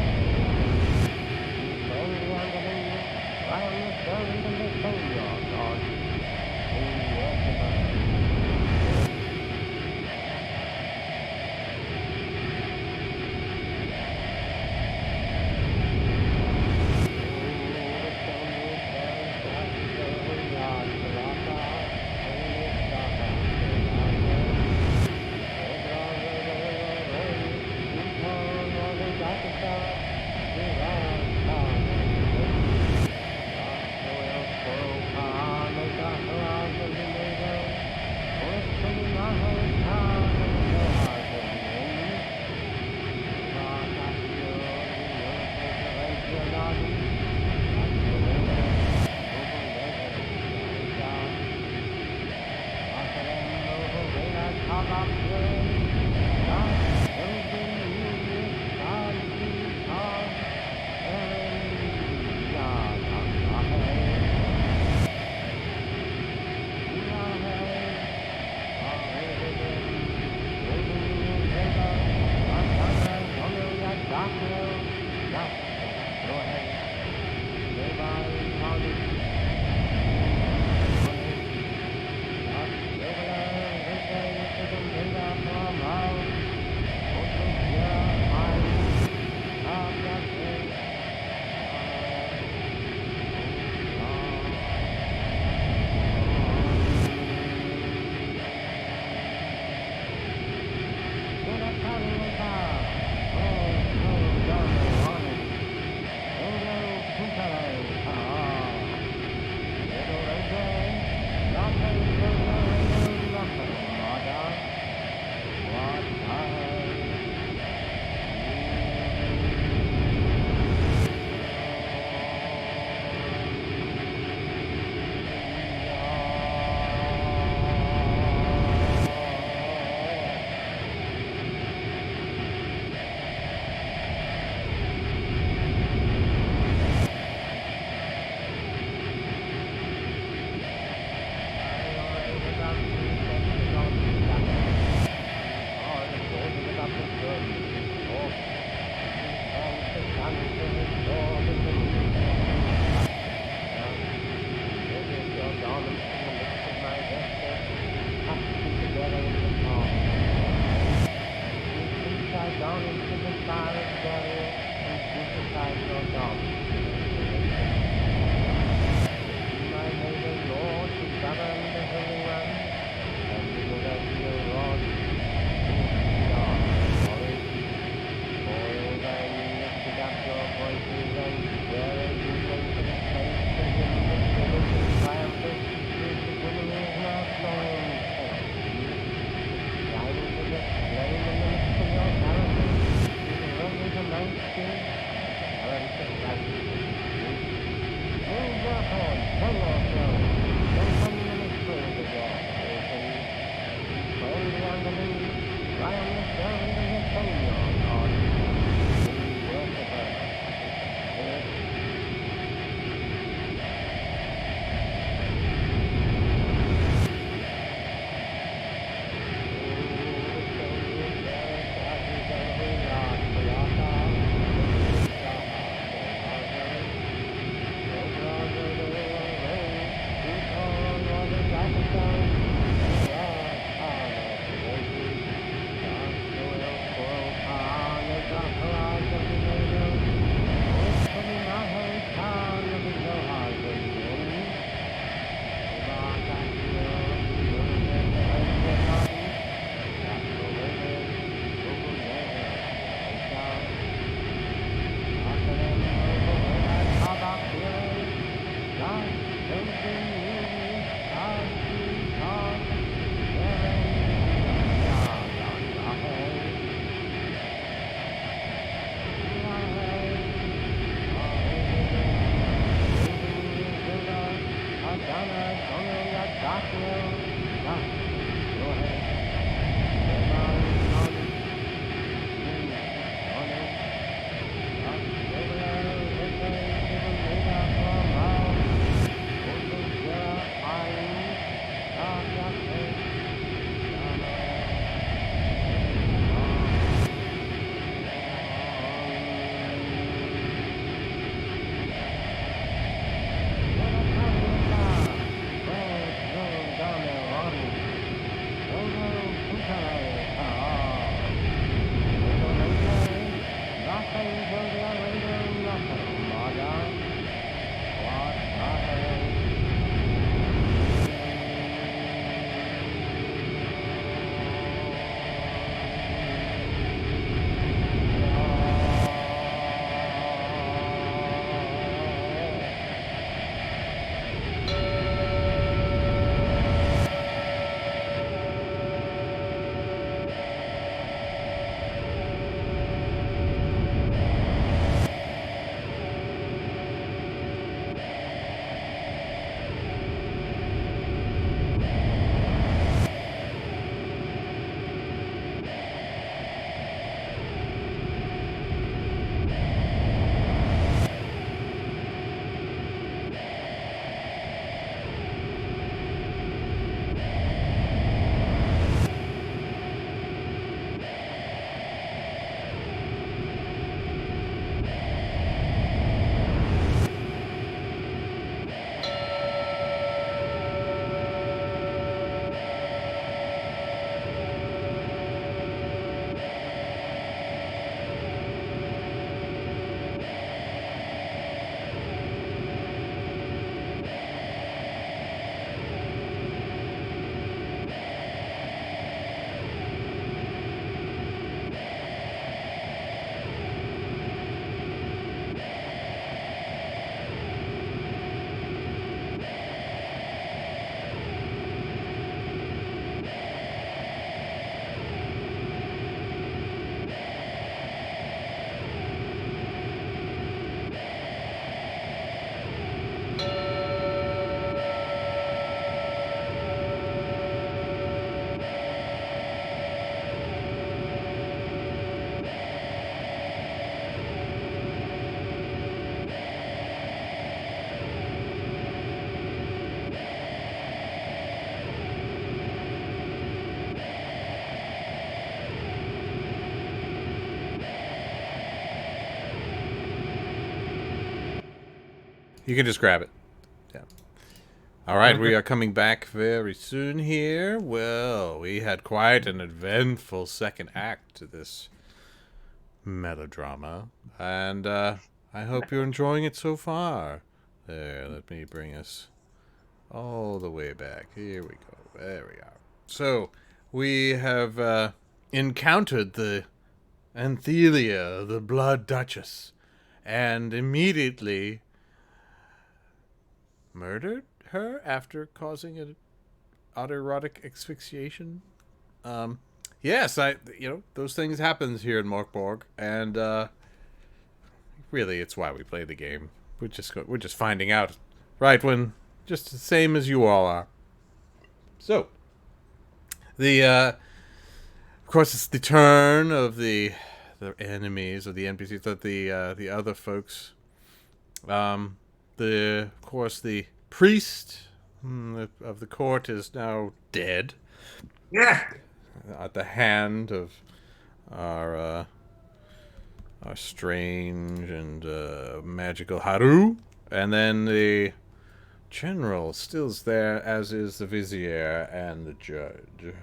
You can just grab it. Yeah. All right, we are coming back very soon here. Well, we had quite an eventful second act to this melodrama. And I I hope you're enjoying it so far. There, let me bring us all the way back. Here we go. There we are. So, we have encountered the Anthelia, the Blood Duchess, and immediately murdered her after causing an autoerotic asphyxiation. Yes, those things happen here in MÖRK BORG, and really, it's why we play the game. We're just finding out right when, just the same as you all are. So, of course, it's the turn of the enemies of the NPCs, that the other folks. Of course, the priest of the court is now dead. Yeah. At the hand of our strange and magical Haru. And then the general still's there, as is the vizier and the judge.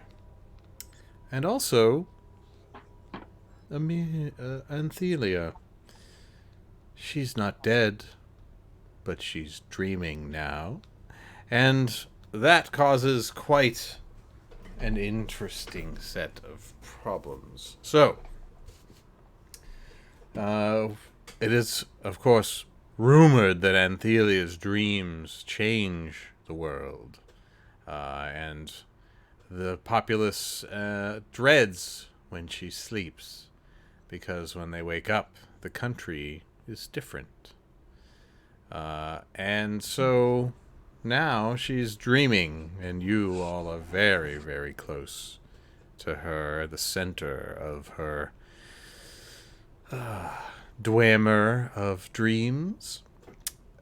And also Anthelia. She's not dead, but she's dreaming now. And that causes quite an interesting set of problems. So, it is, of course, rumored that Anthelia's dreams change the world. And the populace dreads when she sleeps, because when they wake up, the country is different. And so now she's dreaming, and you all are very, very close to her, the center of her dwemer of dreams,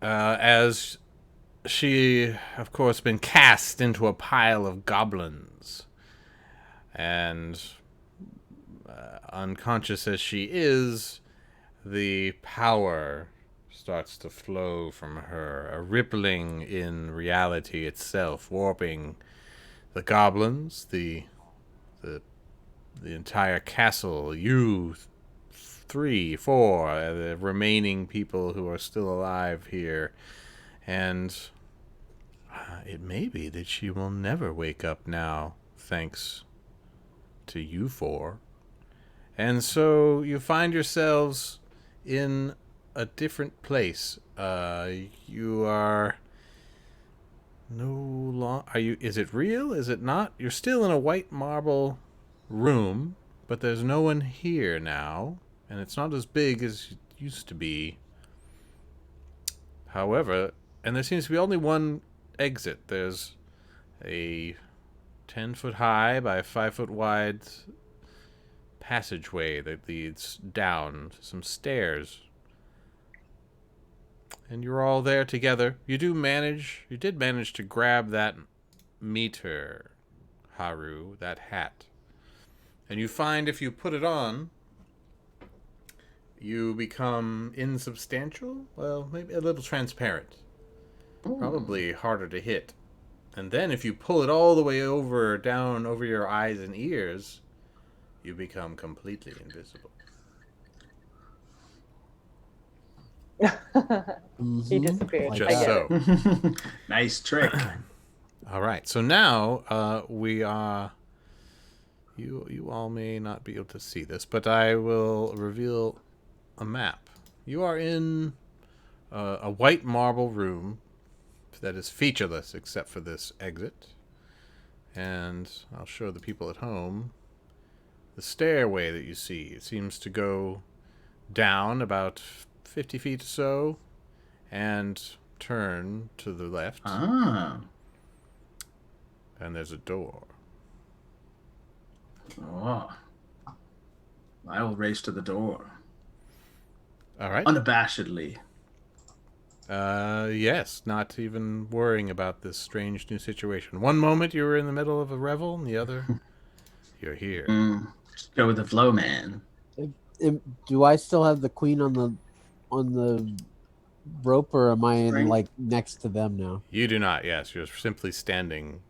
as she, of course, been cast into a pile of goblins, and unconscious as she is, the power starts to flow from her, a rippling in reality itself, warping the goblins, the entire castle, you 3, 4, the remaining people who are still alive here, and it may be that she will never wake up now, thanks to you 4. And so you find yourselves in a different place. You are no longer... Is it real? Is it not? You're still in a white marble room, but there's no one here now, and it's not as big as it used to be. However, and there seems to be only one exit. There's a 10-foot high by 5-foot wide passageway that leads down some stairs. And you're all there together. You did manage to grab that meter, Haru, that hat. And you find if you put it on, you become insubstantial? Well, maybe a little transparent. Ooh. Probably harder to hit. And then if you pull it all the way down over your eyes and ears, you become completely invisible. He disappeared. Just so. Nice trick. All right. So now we are... You all may not be able to see this, but I will reveal a map. You are in a white marble room that is featureless except for this exit. And I'll show the people at home the stairway that you see. It seems to go down about 50 feet or so and turn to the left. Ah. And there's a door. Oh. I will race to the door. All right. Unabashedly. Yes, not even worrying about this strange new situation. One moment you were in the middle of a revel, and the other, you're here. Just go with the flow, man. Do I still have the queen on the rope, or am I in, like, next to them now? You do not. Yes, you're simply standing.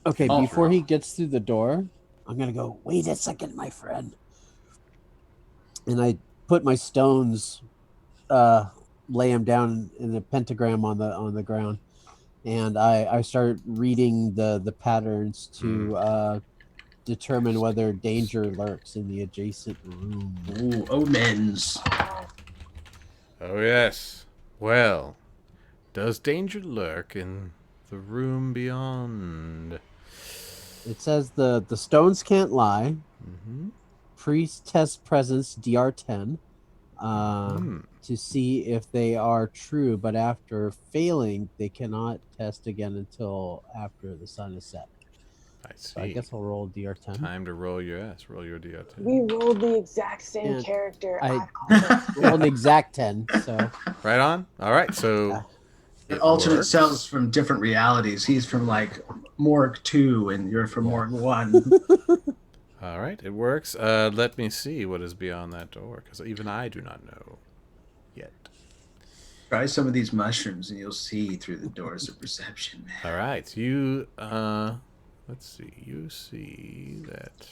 Okay, before he gets through the door, I'm gonna go, "Wait a second, my friend," and I put my stones lay him down in a pentagram on the ground, and I start reading the patterns to determine whether danger lurks in the adjacent room. Ooh, omens. Oh, yes. Well, does danger lurk in the room beyond? It says the stones can't lie. Mm-hmm. Priest test presence DR10 to see if they are true, but after failing, they cannot test again until after the sun is set. I see. So I guess I'll roll DR10. Time to roll your ass. Roll your DR10. We rolled the exact same And character. I I rolled an exact 10. So Right on. All right. So The it alternate works. selves from different realities. He's from like Morg 2 and you're from Morg 1. All right. It works. Let me see what is beyond that door, because even I do not know yet. Try some of these mushrooms and you'll see through the doors of perception, man. All right. You, let's see. You see that.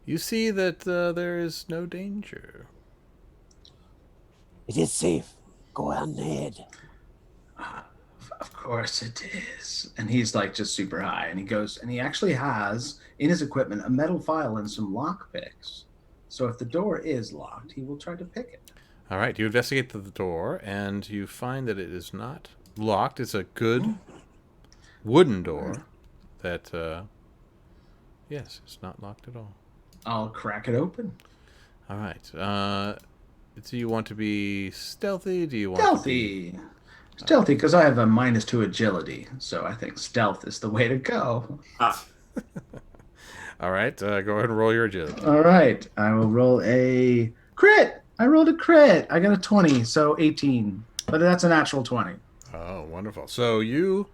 You see that there is no danger. It is safe. Go on ahead. Of course it is. And he's like just super high. And he goes, and he actually has in his equipment a metal file and some lock picks. So if the door is locked, he will try to pick it. All right. You investigate the door, and you find that it is not locked. It's a good wooden door that, yes, it's not locked at all. I'll crack it open. All right. Do you want to be stealthy? Do you want to be... Stealthy, because I have a -2 agility. So I think stealth is the way to go. All right. Go ahead and roll your agility. All right. I will roll a crit. I rolled a crit. I got a 20, so 18. But that's a natural 20. Oh, wonderful. So you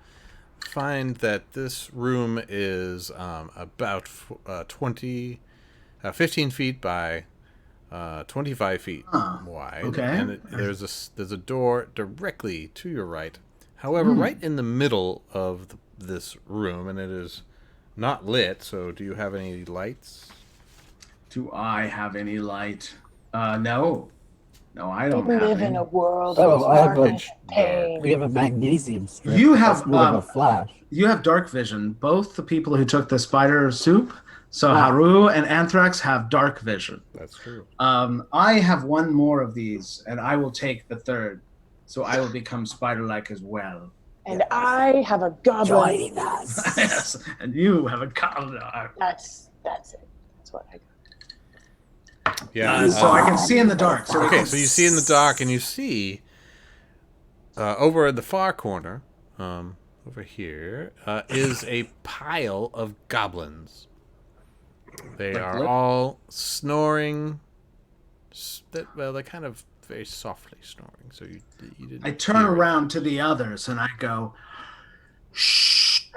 find that this room is about 15 feet by 25 feet wide. okay. And there's a door directly to your right. However, right in the middle of this room, and it is not lit. So do you have any lights? Do I have any light? No. No, I don't we have live any. in a world Oh, of I have a- darkness, pain. we have a magnesium strip. You have, That's more of a flash. You have dark vision. Both the people who took the spider soup, so Haru and Anthrax, have dark vision. That's true. I have one more of these, and I will take the third. So I will become spider-like as well. And I have a goblin. Join us. Yes, and you have a collar. That's it. That's what I got. Yeah. So I can see in the dark. So Okay, so you see in the dark, and you see over at the far corner, over here, is a pile of goblins. They are all snoring. They're kind of very softly snoring. So you didn't. I turn hear it. around to the others and I go, shh.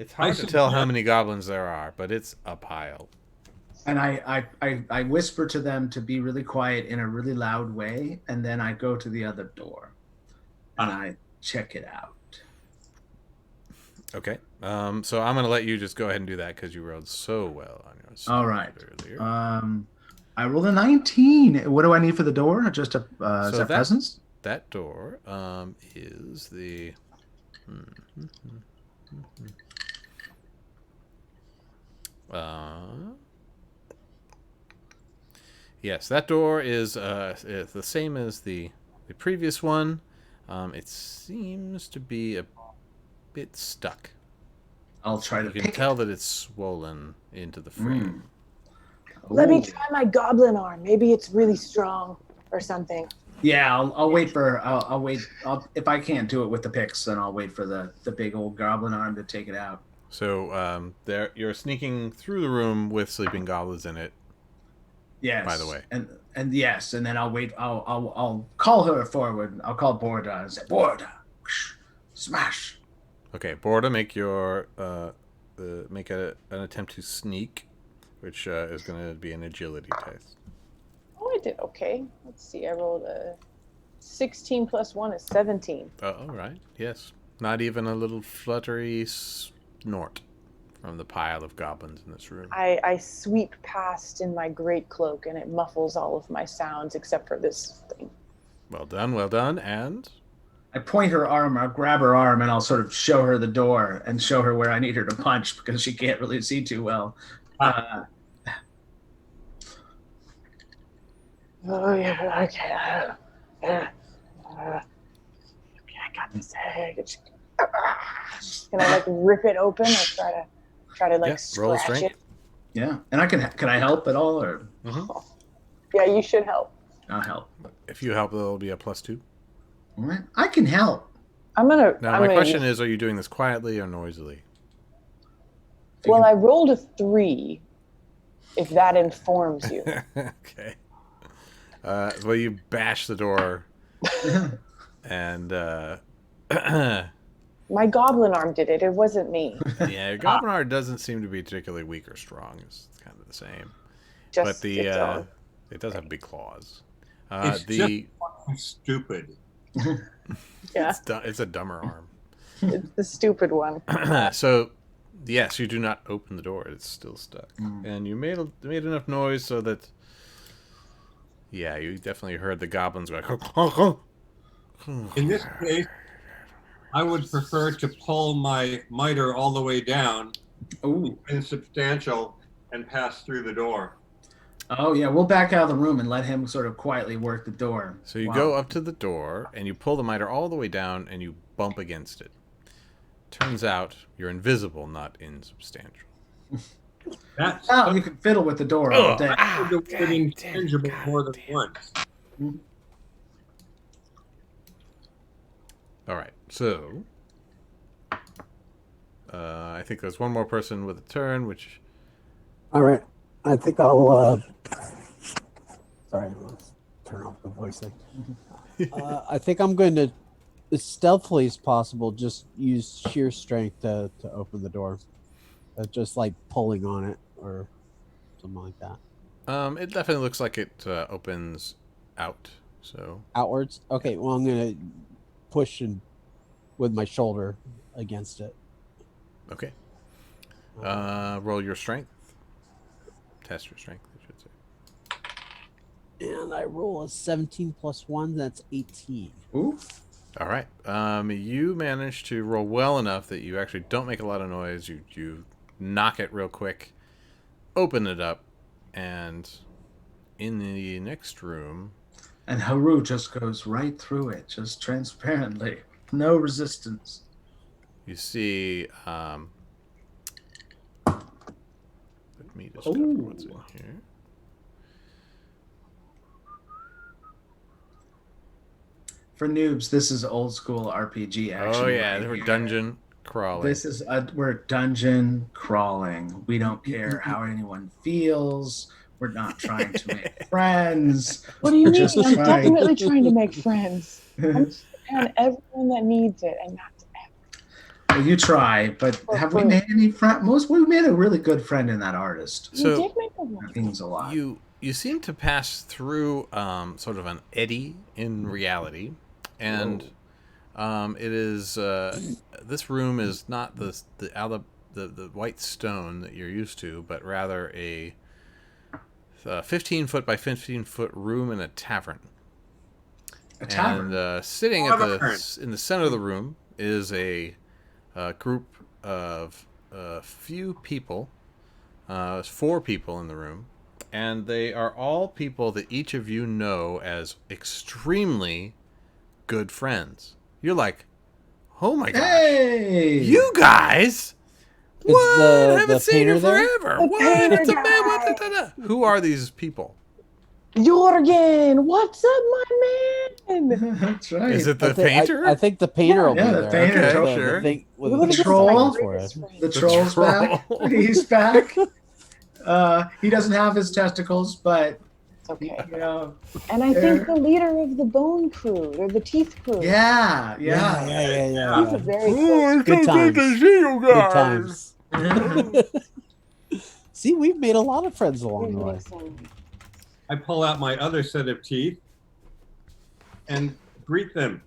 It's hard to tell how many goblins there are, but it's a pile. And I whisper to them to be really quiet in a really loud way, and then I go to the other door and I check it out. Okay. So I'm gonna let you just go ahead and do that because you rolled so well on your All right. earlier. I rolled a 19. What do I need for the door? Just a is that presence? That door is the. Yes, that door is the same as the previous one. It seems to be a bit stuck. I'll try to You can pick tell that it's swollen into the frame. Let me try my goblin arm. Maybe it's really strong or something. Yeah, I'll wait for I'll wait. If I can't do it with the picks, then I'll wait for the big old goblin arm to take it out. So there, you're sneaking through the room with sleeping goblins in it. Yes. By the way. And yes, and then I'll wait. I'll call her forward. I'll call Borda and say, Borda, smash. Okay, Borda, make your make an attempt to sneak, which is going to be an agility test. Oh, I did okay. Let's see. I rolled a 16 plus 1 is 17. All right. Yes. Not even a little fluttery snort from the pile of goblins in this room. I sweep past in my great cloak, and it muffles all of my sounds except for this thing. Well done, and? I point her arm, I'll grab her arm, and I'll sort of show her the door and show her where I need her to punch because she can't really see too well. Oh, yeah, okay. I got this egg. Can I, like, rip it open or try to like, roll a scratch strength. it? Yeah, and can I help at all? Or Yeah, you should help. I'll help. If you help, it'll be a +2. All right, I can help. Now, my question is, are you doing this quietly or noisily? Well, I rolled a 3, if that informs you. Okay. Well, you bash the door, and my goblin arm did it. It wasn't me. yeah, your goblin arm doesn't seem to be particularly weak or strong. It's kind of the same. Just but it does have big claws. It's just stupid. Yeah, it's a dumber arm. It's the stupid one. So, yes, you do not open the door. It's still stuck, and you made enough noise so that. Yeah, you definitely heard the goblins go. In this case, I would prefer to pull my mitre all the way down, insubstantial, and pass through the door. Oh, yeah, we'll back out of the room and let him sort of quietly work the door. So you go up to the door, and you pull the mitre all the way down, and you bump against it. Turns out you're invisible, not insubstantial. You can fiddle with the door all day. Tangible more than once. All right, so I think there's one more person with a turn, which. All right, I think I'll. Sorry, let's turn off the voice thing. I think I'm going to, as stealthily as possible, just use sheer strength to open the door. Just like pulling on it or something like that. It definitely looks like it opens out. So outwards. Okay, well I'm gonna push with my shoulder against it. Okay. Roll your strength. Test your strength, I should say. And I roll a 17 plus 1. That's 18. Ooh. All right. You manage to roll well enough that you actually don't make a lot of noise. You knock it real quick, open it up, and in the next room... And Haru just goes right through it, just transparently. No resistance. You see... let me discover what's in here. For noobs, this is old school RPG action. Oh yeah, they were dungeon crawling. This is we're dungeon crawling. We don't care how anyone feels. We're not trying to make friends. What do you mean? I'm definitely trying to make friends. I'm and everyone that needs it, and not to well, you try, but have we made any friends? We made a really good friend in that artist. So, you did make a one. That means a lot. You seem to pass through sort of an eddy in reality, and it is this room is not the white stone that you're used to, but rather a 15-foot by 15-foot room in a tavern. A tavern. And sitting in the center of the room is a group of few people. 4 people in the room, and they are all people that each of you know as extremely good friends. You're like, oh my gosh, hey! You guys! What? I haven't seen you forever. What? It's a man. What? Who are these people? Jorgen, what's up, my man? That's right. Is it the painter? I think the painter will be there. The painter. Okay, sure. The troll. The troll's back. He's back. He doesn't have his testicles, but it's okay. You know, and I think the leader of the bone crew or the teeth crew. Yeah. He's a very good times. Good times. See, we've made a lot of friends along the way. I pull out my other set of teeth and greet them.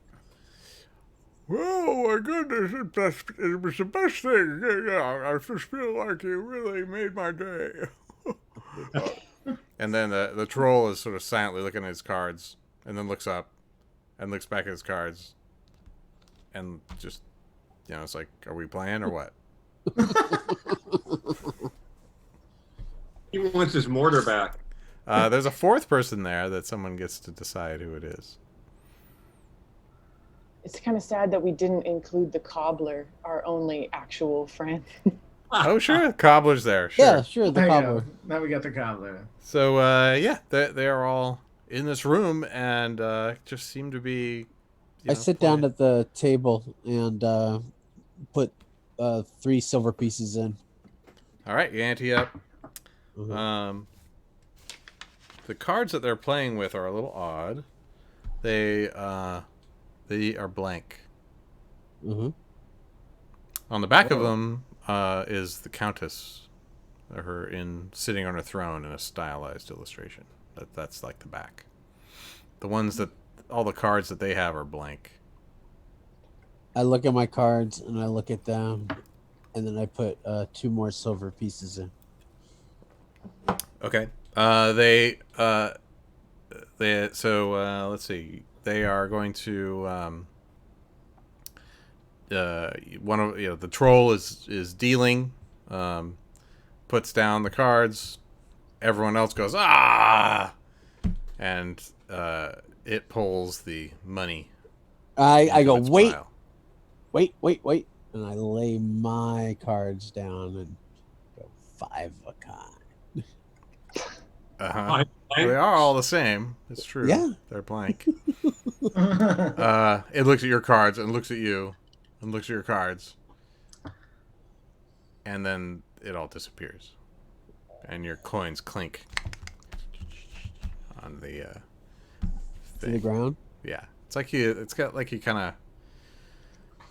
Oh my goodness, it was the best thing. Yeah, I just feel like you really made my day. And then the troll is sort of silently looking at his cards, and then looks up, and looks back at his cards, and just, it's like, are we playing or what? He wants his mortar back. There's a fourth person there that someone gets to decide who it is. It's kind of sad that we didn't include the cobbler, our only actual friend. Oh, sure. Cobbler's there. Sure. Yeah, sure. The There you cobbler. go. Now we got the cobbler. So, they are all in this room and just seem to be. I sit down at the table and put 3 silver pieces in. All right, you ante up. Mhm. The cards that they're playing with are a little odd. They are blank. Mm-hmm. On the back of them is the Countess, sitting on her throne in a stylized illustration. That's like the back. The ones that all the cards that they have are blank. I look at my cards and I look at them, and then I put 2 more silver pieces in. Okay. Let's see. They are going to the troll is dealing, puts down the cards. Everyone else goes ah, and it pulls the money. I go its wait, pile. wait, and I lay my cards down and go 5 of a kind. Uh-huh. They are all the same. It's true. Yeah. They're blank. It looks at your cards and looks at you and looks at your cards. And then it all disappears. And your coins clink on the To the ground. Yeah. It's got like you kind of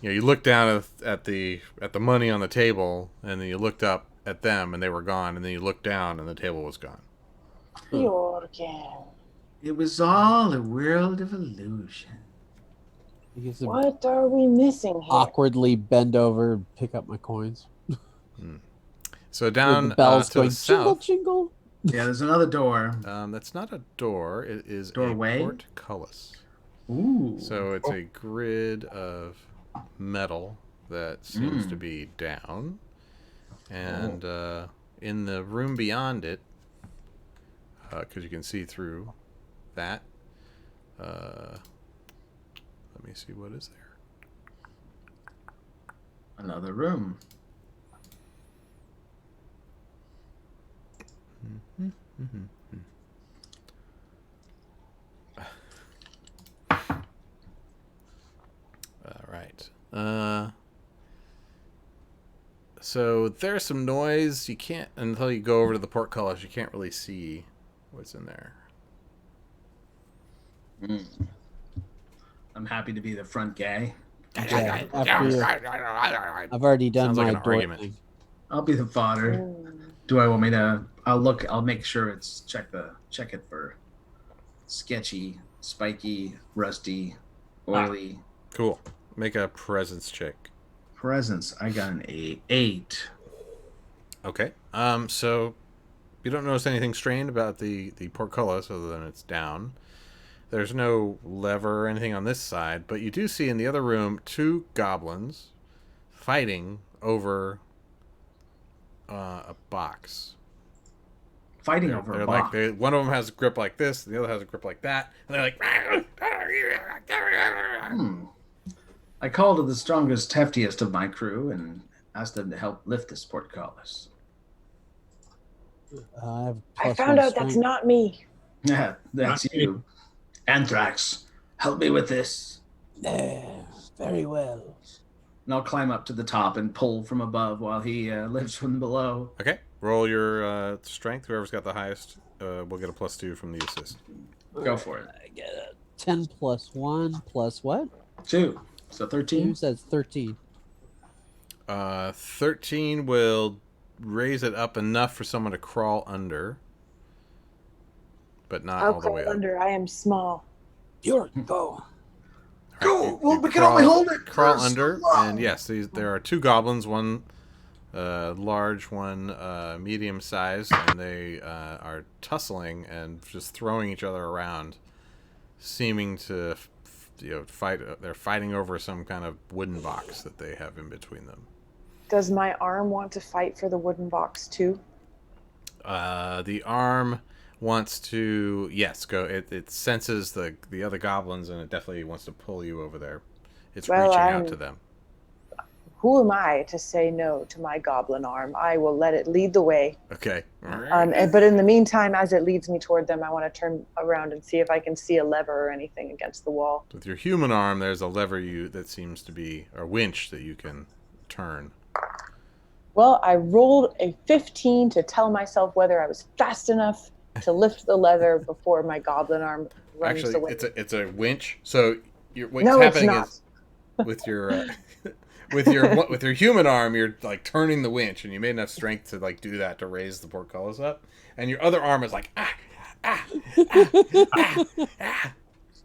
you look down at the money on the table, and then you looked up at them and they were gone, and then you looked down and the table was gone. Jorgen. It was all a world of illusion. I guess I What are we missing here? awkwardly bend over and pick up my coins. So down the bells to going the jingle, south, jingle. Yeah, there's another door. that's not a door. It is Doorway? a portcullis. Ooh. So it's a grid of metal that seems to be down, and in the room beyond it, because you can see through that. Let me see, what is there? Another room. All right. So there's some noise. You can't, until you go over to the portcullis, you can't really see what's in there. I'm happy to be the front guy. Yeah, I've already done Sounds my like an door argument. thing. I'll be the fodder. Do I want me to? I'll make sure it's check it for sketchy, spiky, rusty, oily. Cool. Make a presence check. Presence. I got an 8. Okay. So you don't notice anything strange about the portcullis other than it's down. There's no lever or anything on this side, but you do see in the other room 2 goblins fighting over a box. Fighting They're over a like box. one of them has a grip like this, the other has a grip like that, and they're like. I called to the strongest, heftiest of my crew and asked them to help lift this portcullis. I I found out that's not me. Yeah, that's you. Anthrax, help me with this. Very well. And I'll climb up to the top and pull from above while he lifts from below. Okay, roll your strength. Whoever's got the highest will get a +2 from the assist. Go for it. I get a 10 plus 1 plus what? 2. So 13. 2 says 13. 13 will raise it up enough for someone to crawl under, but not I'll all the way crawl up. under. I am small. Bjorn, go. All Go! Well, we can only hold it. Crawl first. under, and yes, there are two goblins, one large, one medium-sized, and they are tussling and just throwing each other around, seeming to, fight. They're fighting over some kind of wooden box that they have in between them. Does my arm want to fight for the wooden box too? The arm wants to, yes, go. It senses the other goblins, and it definitely wants to pull you over there. It's reaching out to them. Who am I to say no to my goblin arm? I will let it lead the way. Okay. But in the meantime, as it leads me toward them, I want to turn around and see if I can see a lever or anything against the wall. With your human arm, there's a lever that seems to be a winch that you can turn. Well, I rolled a 15 to tell myself whether I was fast enough to lift the lever before my goblin arm runs away. Actually, it's a winch. So what's No, it's happening not. is with your with your human arm, you're like turning the winch, and you made enough strength to like do that to raise the portcullis up, and your other arm is like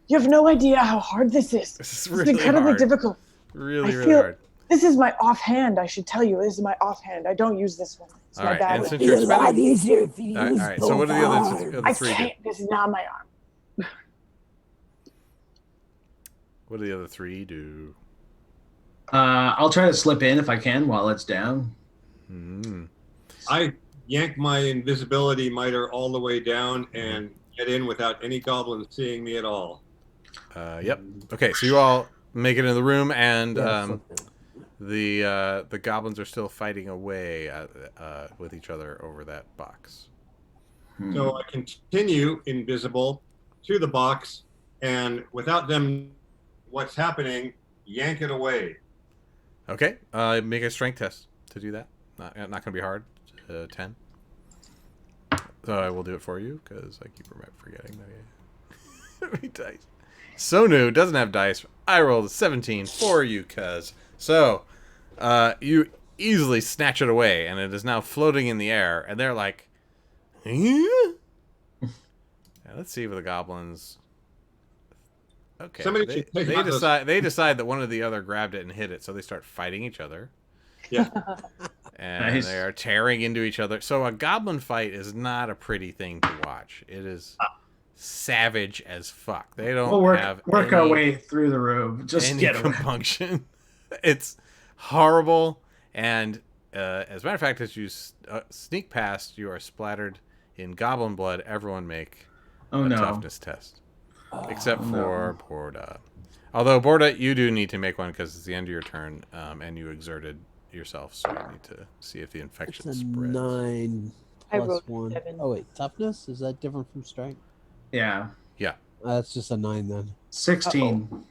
You have no idea how hard this is. This is It's incredibly hard. difficult. Really I feel hard. this is my offhand. I should tell you, this is my offhand. I don't use this one. It's All my right, bad and one. since you're It's a lot spending, easier if you all use right. So both what are the arms. other I three do? can't. This is not my arm. What do the other three do? I'll try to slip in if I can while it's down. I yank my invisibility miter all the way down and get in without any goblins seeing me at all. Yep. Okay, so you all make it in the room, and the goblins are still fighting away with each other over that box. So I continue invisible to the box, and without them what's happening, yank it away. Okay, make a strength test to do that. Not going to be hard. 10. So I will do it for you, because I keep forgetting that I dice. So new, doesn't have dice. I rolled a 17 for you, cuz. So, you easily snatch it away, and it is now floating in the air, and they're like, yeah, let's see if the goblins... Okay, Somebody should take they out those- decide that one or the other grabbed it and hit it, so they start fighting each other. Yeah. And Nice. they are tearing into each other. So a goblin fight is not a pretty thing to watch. It is savage as fuck. They don't We'll have work our way through the room. Just any get away. compunction. It's horrible. And as a matter of fact, as you sneak past, you are splattered in goblin blood. Everyone make a toughness test. Except for Borda. Although, Borda, you do need to make one because it's the end of your turn, and you exerted yourself, so you need to see if the infection It's a spreads. 9 I plus rolled 1. 7. Oh, wait. Toughness? Is that different from strength? Yeah. Yeah. That's just a 9 then. 16.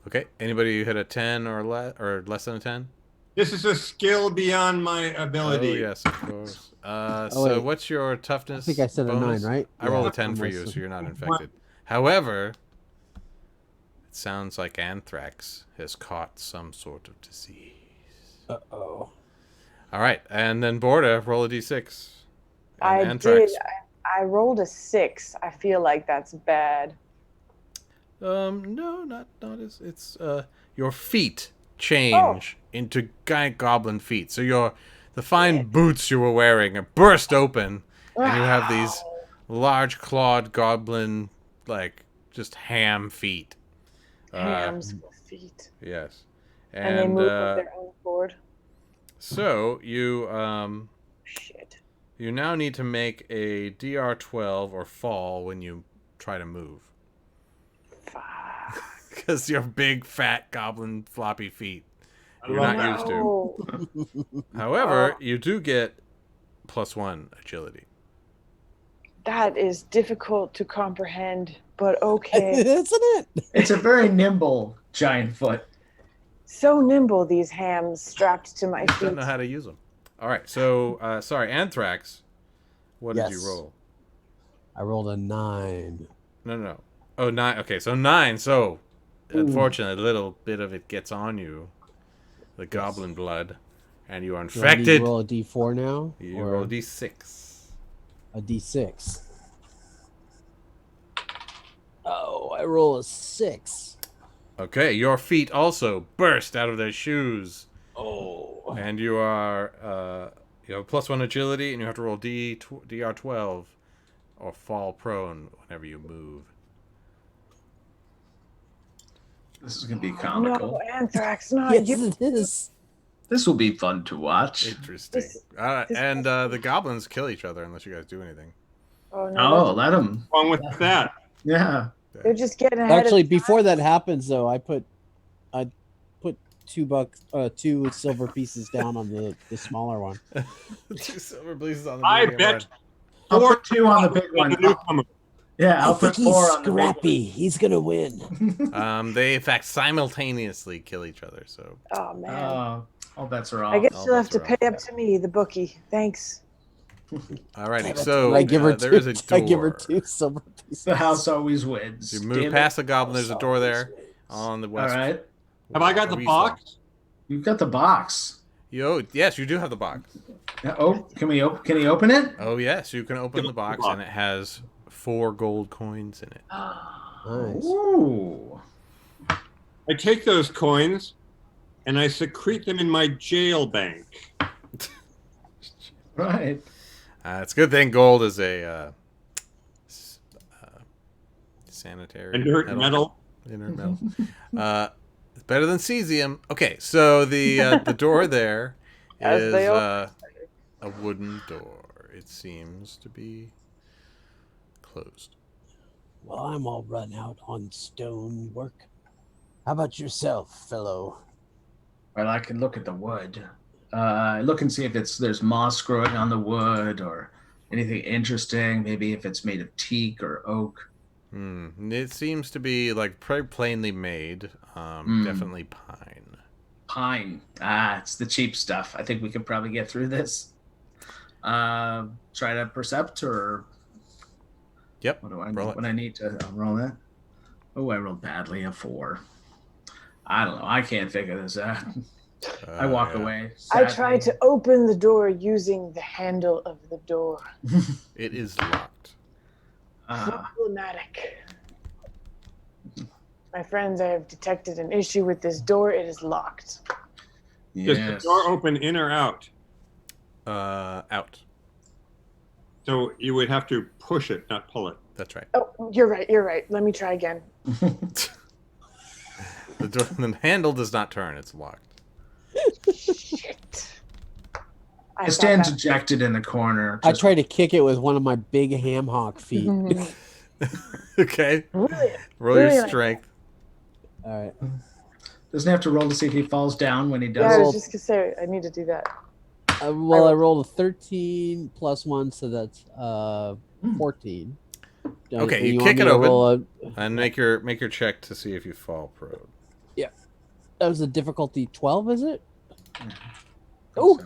Okay. Anybody hit a 10 or less than a 10? This is a skill beyond my ability. Oh, yes, of course. So wait. what's your toughness I think I said bonus? a 9, right? I rolled Yeah, a 10 for I'm you, less so you're not infected. However, it sounds like Anthrax has caught some sort of disease. Uh-oh. All right, and then Borda, roll a d6. I And did. I rolled a 6. I feel like that's bad. No, not as it's your feet change into giant goblin feet. So the fine boots you were wearing are burst open, and you have these large clawed goblin just ham feet. Hams with feet. Yes, And they move of their own accord. So you Shit. you now need to make a DR12 or fall when you try to move. Fuck. Because your big, fat, goblin, floppy feet. You're love not used to. No. However, you do get +1 agility. That is difficult to comprehend, but okay. Isn't it? It's a very nimble giant foot. So nimble, these hams strapped to my I don't feet. know how to use them. All right, so, sorry, Anthrax, what did you Yes. roll? I rolled a 9. No. Oh, 9. Okay, so 9. So, unfortunately, a little bit of it gets on you. The goblin blood. And you are Do I need to infected. roll a d4 now? You or roll a d6. a d6? Oh, I roll a 6. Okay, your feet also burst out of their shoes. Oh. And you are, you have +1 agility, and you have to roll DR12 or fall prone whenever you move. This is going to be comical. No, Anthrax, not Yes, you. it is. This will be fun to watch. Interesting. This And the goblins kill each other unless you guys do anything. Oh, no. Oh, let them. What's wrong with that? Yeah. They're just getting ahead Actually, of before that happens, though, I put $2 silver pieces down on the smaller one. 2 silver pieces on the I medium bet I'll put 2 on the big one. the newcomer. Yeah, I'll I put think 4 he's on the big one. scrappy. He's gonna win. They in fact simultaneously kill each other. So Oh, man. All bets are off. I guess all you'll have bets to are pay off. up to me, the bookie. Thanks. alrighty. So I give her there two. is a door. I give her 2 silver pieces. The house always wins. You move Damn past it. the goblin. There's a door there on the All west. right. Have I got the West wall. box? You've got the box. Yes, you do have the box. Oh, can he open it? Oh yes, you can open the box, and it has 4 gold coins in it. Nice. Ooh. I take those coins and I secrete them in my jail bank. Right. It's a good thing gold is a sanitary Inert metal. Inert metal. It's better than cesium. Okay, so the door there As is they all- a wooden door. It seems to be closed. Well, I'm all run out on stone work. How about yourself, fellow? Well, I can look at the wood. Look and see if there's moss growing on the wood or anything interesting. Maybe if it's made of teak or oak. It seems to be like pretty plainly made. Definitely pine. Pine. It's the cheap stuff. I think we could probably get through this. Try to percept or. Yep. What do I roll need? it. What I need to roll that? Oh, I rolled badly. A 4. I don't know. I can't figure this out. I walk yeah. away. I sadly. tried to open the door using the handle of the door. It is locked. Problematic. My friends, I have detected an issue with this door. It is locked. Does the Yes. door open in or out? Out. So you would have to push it, not pull it. That's right. Oh, you're right. You're right. Let me try again. The handle does not turn. It's locked. Shit. I stand dejected in the corner. I just- try to kick it with one of my big ham hock feet. Okay. Brilliant. Roll your Brilliant. strength. All right. Doesn't have to roll to see if he falls down when he Yeah, I does. was just gonna say I need to do that. I rolled a 13 plus 1, so that's 14. Okay, And you want kick me it to open. roll And make your check to see if you fall prone. that was a difficulty 12, is it? Yeah. Oh,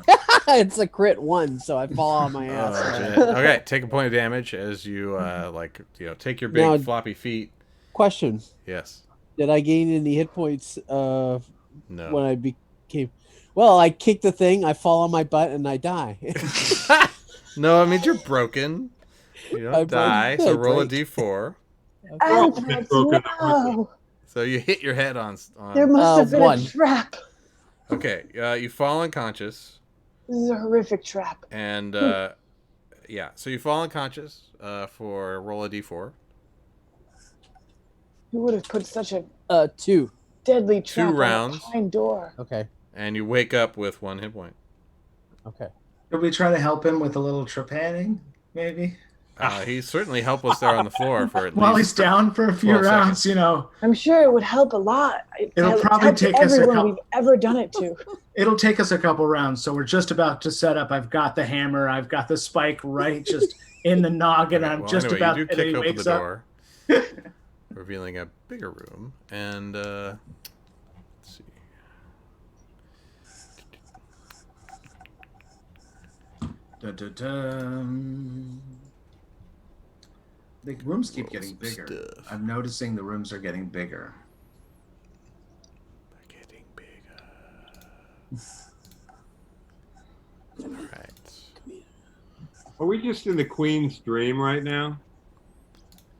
it's a crit 1, so I fall on my Oh, ass. shit. Okay, take a point of damage as you take your big Now- floppy feet. Question: Yes. did I gain any hit points No. when I became? Well, I kick the thing, I fall on my butt, and I die. No, I mean you're broken. You I don't die. broke- So roll a great. d4. Anthrax, no! So you hit your head on. There must have been 1. a trap. Okay, you fall unconscious, This is a horrific trap. and yeah, so you fall unconscious for roll a d4. Who would have put such a 2. deadly trap on rounds. a pine door? Okay. And you wake up with 1 hit point. Okay. Could we try to help him with a little trepanning, maybe? He's certainly helpless there on the floor for at While he's least. down for a few 12 rounds, seconds. you know. I'm sure it would help a lot. It'll It's probably helped take us a everyone couple- we've ever done it to. It'll take us a couple rounds, so we're just about to set up. I've got the hammer, I've got the spike right just in the noggin. I'm Well, just anyway, about you do and he kick open the wakes up. door, revealing a bigger room, and let's see. Dun-dun-dun. The rooms keep getting bigger. Stuff. I'm noticing the rooms are getting bigger. They're getting bigger. All right. Are we just in the Queen's dream right now?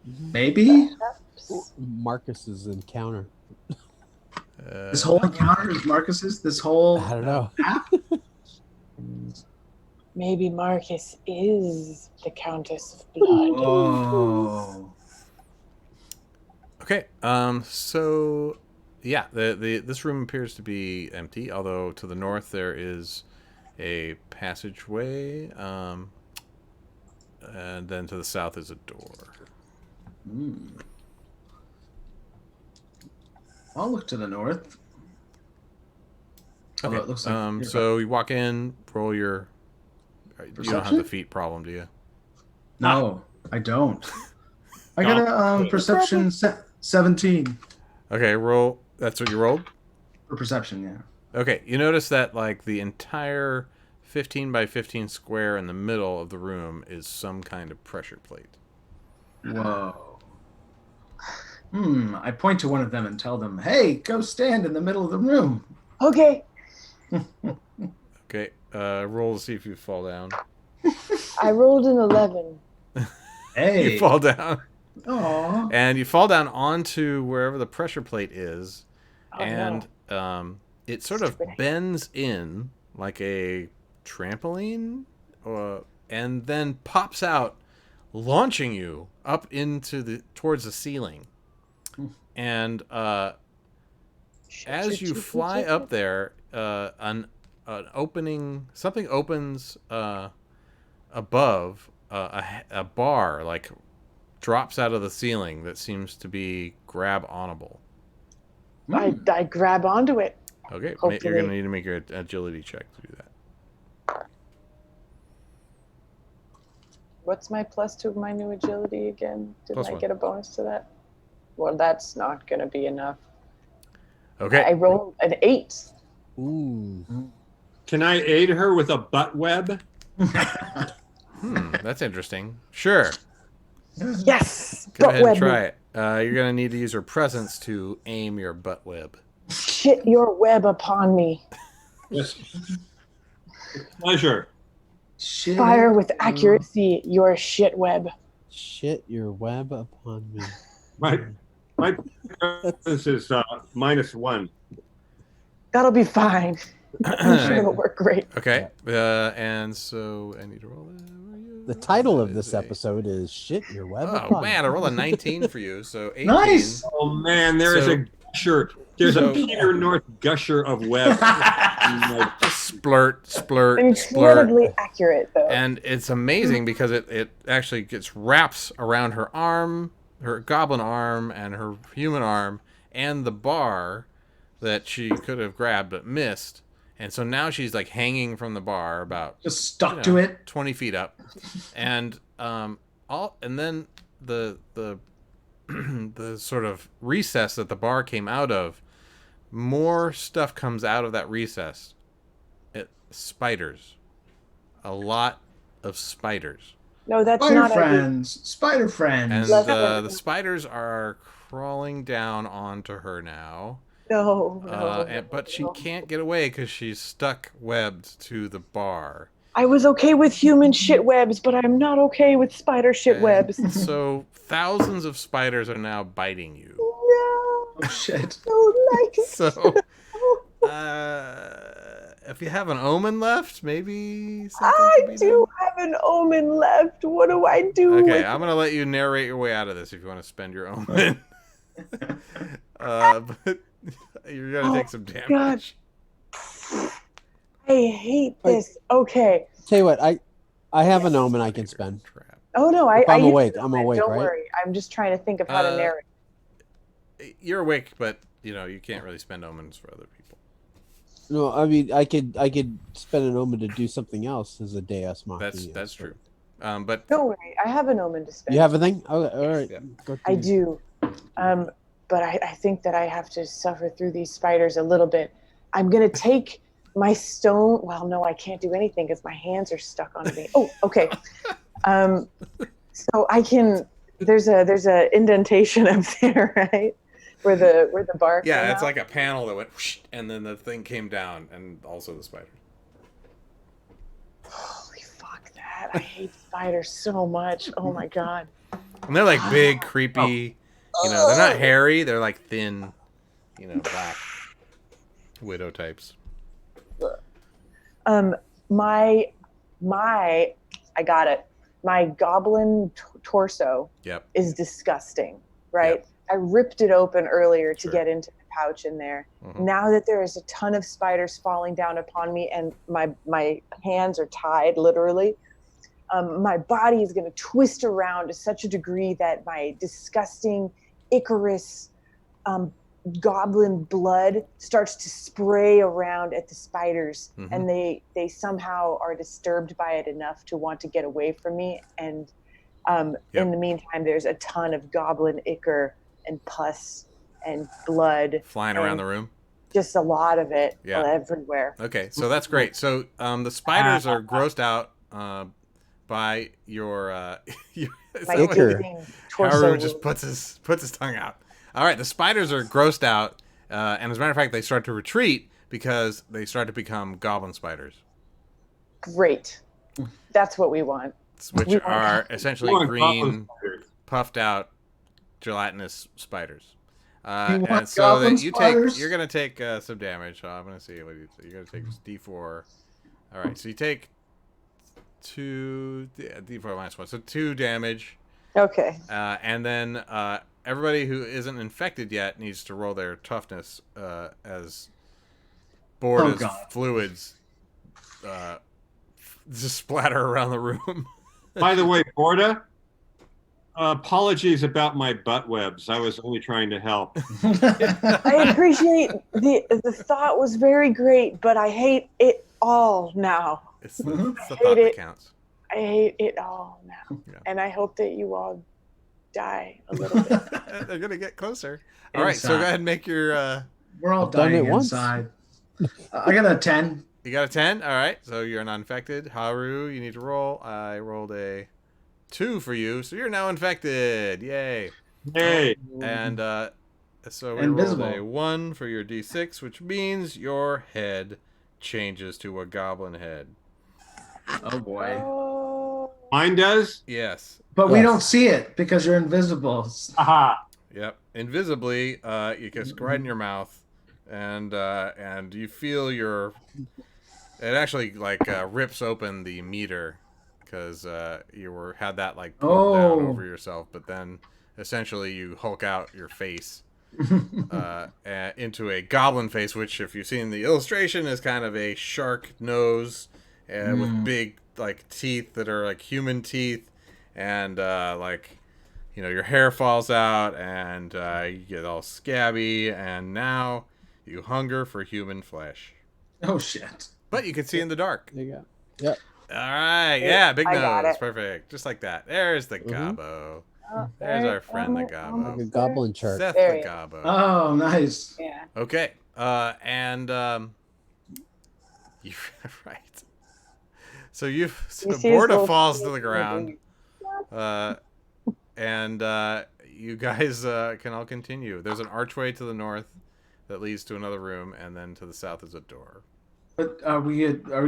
Maybe? Marcus's encounter. This whole encounter is Marcus's? This whole I don't know. app? Maybe Marcus is the Countess of Blood. Oh. Okay. So yeah, this room appears to be empty, although to the north there is a passageway, and then to the south is a door. I'll look to the north. Okay. Although it looks like so you walk in, roll your. You don't have Perception? the feet problem, do you? No, I don't. I got a perception 17 Okay, roll. That's what you rolled? for perception, yeah. Okay, you notice that like the entire 15 by 15 square in the middle of the room is some kind of pressure plate. Whoa. I point to one of them and tell them, hey, go stand in the middle of the room. Okay. Okay, roll to see if you fall down. I rolled an 11. Hey. You fall down. Aw. And you fall down onto wherever the pressure plate is, Oh, and it sort of bends in like a trampoline, and then pops out, launching you up into towards the ceiling. And as you fly up there, an opening, something opens above, a bar like drops out of the ceiling that seems to be grab-onable. I grab onto it. Okay, Hopefully. you're going to need to make your agility check to do that. What's my plus to my new agility again? Did I +1. get a bonus to that? Well, that's not going to be enough. Okay. I rolled an 8. Ooh. Can I aid her with a butt web? That's interesting. Sure. Yes! Go butt ahead and web. try it. You're going to need to use her presence to aim your butt web. Shit your web upon me. Pleasure. Shit. Fire with accuracy your shit web. Shit your web upon me. My this is -1. That'll be fine. I'm sure it'll work great. Okay. And so I need to roll that. The title of this episode is Shit Your Web Oh, Upon man, Me. I rolled a 19 for you. So 18. Nice. Oh man, there is a gusher. There's a Peter North gusher of web. Just splurt, splurt, Incredibly splurt. accurate, though. And it's amazing because it actually gets wraps around her arm, her goblin arm, and her human arm, and the bar that she could have grabbed but missed. And so now she's like hanging from the bar about Just stuck to it. 20 feet up. And then the the sort of recess that the bar came out of, more stuff comes out of that recess. Spiders. A lot of spiders. No, that's Spider not friends. Spider And friends. the spiders are crawling down onto her now. No. But she can't get away because she's stuck webbed to the bar. I was okay with human shit webs, but I'm not okay with spider shit webs. So thousands of spiders are now biting you. No. Oh shit. Don't like it. So, if you have an omen left, maybe something could I be do have an omen left. What do I do? done. Okay, with I'm gonna let you narrate your way out of this if you want to spend your omen. But you're gonna take some damage. I hate this. Okay. Tell you what, I have an omen I can spend. Oh no, If I'm used awake, to I'm do that. awake, Don't right? worry. I'm just trying to think of how to narrate. You're awake, but you can't really spend omens for other people. No, I mean I could spend an omen to do something else as a Deus Machina. That's true. But Don't worry. I have an omen to spend. You have a thing? Oh, all right. Yeah. Go I through. do. But I think that I have to suffer through these spiders a little bit. I'm going to take my stone. Well, no, I can't do anything because my hands are stuck on me. Oh, okay. So I can, there's a indentation up there, right? Where the bar came yeah, it's out. like a panel that went whoosh, and then the thing came down, and also the spiders. Holy fuck that. I hate spiders so much. Oh my God. And they're like big, creepy, they're not hairy, they're like thin, black. Widow types. I got it. My goblin torso is disgusting, right? Yep. I ripped it open earlier to Sure. get into the pouch in there. Mhm. Now that there is a ton of spiders falling down upon me and my hands are tied literally, my body is going to twist around to such a degree that my disgusting Icarus goblin blood starts to spray around at the spiders, Mhm. and they somehow are disturbed by it enough to want to get away from me. And in the meantime, there's a ton of goblin ichor and pus and blood Flying around the room. just a lot of it Yeah. everywhere. Okay, so that's great. So the spiders are grossed out by your is My that what- Ichor. gaping torso Haru just puts his tongue out. All right, the spiders are grossed out, and as a matter of fact, they start to retreat because they start to become goblin spiders, Great. That's what we want. which We want are essentially want green, goblin spiders. puffed out, gelatinous spiders. You And want so goblin that spiders? you're gonna take some damage. I'm gonna see what you're gonna take D4. All right, so you take 2 D4 minus 1, so 2 damage. Okay. And then everybody who isn't infected yet needs to roll their toughness as bored Oh, as God. fluids just splatter around the room. By the way, Borda, apologies about my butt webs. I was only trying to help. I appreciate the thought was very great, but I hate it all now. It's the thought hate that it. counts. I hate it all now. Yeah. And I hope that you all die a little bit. They're gonna get closer. All right, so go ahead and make your. We're all I've done dying it once. inside. I got a 10. You got a 10. All right, so you're not infected. Haru, you need to roll. I rolled a 2 for you, so you're now infected. Yay! Hey, And so we Invisible. rolled a 1 for your D6, which means your head changes to a goblin head. Oh boy. Oh. mine does? Yes. But we Yes. don't see it because you're invisible. Aha. Yep. Invisibly, you just right in your mouth, and you feel your. It actually like rips open the meter, because you had that like pulled down Oh. over yourself, but then essentially you hulk out your face into a goblin face, which, if you've seen the illustration, is kind of a shark nose with big like teeth that are like human teeth, and like, you know, your hair falls out, and you get all scabby, and now you hunger for human flesh. Oh shit. But you can see in the dark. There you go. Yep. All right, yeah, big I got nose, it. perfect, just like that. There's the gobbo. There's our friend the gobbo. Like a goblin chart. Seth There the you gobbo. Oh, nice. Yeah. Okay, and you're right. So You see his Borda little falls face to the in ground, and you guys can all continue. There's an archway to the north that leads to another room, and then to the south is a door. But are we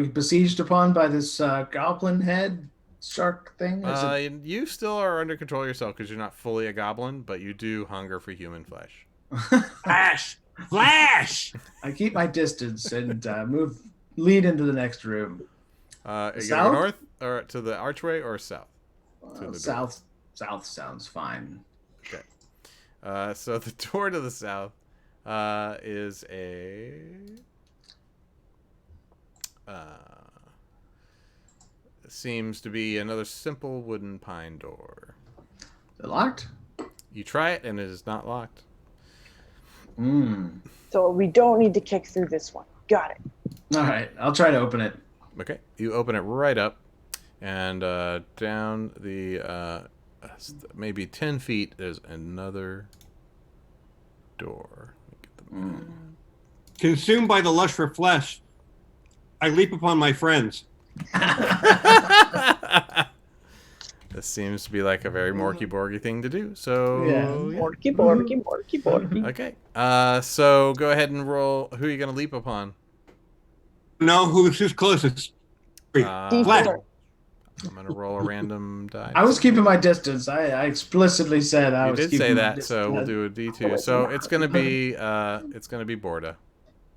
besieged upon by this goblin head shark thing? Is it- You still are under control yourself because you're not fully a goblin, but you do hunger for human flesh. Flash! Flash! I keep my distance and lead into the next room. You go South? north or to the archway or south? To the door. South sounds fine. Okay. So the door to the south is a seems to be another simple wooden pine door. Is it locked? You try it and it is not locked. So we don't need to kick through this one. Got it. All right, I'll try to open it. Okay. You open it right up, and down the maybe 10 feet there's another door. Let me get the map. Consumed by the lust for flesh, I leap upon my friends. This seems to be like a very Morky Borgy thing to do. So Yeah. Morky, borky, morky, borky. Okay. So go ahead and roll. Who are you gonna leap upon? No, who's closest? Uh, Flash. I'm gonna roll a random die. I was keeping my distance. I explicitly said I You was did keeping say my that, so we'll distance. do a D2. So it's gonna be Borda.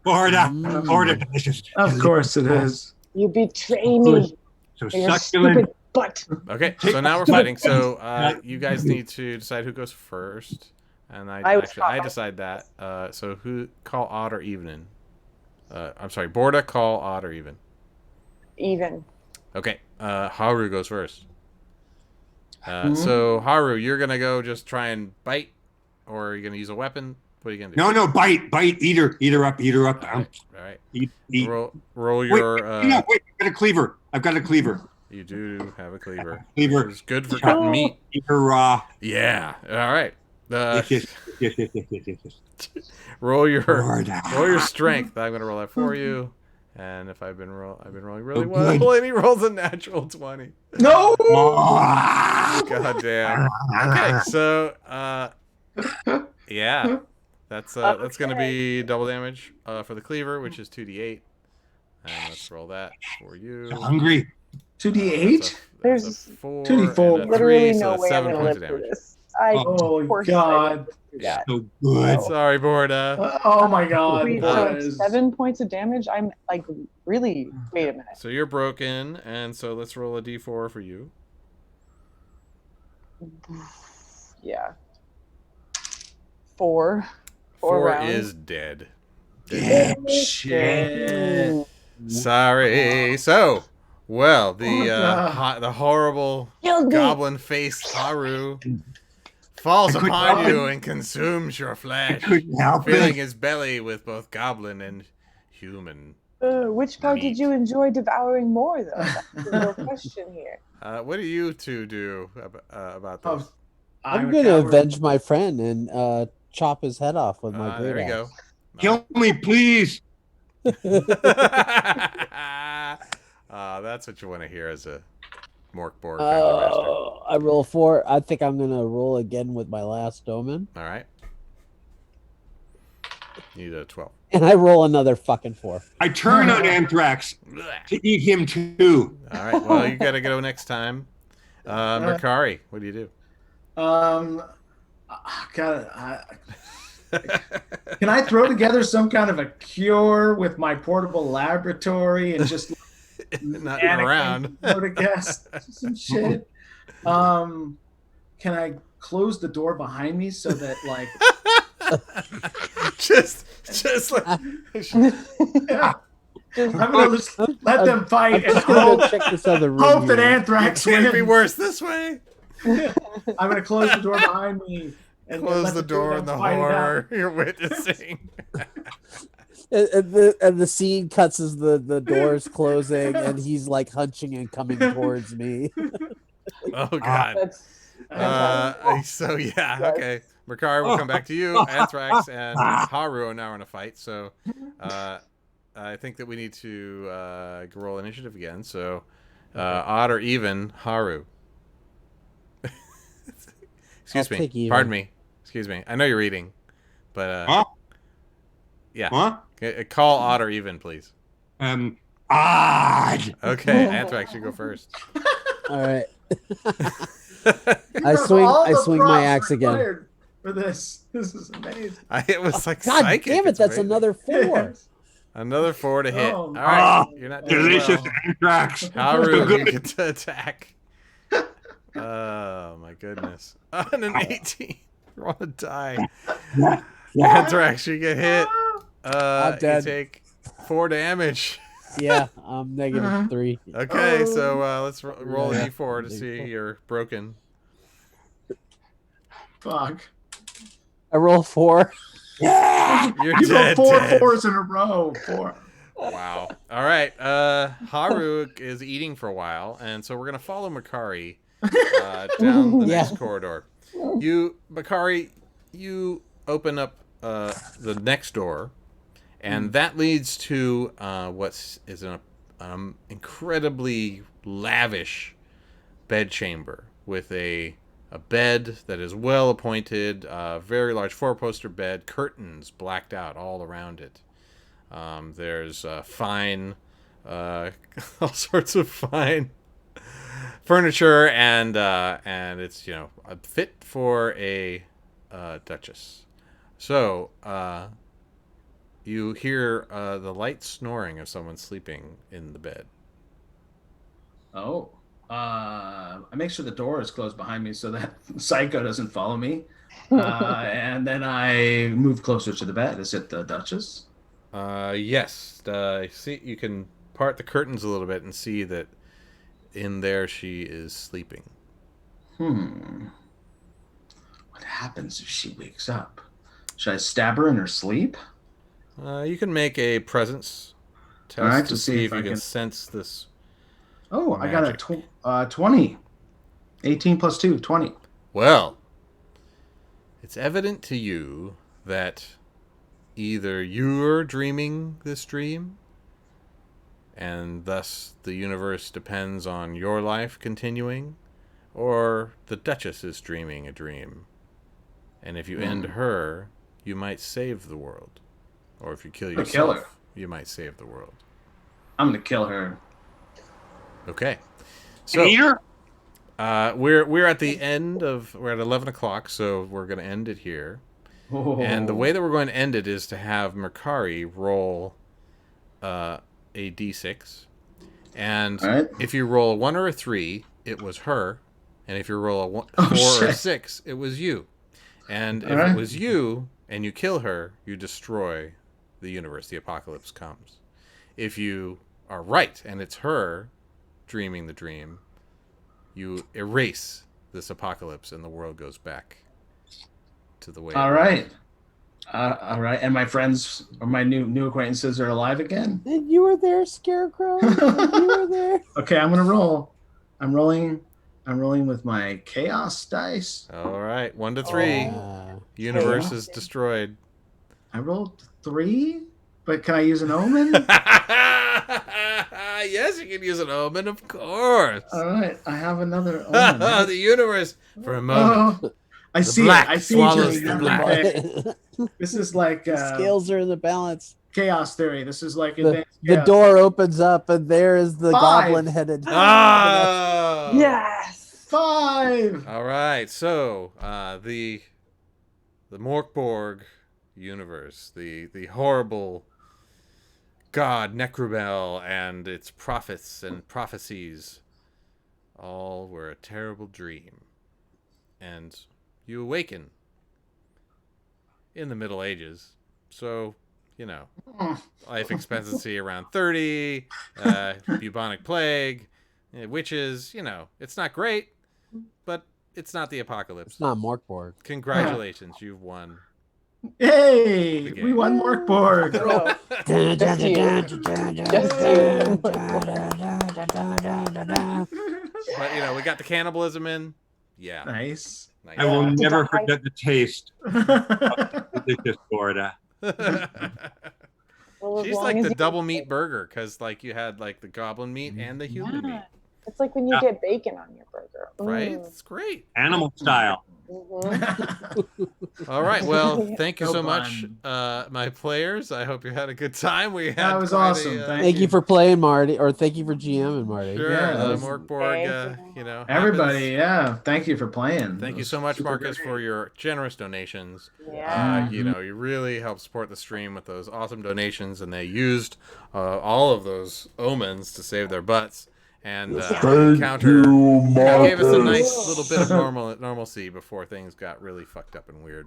Borda, delicious. Of course it is. You betray me. So Your succulent. stupid butt. Okay, so now we're fighting. So you guys need to decide who goes first. And I decide that. So who call odd or even? I'm sorry, Borda, call odd or even. Even. Okay, Haru goes first. So Haru, you're gonna go just try and bite, or are you gonna use a weapon? What are you gonna do? No, bite, eat her up. All right. Eat. Roll your. Wait, I've got a cleaver. You do have a cleaver. Cleaver. It's good for cutting meat. Eat her raw. Yeah. All right. Yes. Roll your strength. I'm gonna roll that for you. And if I've been rolling really well, and he rolls a natural 20. No. God damn. Okay, so yeah, that's gonna be double damage for the cleaver, which is 2d8. And let's roll that for you. Hungry. 2d8. There's 4, 2d4. and a 3, literally so no that's way I'm 7 gonna points live of through damage. this. Oh God. Yeah. So good. Sorry, Borda. Oh my God. Wait, that so is- 7 points of damage? I'm like, really? Wait a minute. So you're broken, and so let's roll a d4 for you. Yeah. Four 4 rounds. is dead. Shit. Sorry. So, well, the God. the horrible Killed me. goblin faced Haru falls I couldn't upon help you and consumes your flesh, Couldn't help filling it. his belly with both goblin and human. Which part Meat. did you enjoy devouring more, though? That's the real question here. What do you two do about this? Oh, I'm a gonna coward. avenge my friend and chop his head off with my There great we go. Kill me, please. That's what you want to hear as a MÖRK BORG Dungeon Master. I roll 4. I think I'm gonna roll again with my last omen, All right. Need a 12. and I roll another fucking 4. I turn on Anthrax to eat him too. All right. Well, you got to go next time. Mercari, what do you do? Can I throw together some kind of a cure with my portable laboratory and just Not around. Go to guess some shit? Can I close the door behind me so that like just like yeah. I'm gonna just let them I'm fight and just gonna go hope, check this other room. hope that here. Anthrax can't be wins. worse this way. I'm gonna close the door behind me and Close let the door two and of them the fight it out. horror you're witnessing. And the scene cuts as the doors closing, and he's like hunching and coming towards me. Oh God. That's So yeah, okay. Mercari will come back to you. Anthrax and Haru are now in a fight. So I think that we need to roll initiative again. So odd or even, Haru. Excuse I'll take me. even. Pardon me. Excuse me. I know you're eating, but Huh? yeah. Huh? Call odd or even, please. Odd. Okay, Anthrax, you go first. All right. You I have swing- all I the swing my props axe again. required for this. This is amazing. It was like God psychic. damn it! It's That's amazing. another 4. Another 4 to hit. Oh, All right, you're not doing Delicious well. Anthrax. Haru, you get to attack. Oh my goodness! On an 18, roll a die. Anthrax, you get hit. I'm dead. You take 4 damage. Yeah, I'm -3. Okay, so let's roll Yeah. a d4 to see you're broken. Fuck. I roll 4. You're You dead. go four dead. fours in a row. 4. Wow. All right. Haru is eating for a while, and so we're gonna follow Mercari down the next corridor. Mercari, you open up the next door, and that leads to what is an incredibly lavish bedchamber with a bed that is well appointed, very large 4-poster bed, curtains blacked out all around it. There's fine, all sorts of fine furniture, and it's fit for a duchess. So you hear the light snoring of someone sleeping in the bed. Oh. I make sure the door is closed behind me so that Psycho doesn't follow me. And then I move closer to the bed. Is it the Duchess? Yes. See, you can part the curtains a little bit and see that in there she is sleeping. What happens if she wakes up? Should I stab her in her sleep? You can make a presence test to see if you can sense this. Oh, magic. I got a 20. 18 plus 2, 20. Well, it's evident to you that either you're dreaming this dream, and thus the universe depends on your life continuing, or the Duchess is dreaming a dream. And if you end her, you might save the world. Or if you kill yourself, kill her. You might save the world. I'm going to kill her. Okay. So we're at the end of, we're at 11 o'clock, so we're going to end it here. Oh. And the way that we're going to end it is to have Mercari roll a d6. And if you roll a 1 or a 3, it was her. And if you roll a 4 or a 6, it was you. And if it was you and you kill her, you destroy the universe. The apocalypse comes. If you are right and it's her dreaming the dream, you erase this apocalypse and the world goes back to the way. All right. All right. And my friends or my new acquaintances are alive again? You were there, Scarecrow. You were there. Okay, I'm going to roll. I'm rolling with my chaos dice. All right. 1 to 3. Universe is destroyed. I rolled 3, but can I use an omen? Yes, you can use an omen, of course. All right, I have another omen. The universe for a moment. I see it. I see swallows it. the black. This is like The scales are in the balance. chaos theory. This is like The advanced chaos. door opens up, and there is the 5. goblin-headed. Oh! Yes. 5. All right. So the MÖRK BORG universe, the horrible god Necrobel and its prophets and prophecies, all were a terrible dream, and you awaken in the Middle Ages. So, you know, life expectancy around 30, bubonic plague, witches. You know, it's not great, but it's not the apocalypse. It's not MÖRK BORG. Congratulations, you've won. Hey, we won MÖRK BORG. Just you. But, you know, we got the cannibalism in. Yeah. Nice. Nice. I will never forget the taste of delicious Florida. Well, as She's long like as the you- double meat burger, because like you had like the goblin meat and the human meat, It's like when you get bacon on your burger. right? Mm. It's great. Animal style. Mhm. All right. Well, thank you So so much, fun. my players. I hope you had a good time. We had That was quite awesome. Thank you for playing, Marty, or thank you for GM and Marty. Sure, Yeah, the that was- MÖRK BORG, Thank you know, Everybody, happens. yeah. Thank you for playing. Thank It you was so much, super Marcus, great. for your generous donations. Yeah. You know, you really helped support the stream with those awesome donations, and they used all of those omens to save their butts and Thank counter. you, Gave us a Marcus. nice little bit of normalcy before things got really fucked up and weird.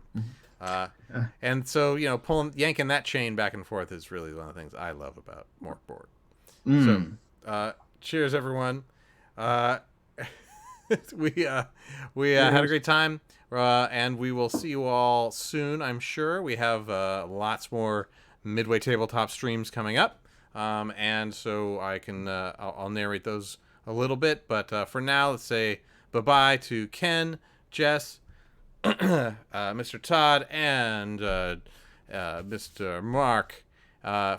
And so, you know, yanking that chain back and forth is really one of the things I love about MÖRK BORG. So, cheers, everyone. We had a great time, and we will see you all soon, I'm sure. We have lots more Midway Tabletop streams coming up, and so I can I'll narrate those a little bit. But for now, let's say bye-bye to Ken, Jess, Mr. Todd, and Mr. Mark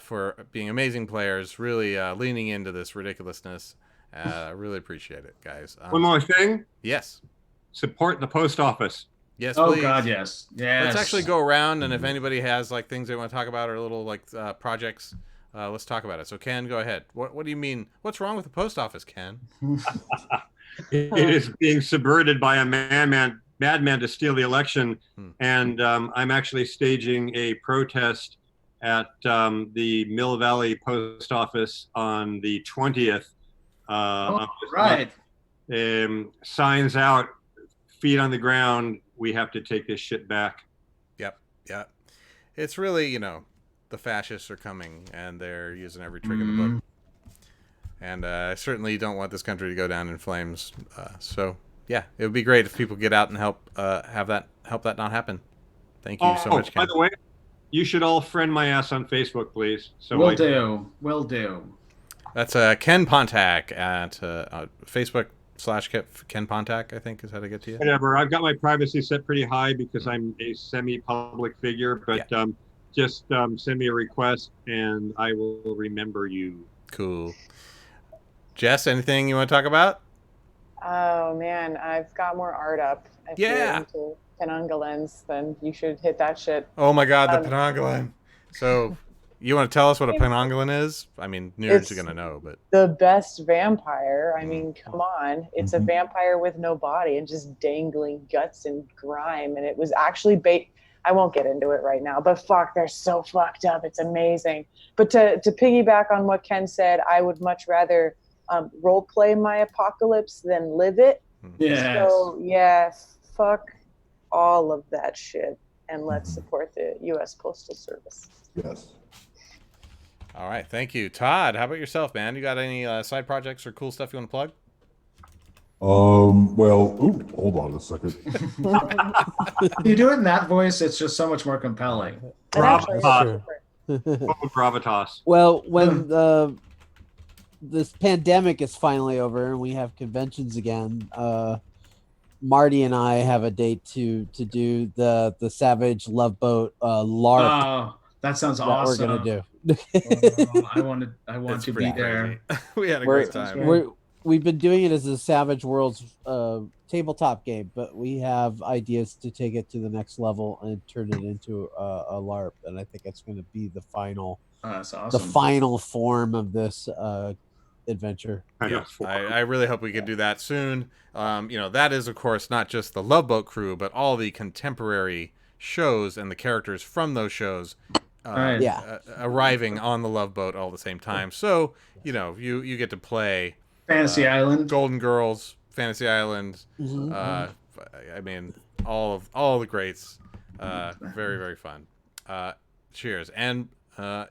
for being amazing players, really leaning into this ridiculousness. I really appreciate it, guys. One more thing. Yes. Support the post office. Yes, Oh please. God, yes. Yes. Let's actually go around, and if anybody has like things they want to talk about or little like projects, let's talk about it. So, Ken, go ahead. What do you mean? What's wrong with the post office, Ken? It is being subverted by a madman to steal the election, and I'm actually staging a protest at the Mill Valley Post Office on the 20th. Of this right. month. Signs out, feet on the ground. We have to take this shit back. Yep. It's really, you know, the fascists are coming and they're using every trick in the book. And I certainly don't want this country to go down in flames. So yeah, it would be great if people get out and help help that not happen. Thank you so much, Ken. By the way, you should all friend my ass on Facebook, please. So Will do. That's Ken Pontac at Facebook/Ken Pontac, I think is how to get to you. Whatever. I've got my privacy set pretty high because I'm a semi-public figure, but just send me a request and I will remember you. Cool. Jess, anything you want to talk about? Oh man, I've got more art up. If you're into penangolins, then you should hit that shit. Oh my god, the penangolin. So you want to tell us what a penangolin is? I mean, nerds are going to know, but the best vampire. I mean, come on. It's a vampire with no body and just dangling guts and grime. And it was actually I won't get into it right now, but fuck, they're so fucked up. It's amazing. But to piggyback on what Ken said, I would much rather role play my apocalypse than live it. Yes. So yeah, fuck all of that shit. And let's support the U.S. Postal Service. Yes. All right, thank you. Todd, how about yourself, man? You got any side projects or cool stuff you want to plug? Well, hold on a second. You do it in that voice, it's just so much more compelling. Gravitas. Well, when this pandemic is finally over and we have conventions again, Marty and I have a date to do the Savage Love Boat LARP. Oh, that sounds awesome. We're gonna do. I want to be there. We had a great time. We've been doing it as a Savage Worlds tabletop game, but we have ideas to take it to the next level and turn it into a LARP, and I think it's going to be the final, that's awesome. the final form of this adventure. Yeah, I really hope we can do that soon. You know, that is of course not just the Love Boat crew, but all the contemporary shows and the characters from those shows arriving on the Love Boat all at the same time. So you know, you get to play Fantasy Island, Golden Girls, Fantasy Island. I mean, all the greats. Very, very fun. Cheers. And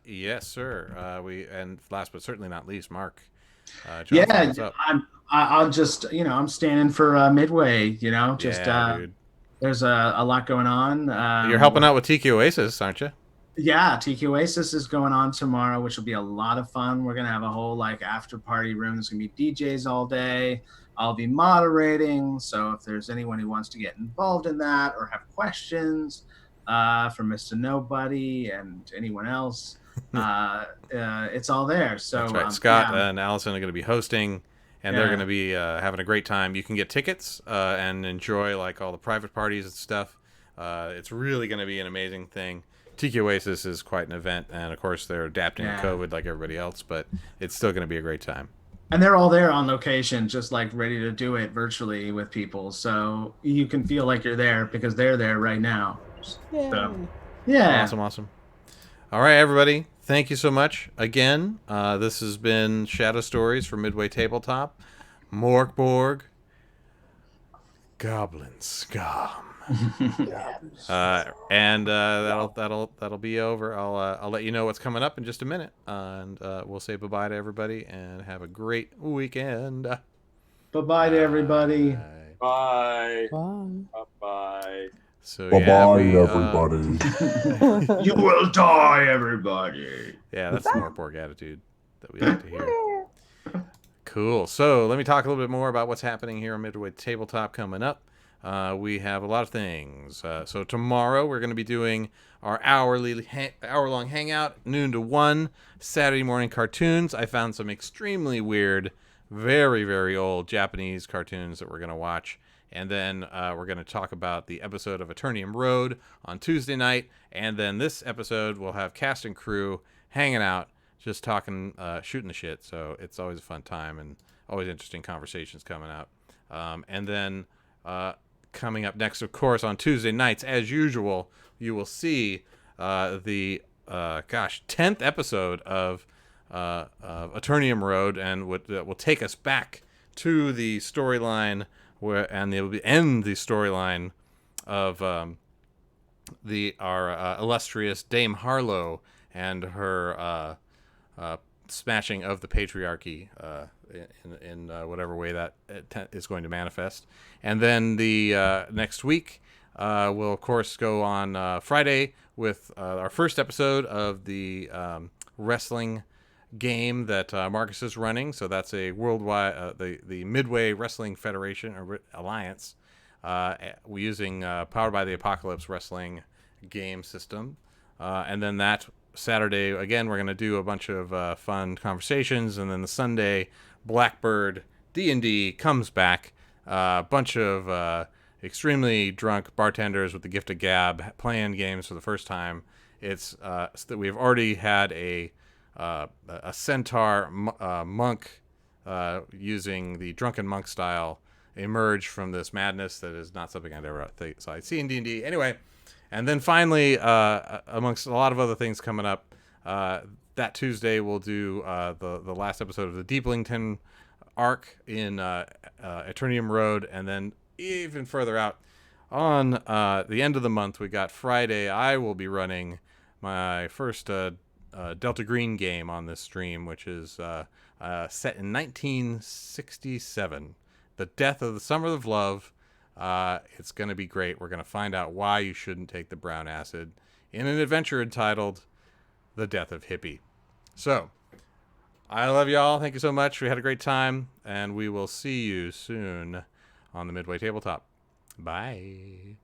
yes, sir. And last but certainly not least, Mark. Johnson, what's up? I'll just, I'm standing for Midway. Just dude. There's a lot going on. You're helping out with Tiki Oasis, aren't you? Yeah, Tiki Oasis is going on tomorrow, which will be a lot of fun. We're gonna have a whole after party room. There's gonna be DJs all day. I'll be moderating, so if there's anyone who wants to get involved in that or have questions for Mr. Nobody and anyone else, it's all there. So that's right. Scott and Allison are going to be hosting, and they're going to be having a great time. You can get tickets and enjoy all the private parties and stuff. It's really going to be an amazing thing. Tiki Oasis is quite an event, and of course they're adapting to COVID like everybody else, but it's still going to be a great time. And they're all there on location, just ready to do it virtually with people, so you can feel like you're there because they're there right now. So, yeah. Awesome. All right, everybody. Thank you so much again. This has been Shadow Stories for Midway Tabletop. MÖRK BORG, Goblin SKÜM. And that'll be over. I'll let you know what's coming up in just a minute, and we'll say bye-bye to everybody and have a great weekend. Bye-bye to everybody. Bye. Bye. So bye-bye, everybody. You will die, everybody. Yeah, that's the MÖRK BORG attitude that we like to hear. Cool. So let me talk a little bit more about what's happening here on Midway Tabletop coming up. We have a lot of things. So tomorrow we're going to be doing our hour-long hangout, noon to 1, Saturday morning cartoons. I found some extremely weird, very, very old Japanese cartoons that we're going to watch. And then we're going to talk about the episode of Eternium Road on Tuesday night. And then this episode we'll have cast and crew hanging out, just talking, shooting the shit. So it's always a fun time and always interesting conversations coming out. And then coming up next, of course, on Tuesday nights, as usual, you will see the 10th episode of Eternium Road, and will take us back to the storyline and it will end the storyline of our illustrious Dame Harlow and her smashing of the patriarchy in whatever way that is going to manifest. And then the next week we'll of course go on Friday with our first episode of the wrestling game that Marcus is running. So that's a worldwide the Midway Wrestling Federation or Alliance, we're using Powered by the Apocalypse wrestling game system. And then that Saturday again we're going to do a bunch of fun conversations, and then the Sunday Blackbird D&D comes back, a bunch of extremely drunk bartenders with the gift of gab playing games for the first time. It's that we've already had a centaur monk using the drunken monk style emerge from this madness that is not something I'd ever thought I'd see in D&D. Anyway, and then finally, amongst a lot of other things coming up, that Tuesday we'll do the last episode of the Deeplington arc in Eternium Road, and then even further out on the end of the month, we got Friday. I will be running my first Delta Green game on this stream, which is set in 1967, the death of the Summer of Love. It's going to be great. We're going to find out why you shouldn't take the brown acid in an adventure entitled The Death of Hippie. So, I love y'all. Thank you so much. We had a great time, and we will see you soon on the Midway Tabletop. Bye.